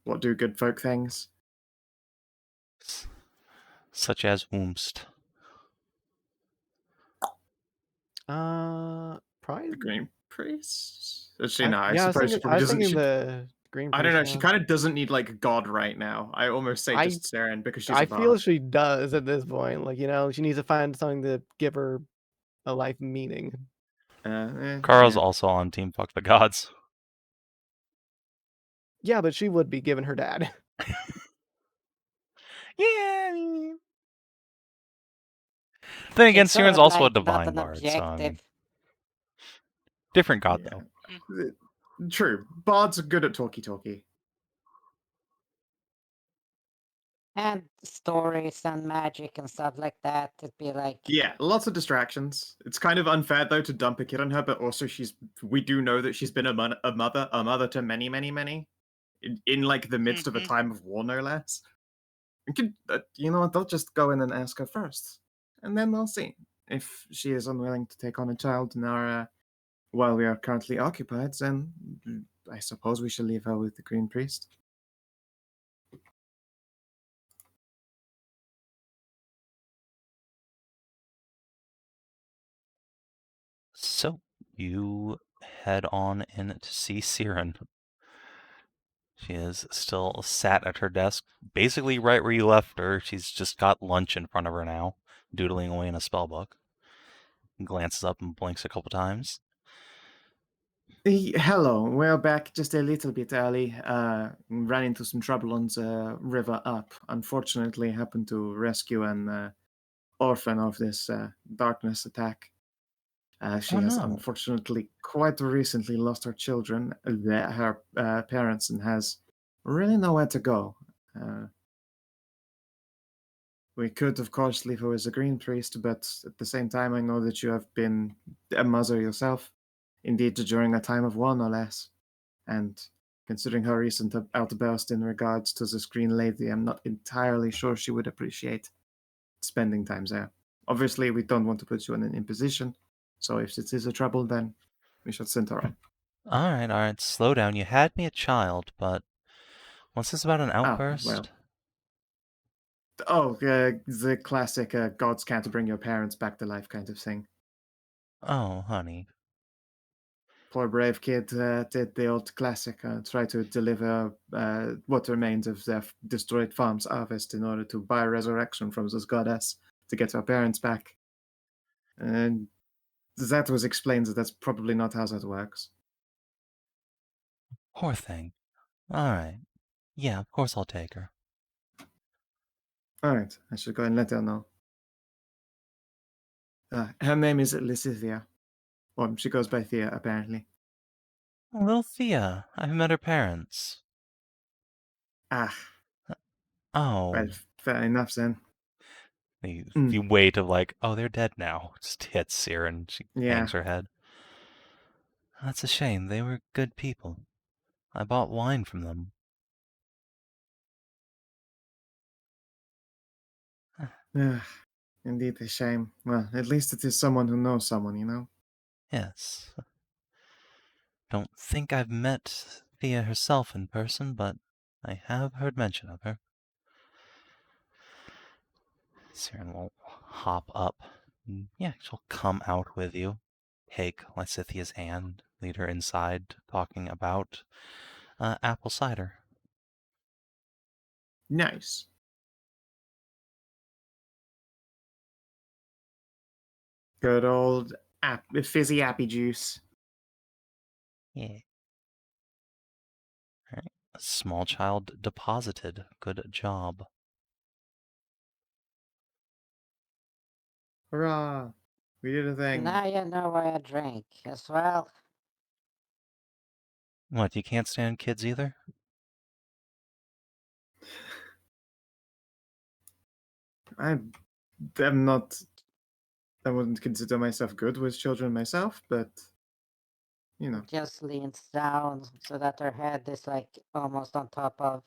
What do good folk things?
Such as whomst.
Probably.
The Green Priest? Actually, no, I
Yeah,
suppose she
I
probably
was
doesn't.
thinking the Green
I don't
Priest.
know.
Yeah.
She kind of doesn't need like God right now. I almost say
I
just Saren because she's
I
a
feel
bard.
she does at this point. Like, she needs to find something to give her a life meaning.
Kara's
Yeah.
also on Team Fuck the Gods.
Yeah, but she would be given her dad.
Yeah, I mean... Then again,
It's sort
Siren's
of
also a
like not
divine
an
bard, so I mean...
objective.
Different god,
Yeah.
though.
True. Bards are good at talkie-talkie.
And stories and magic and stuff like that. It'd be like,
Yeah, lots of distractions. It's kind of unfair though to dump a kid on her, but also we do know that she's been a mother to many, many, many, in like the midst of a time of war, no less. We could, you know what? They'll just go in and ask her first, and then we'll see if she is unwilling to take on a child in our while we are currently occupied. Then I suppose we shall leave her with the Green Priest.
So, you head on in to see Siren. She is still sat at her desk, basically right where you left her. She's just got lunch in front of her now, doodling away in a spellbook. Glances up and blinks a couple times.
Hello, we're back just a little bit early. Ran into some trouble on the river up. Unfortunately, happened to rescue an orphan of this darkness attack. She
Oh
has
no.
unfortunately quite recently lost her children, her parents, and has really nowhere to go. We could, of course, leave her with a green priest, but at the same time, I know that you have been a mother yourself, indeed during a time of war, no less. And considering her recent outburst in regards to this green lady, I'm not entirely sure she would appreciate spending time there. Obviously, we don't want to put you in an imposition, so if it is a trouble, then we should send her on.
Alright, slow down. You had me a child, but what's this about an
Oh,
outburst?
well. Oh, the classic gods can't bring your parents back to life kind of thing.
Oh, honey.
Poor brave kid did the old classic, try to deliver what remains of their destroyed farm's harvest in order to buy resurrection from this goddess to get her parents back. And that was explained that that's probably not how that works.
Poor thing. Alright. Yeah, of course I'll take her.
Alright, I should go and let her know. Her name is Lysithia. Or she goes by Thea, apparently.
Little Thea. I've met her parents.
Ah,
Oh.
well, fair enough then.
The weight of like, oh, they're dead now, just hits Siren. She hangs her head. That's a shame. They were good people. I bought wine from them.
Indeed, a shame. Well, at least it is someone who knows someone, you know?
Yes. Don't think I've met Thea herself in person, but I have heard mention of her. Siren will hop up. Yeah, she'll come out with you. Take Lysithia's hand, lead her inside, talking about apple cider.
Nice. Good old fizzy appy juice.
Yeah. All right. A small child deposited. Good job.
Hurrah! We did a thing.
Now you know why I drink as well.
What, you can't stand kids either?
I'm not. I wouldn't consider myself good with children myself, but you know.
Just leans down so that her head is like almost on top of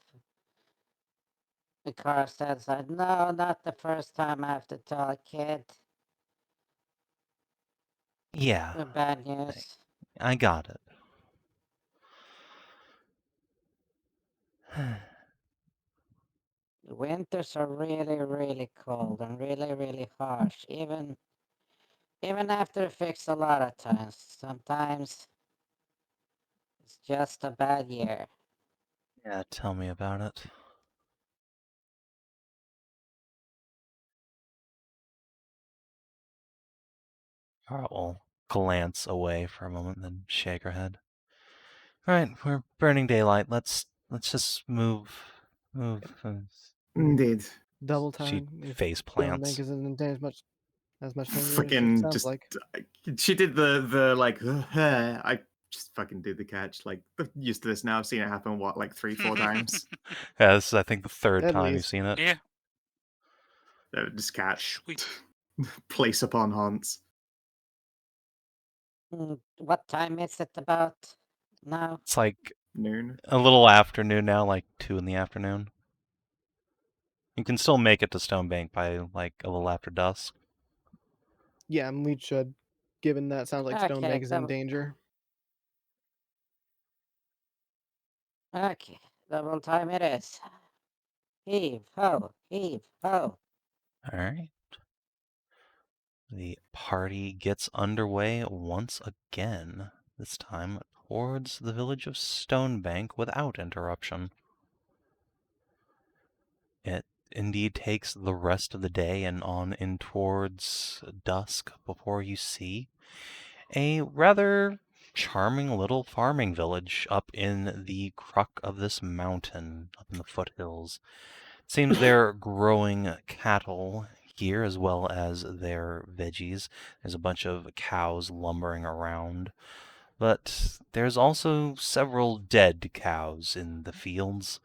the car stands like, no, not the first time I have to tell a kid
Yeah,
the bad news.
I got it.
The winters are really, really cold and really, really harsh. Even after fixed a lot of times. Sometimes it's just a bad year.
Yeah, tell me about it. Alright, we'll glance away for a moment, then shake her head. Alright, we're burning daylight. Let's just move.
Indeed.
Double
She
time if
face
Stonebank
plants.
isn't in as much danger as it
Fucking
sounds
just.
like.
She did the like. I just fucking did the catch. Like used to this now. I've seen it happen. What, like 3-4 times?
Yeah, this is I think the third
At
time you've
least.
seen it.
Yeah,
Just catch.
sweet.
Place upon haunts.
What time is it about now?
It's like
Noon.
a little afternoon now, like 2 in the afternoon. You can still make it to Stonebank by like a little after dusk.
Yeah, and we should, given that sounds like
Okay,
Stonebank is in danger.
Okay, double time it is. Heave ho, heave ho.
Alright. The party gets underway once again, this time towards the village of Stonebank without interruption. It indeed takes the rest of the day and on in towards dusk before you see a rather charming little farming village up in the crook of this mountain, up in the foothills. Seems they're growing cattle here as well as their veggies. There's a bunch of cows lumbering around. But there's also several dead cows in the fields.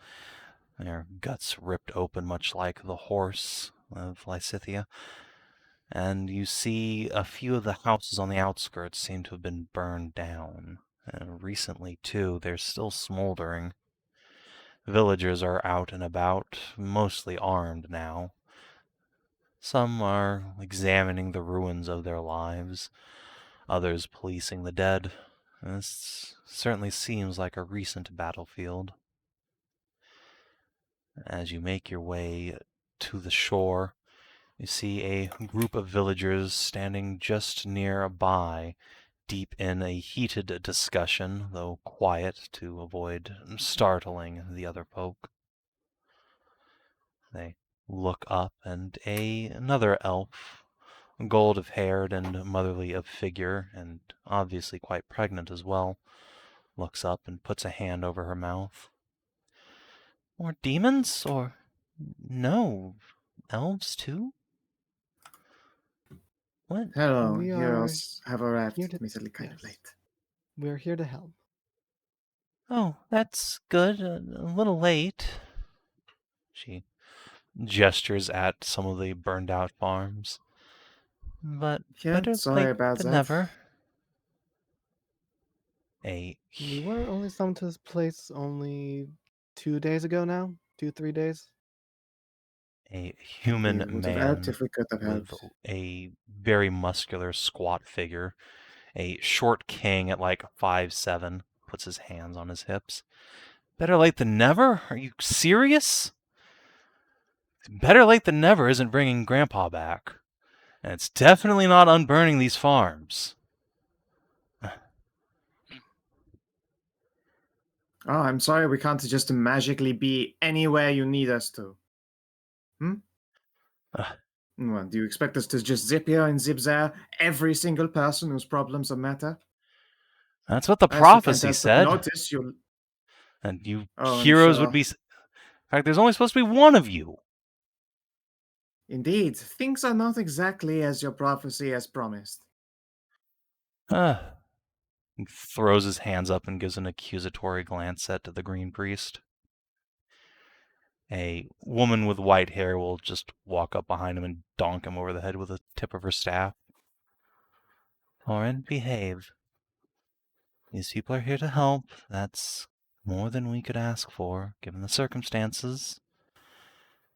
Their guts ripped open, much like the horse of Lysithia. And you see a few of the houses on the outskirts seem to have been burned down. Recently, too, they're still smoldering. Villagers are out and about, mostly armed now. Some are examining the ruins of their lives, others policing the dead. This certainly seems like a recent battlefield. As you make your way to the shore, you see a group of villagers standing just nearby, deep in a heated discussion, though quiet to avoid startling the other folk. They look up, and another elf, gold of haired and motherly of figure, and obviously quite pregnant as well, looks up and puts a hand over her mouth. More demons? Or no, elves too? What?
Hello,
We are
heroes have arrived.
here to-
Admittedly, kind of
yes.
late.
We're here to help.
Oh, that's good. A little late. She gestures at some of the burned out farms. But
Yeah,
better
sorry
late
about
than
that.
never.
We were only summoned to this place only 2 days ago now? 2-3 days?
A human
We would have helped
man
if we could have
with
helped.
a very muscular, squat figure A short king at like 5'7", puts his hands on his hips. Better late than never? Are you serious? Better late than never isn't bringing Grandpa back. And it's definitely not unburning these farms.
Oh, I'm sorry, we can't just magically be anywhere you need us to. Well, do you expect us to just zip here and zip there every single person whose problems are matter?
That's what the
As a
prophecy
fantastic
said.
notice, you'll...
And you
Oh, I'm
heroes would
sure.
be... In fact, there's only supposed to be one of you.
Indeed, things are not exactly as your prophecy has promised.
He throws his hands up and gives an accusatory glance at the green priest. A woman with white hair will just walk up behind him and donk him over the head with the tip of her staff. Lauren, behave. These people are here to help. That's more than we could ask for, given the circumstances.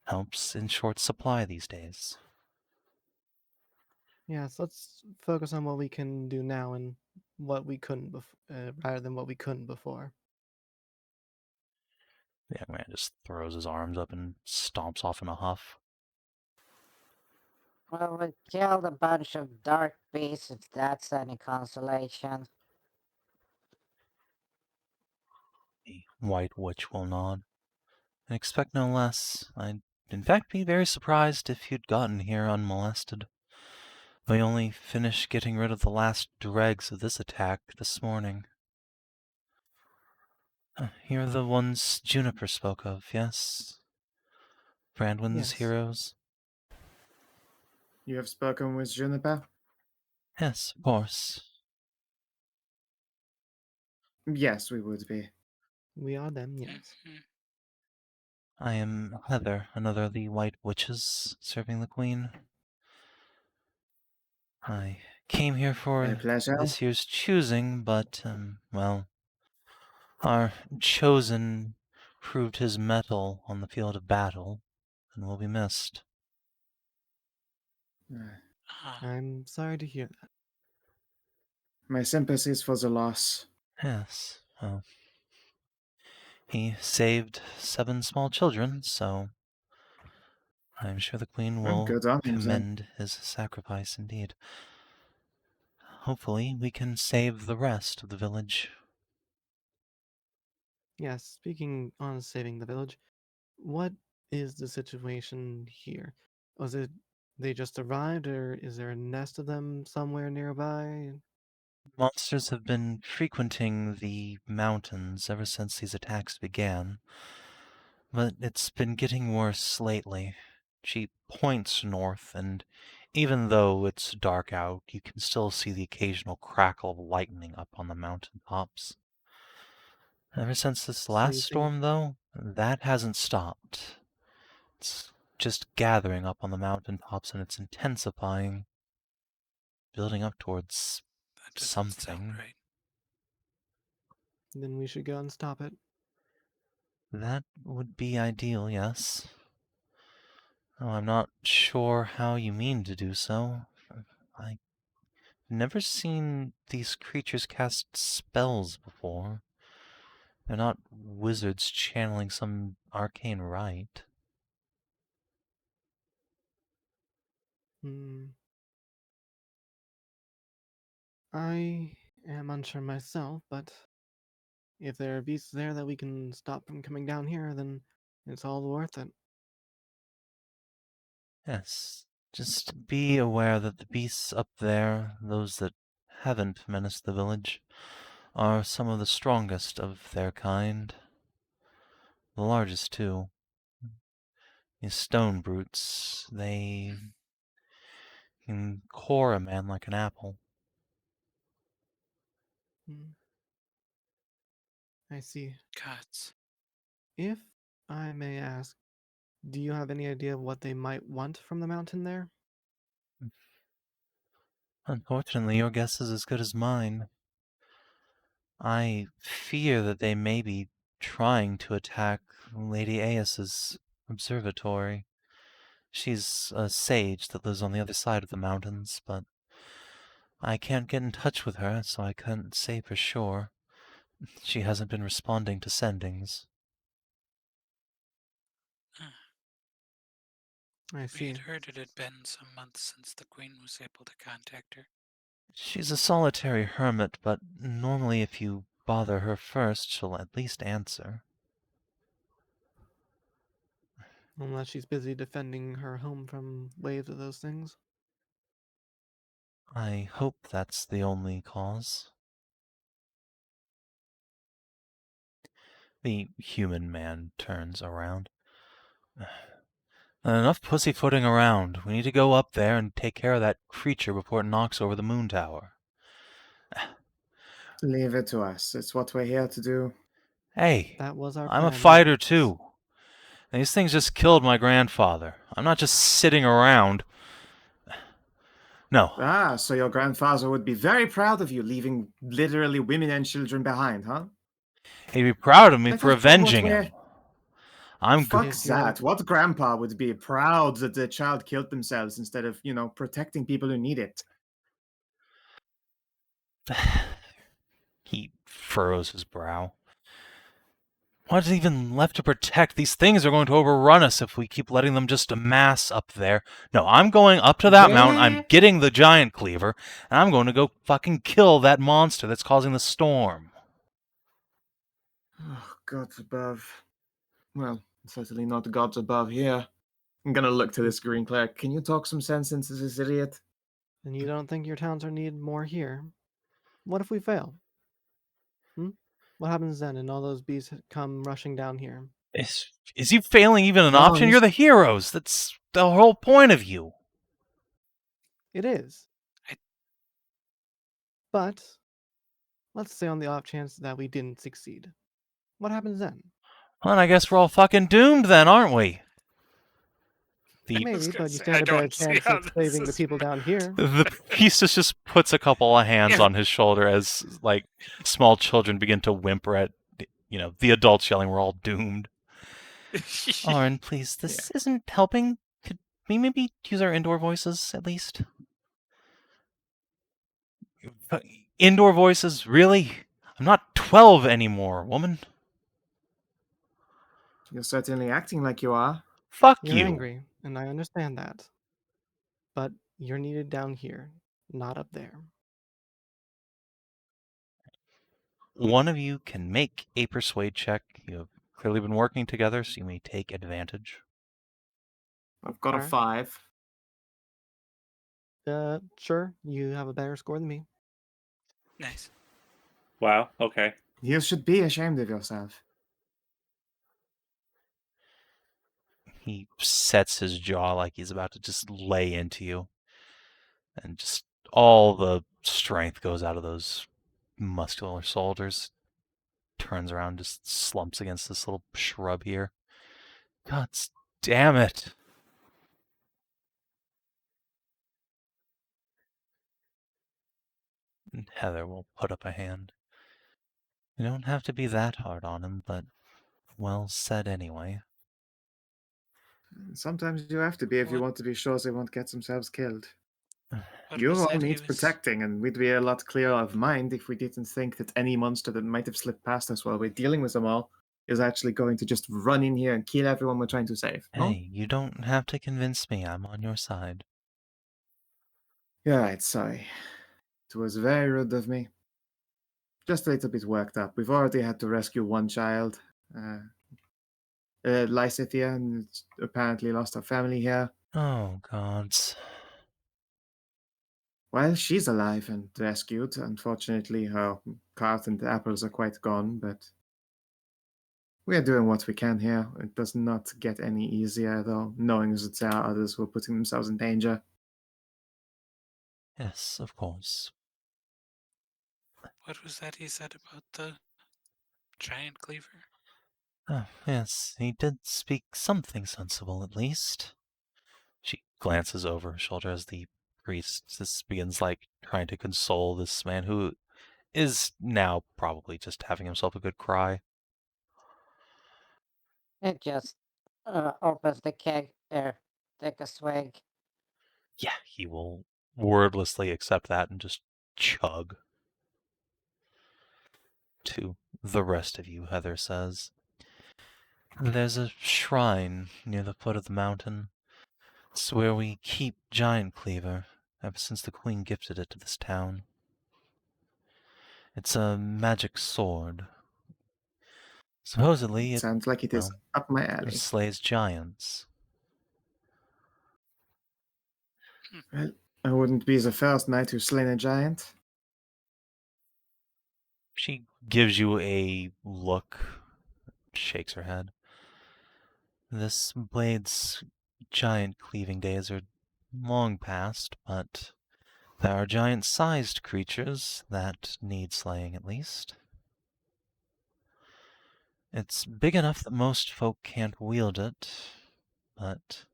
Help's in short supply these days.
Yes, let's focus on what we can do now and what we couldn't rather than what we couldn't before.
The young man just throws his arms up and stomps off in a huff.
Well, we killed a bunch of dark beasts, if that's any consolation.
The white witch will nod. I expect no less. I'd in fact be very surprised if you'd gotten here unmolested. We only finished getting rid of the last dregs of this attack this morning. Here are the ones Juniper spoke of, yes? Brandwyn's
Yes.
heroes?
You have spoken with Juniper?
Yes, of course.
Yes, we would be.
We are them, yes.
I am Heather, another of the White Witches serving the Queen. I came here
A
for
pleasure.
this year's choosing, but, well, our chosen proved his mettle on the field of battle and will be missed.
I'm sorry to hear that.
My sympathies for the loss.
Yes, well, he saved 7 small children, so I'm sure the Queen
Well,
will
good on him then.
commend his sacrifice indeed. Hopefully, we can save the rest of the village.
Yes, speaking on saving the village, what is the situation here? Was it they just arrived, or is there a nest of them somewhere nearby?
Monsters have been frequenting the mountains ever since these attacks began, but it's been getting worse lately. She points north, and even though it's dark out, you can still see the occasional crackle of lightning up on the mountain tops. Ever since this
So
last
you think
storm, though, that hasn't stopped. It's just gathering up on the mountain tops, and it's intensifying, building up towards
That doesn't sound
something.
right.
then we should go and stop it?
That would be ideal, yes. Oh, I'm not sure how you mean to do so. I've never seen these creatures cast spells before. They're not wizards channeling some arcane rite.
Hmm. I am unsure myself, but if there are beasts there that we can stop from coming down here, then it's all worth it.
Yes, just be aware that the beasts up there, those that haven't menaced the village, are some of the strongest of their kind. The largest, too. These stone brutes, they can core a man like an apple.
Hmm. I see.
Gods.
If I may ask, do you have any idea of what they might want from the mountain there?
Unfortunately, your guess is as good as mine. I fear that they may be trying to attack Lady Aias's observatory. She's a sage that lives on the other side of the mountains, but I can't get in touch with her, so I couldn't say for sure. She hasn't been responding to sendings.
I
We
see.
had heard it had been some months since the Queen was able to contact her.
She's a solitary hermit, but normally if you bother her first, she'll at least answer.
Unless she's busy defending her home from waves of those things.
I hope that's the only cause. The human man turns around. Enough pussyfooting around. We need to go up there and take care of that creature before it knocks over the moon tower.
Leave it to us. It's what we're here to do.
Hey,
That was our
I'm a
plan,
fighter
yes.
too. And these things just killed my grandfather. I'm not just sitting around. No.
Ah, so your grandfather would be very proud of you leaving literally women and children behind, huh?
He'd be proud of me
Let
for
us do what
avenging
we're-
him. I'm
Fuck
If you're-
that. What grandpa would be proud that the child killed themselves instead of, protecting people who need it?
He furrows his brow. What's even left to protect? These things are going to overrun us if we keep letting them just amass up there. No, I'm going up to that mountain, I'm
Where?
getting the giant cleaver, and I'm going to go fucking kill that monster that's causing the storm.
Oh, gods above. Well, certainly not gods above here. I'm gonna look to this green cleric. Can you talk some sense into this idiot?
And you don't think your towns are needed more here? What if we fail? What happens then and all those bees come rushing down here?
Is you failing even an
No,
option?
he's-
You're the heroes. That's the whole point of you.
It is.
I-
But let's say on the off chance that we didn't succeed. What happens then?
Well, I guess we're all fucking doomed then, aren't we? The
was
Maybe,
gonna
but you
say,
stand
I
a better
don't see
chance
how
of
this
saving the
is
people down here.
the priestess just puts a couple of hands
Yeah.
on his shoulder as like small children begin to whimper at the adults yelling, "We're all doomed." Oren, please, this isn't helping. Could we maybe use our indoor voices at least? Indoor voices, really? I'm not 12 anymore, woman.
You're certainly acting like you are.
Fuck
You're
you.
angry, and I understand that. But you're needed down here, not up there.
One of you can make a persuade check. You have clearly been working together, so you may take advantage.
I've got a
Alright.
5.
Sure, you have a better score than me.
Nice.
Wow. Okay.
You should be ashamed of yourself.
He sets his jaw like he's about to just lay into you. And just all the strength goes out of those muscular shoulders. Turns around, just slumps against this little shrub here. God damn it. And Heather will put up a hand. You don't have to be that hard on him, but well said anyway.
Sometimes you have to be if you
What-
want to be sure they won't get themselves killed.
What
You
was
all
that he
needs
was-
protecting, and we'd be a lot clearer of mind if we didn't think that any monster that might have slipped past us while we're dealing with them all is actually going to just run in here and kill everyone we're trying to save. No?
Hey, you don't have to convince me. I'm on your side.
You're right, sorry. It was very rude of me. Just a little bit worked up. We've already had to rescue one child. Lysithia, and apparently lost her family here.
Oh, gods.
Well, she's alive and rescued. Unfortunately, her cart and apples are quite gone, but we are doing what we can here. It does not get any easier, though, knowing that there are others who are putting themselves in danger.
Yes, of course.
What was that he said about the giant cleaver?
Oh, yes, he did speak something sensible, at least. She glances over her shoulder as the priest just begins, trying to console this man who is now probably just having himself a good cry.
It just opens the keg there, take a swig.
Yeah, he will wordlessly accept that and just chug. To the rest of you, Heather says, there's a shrine near the foot of the mountain. It's where we keep Giant Cleaver, ever since the Queen gifted it to this town. It's a magic sword. Supposedly, it
Sounds like it is up my alley.
slays giants.
Well, I wouldn't be the first knight who's slain a giant.
She gives you a look, shakes her head. This blade's giant cleaving days are long past, but there are giant-sized creatures that need slaying at least. It's big enough that most folk can't wield it, but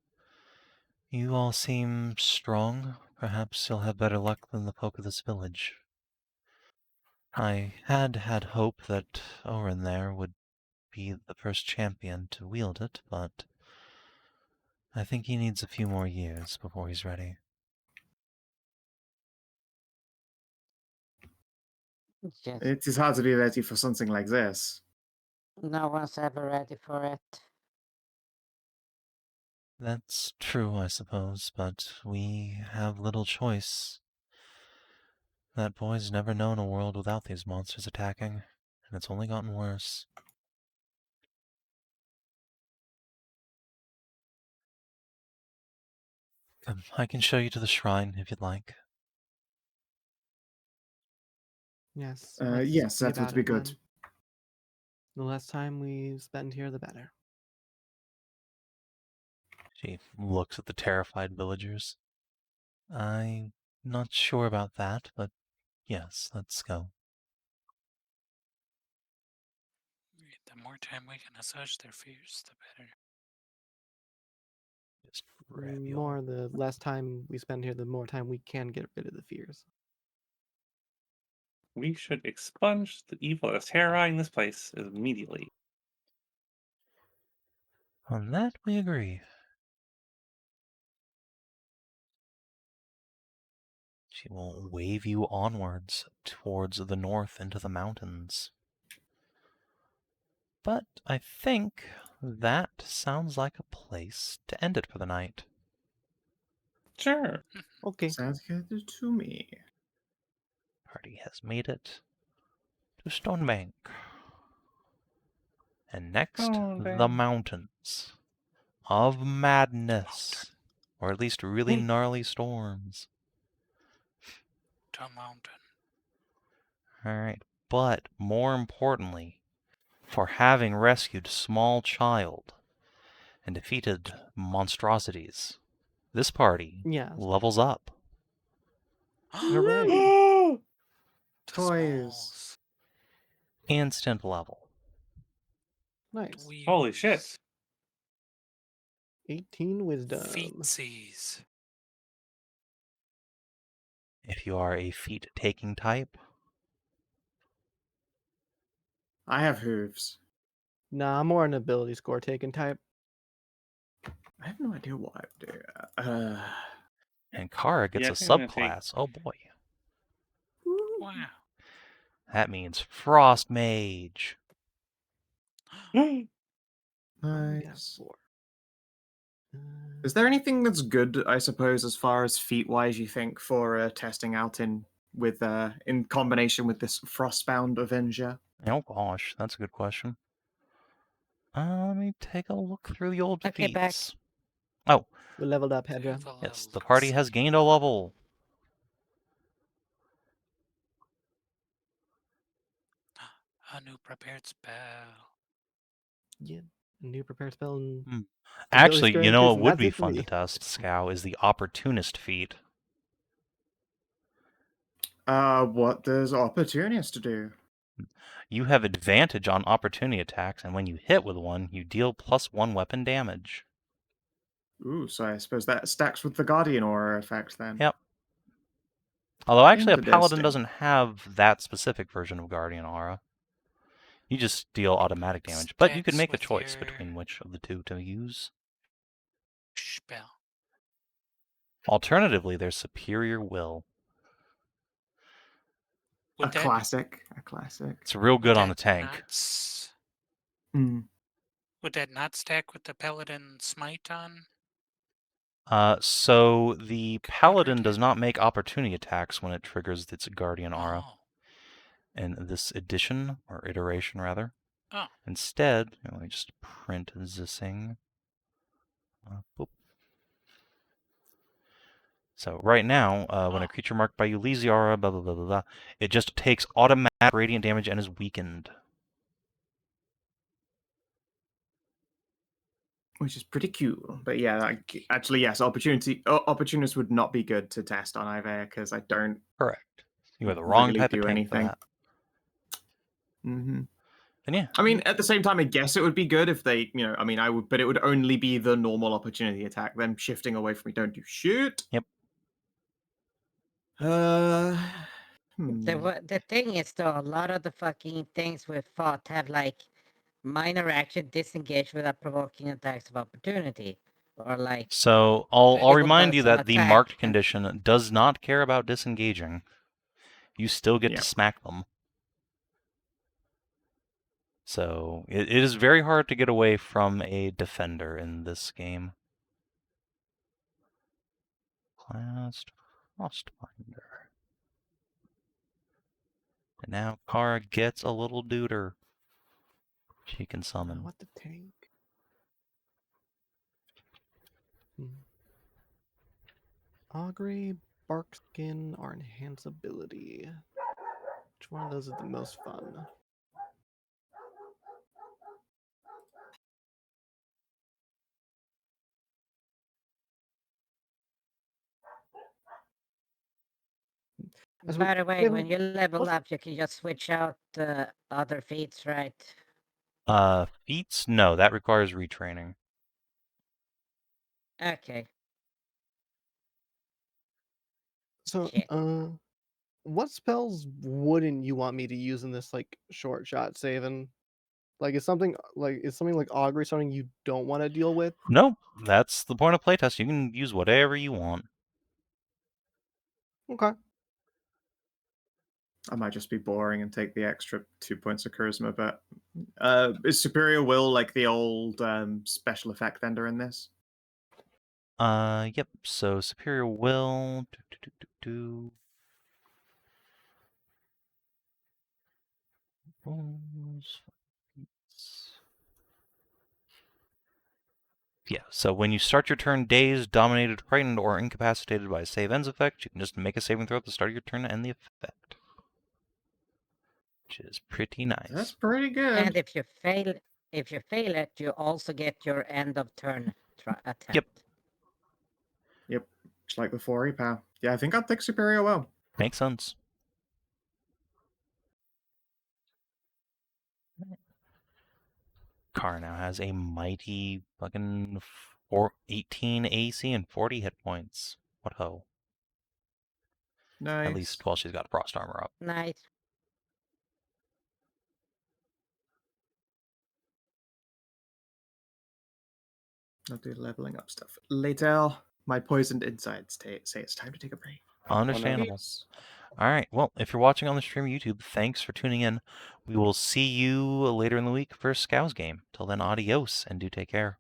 you all seem strong. Perhaps you'll have better luck than the folk of this village. I had hope that Oren there would be the first champion to wield it, but I think he needs a few more years before he's ready.
Just
It is hard to be ready for something like this.
no one's ever ready for it.
That's true, I suppose, but we have little choice. That boy's never known a world without these monsters attacking, and it's only gotten worse. I can show you to the shrine if you'd like.
Yes.
Yes,
see
that would
about
be
it
good.
then. The less time we spend here, the better.
She looks at the terrified villagers. I'm not sure about that, but yes, let's go.
The more time we can assuage their fears, the better.
Just grab
The
you
more
all.
the less time we spend here, the more time we can get rid of the fears.
We should expunge the evil that's terrorizing this place immediately.
On that we agree. She will wave you onwards towards the north into the mountains. But I think that sounds like a place to end it for the night.
Sure.
Okay.
Sounds good to me.
Party has made it to Stonebank. And next, the
Stonebank.
mountains of madness. Or at least really gnarly storms.
To a mountain.
Alright, but more importantly, for having rescued small child and defeated monstrosities, this party
Yeah.
levels up.
Hooray.
To
Toys.
smalls.
Instant level.
Nice.
Holy shit.
18 wisdom.
Feetsies.
If you are a feat-taking type,
I have hooves.
Nah, I'm more an ability score taken type.
I have no idea what I would do.
and Kara gets
Yeah, I
a
think I'm gonna take-
subclass. Oh boy.
Wow.
That means Frost Mage.
I only got
Nice.
4.
Is there anything that's good, I suppose, as far as feat-wise, you think, for testing out in combination with this Frostbound Avenger?
Oh gosh, that's a good question. Let me take a look through the old
Okay, back.
feats. Oh,
We leveled up, Hedrah.
yes, the party has gained a level.
A new prepared spell.
Yeah. A new prepared spell. And
Hmm.
ability
Actually,
score
you know
increase,
what
and
would
that's
be
it for
fun to
me.
test, Skow, is the Opportunist feat.
What does Opportunist do?
You have advantage on opportunity attacks, and when you hit with one, you deal +1 weapon damage.
Ooh, so I suppose that stacks with the Guardian Aura effect then.
Yep. Although actually a Paladin
Interesting.
doesn't have that specific version of Guardian Aura. You just deal automatic damage, but you can
Stacks
make a
with
choice
your-
between which of the two to use.
Spell.
Alternatively, there's Superior Will.
Would
A
that
classic. A classic.
It's real good
would
on the
that
tank.
Hmm.
would that not stack with the Paladin Smite on?
So the
Could
Paladin
moderate
does
hit?
not make opportunity attacks when it triggers its Guardian Aura
Oh.
in this edition, or iteration rather.
Oh.
Instead, let me just print this thing. Boop. So right now, when a
Oh.
creature marked by you leaves the aura, blah blah blah blah blah, it just takes automatic radiant damage and is weakened.
Which is pretty cool. But yeah, actually, yes, opportunist would not be good to test on Aiveah because I don't
Correct. You are the wrong
really
type
do
of tank
anything.
for that.
Mm-hmm.
And yeah.
I mean, at the same time, I guess it would be good if they, I mean, I would, but it would only be the normal opportunity attack. Them shifting away from me don't do shit.
Yep.
The thing is, though, a lot of the fucking things we've fought have like minor action disengage without provoking attacks of opportunity, or like.
So I'll
It
remind you
does an
that the
attack
marked
and-
condition does not care about disengaging. You still get to smack them. So it is very hard to get away from a defender in this game. Classed Frostbinder. And now Kara gets a little duder. She can summon.
What the tank? Augury, Barkskin, or Enhanceability. Which one of those is the most fun?
By the way, when you level up, you can just switch out the other feats, right?
Feats? No, that requires retraining.
Okay.
So,
Shit.
what spells wouldn't you want me to use in this like short shot Savin? Like is something like Augury something you don't want to deal with?
No, that's the point of playtest. You can use whatever you want.
Okay.
I might just be boring and take the extra 2 points of charisma, but is Superior Will like the old special effect vendor in this?
Yep. So Superior Will. Yeah, so when you start your turn dazed, dominated, frightened, or incapacitated by a save ends effect, you can just make a saving throw at the start of your turn to end the effect. Which is pretty nice.
That's pretty good.
And if you fail it, you also get your end of turn attempt.
Yep. Just like the 4 power. Yeah, I think I'll take Superior Will.
Makes sense. Karin now has a mighty fucking 18 AC and 40 hit points. What ho.
Nice.
At least while she's got frost armor up.
Nice.
I'll do leveling up stuff later. My poisoned insides say it's time to take a break.
Understandable. All right. Well, if you're watching on the stream YouTube, thanks for tuning in. We will see you later in the week for Skow's game. Till then, adios and do take care.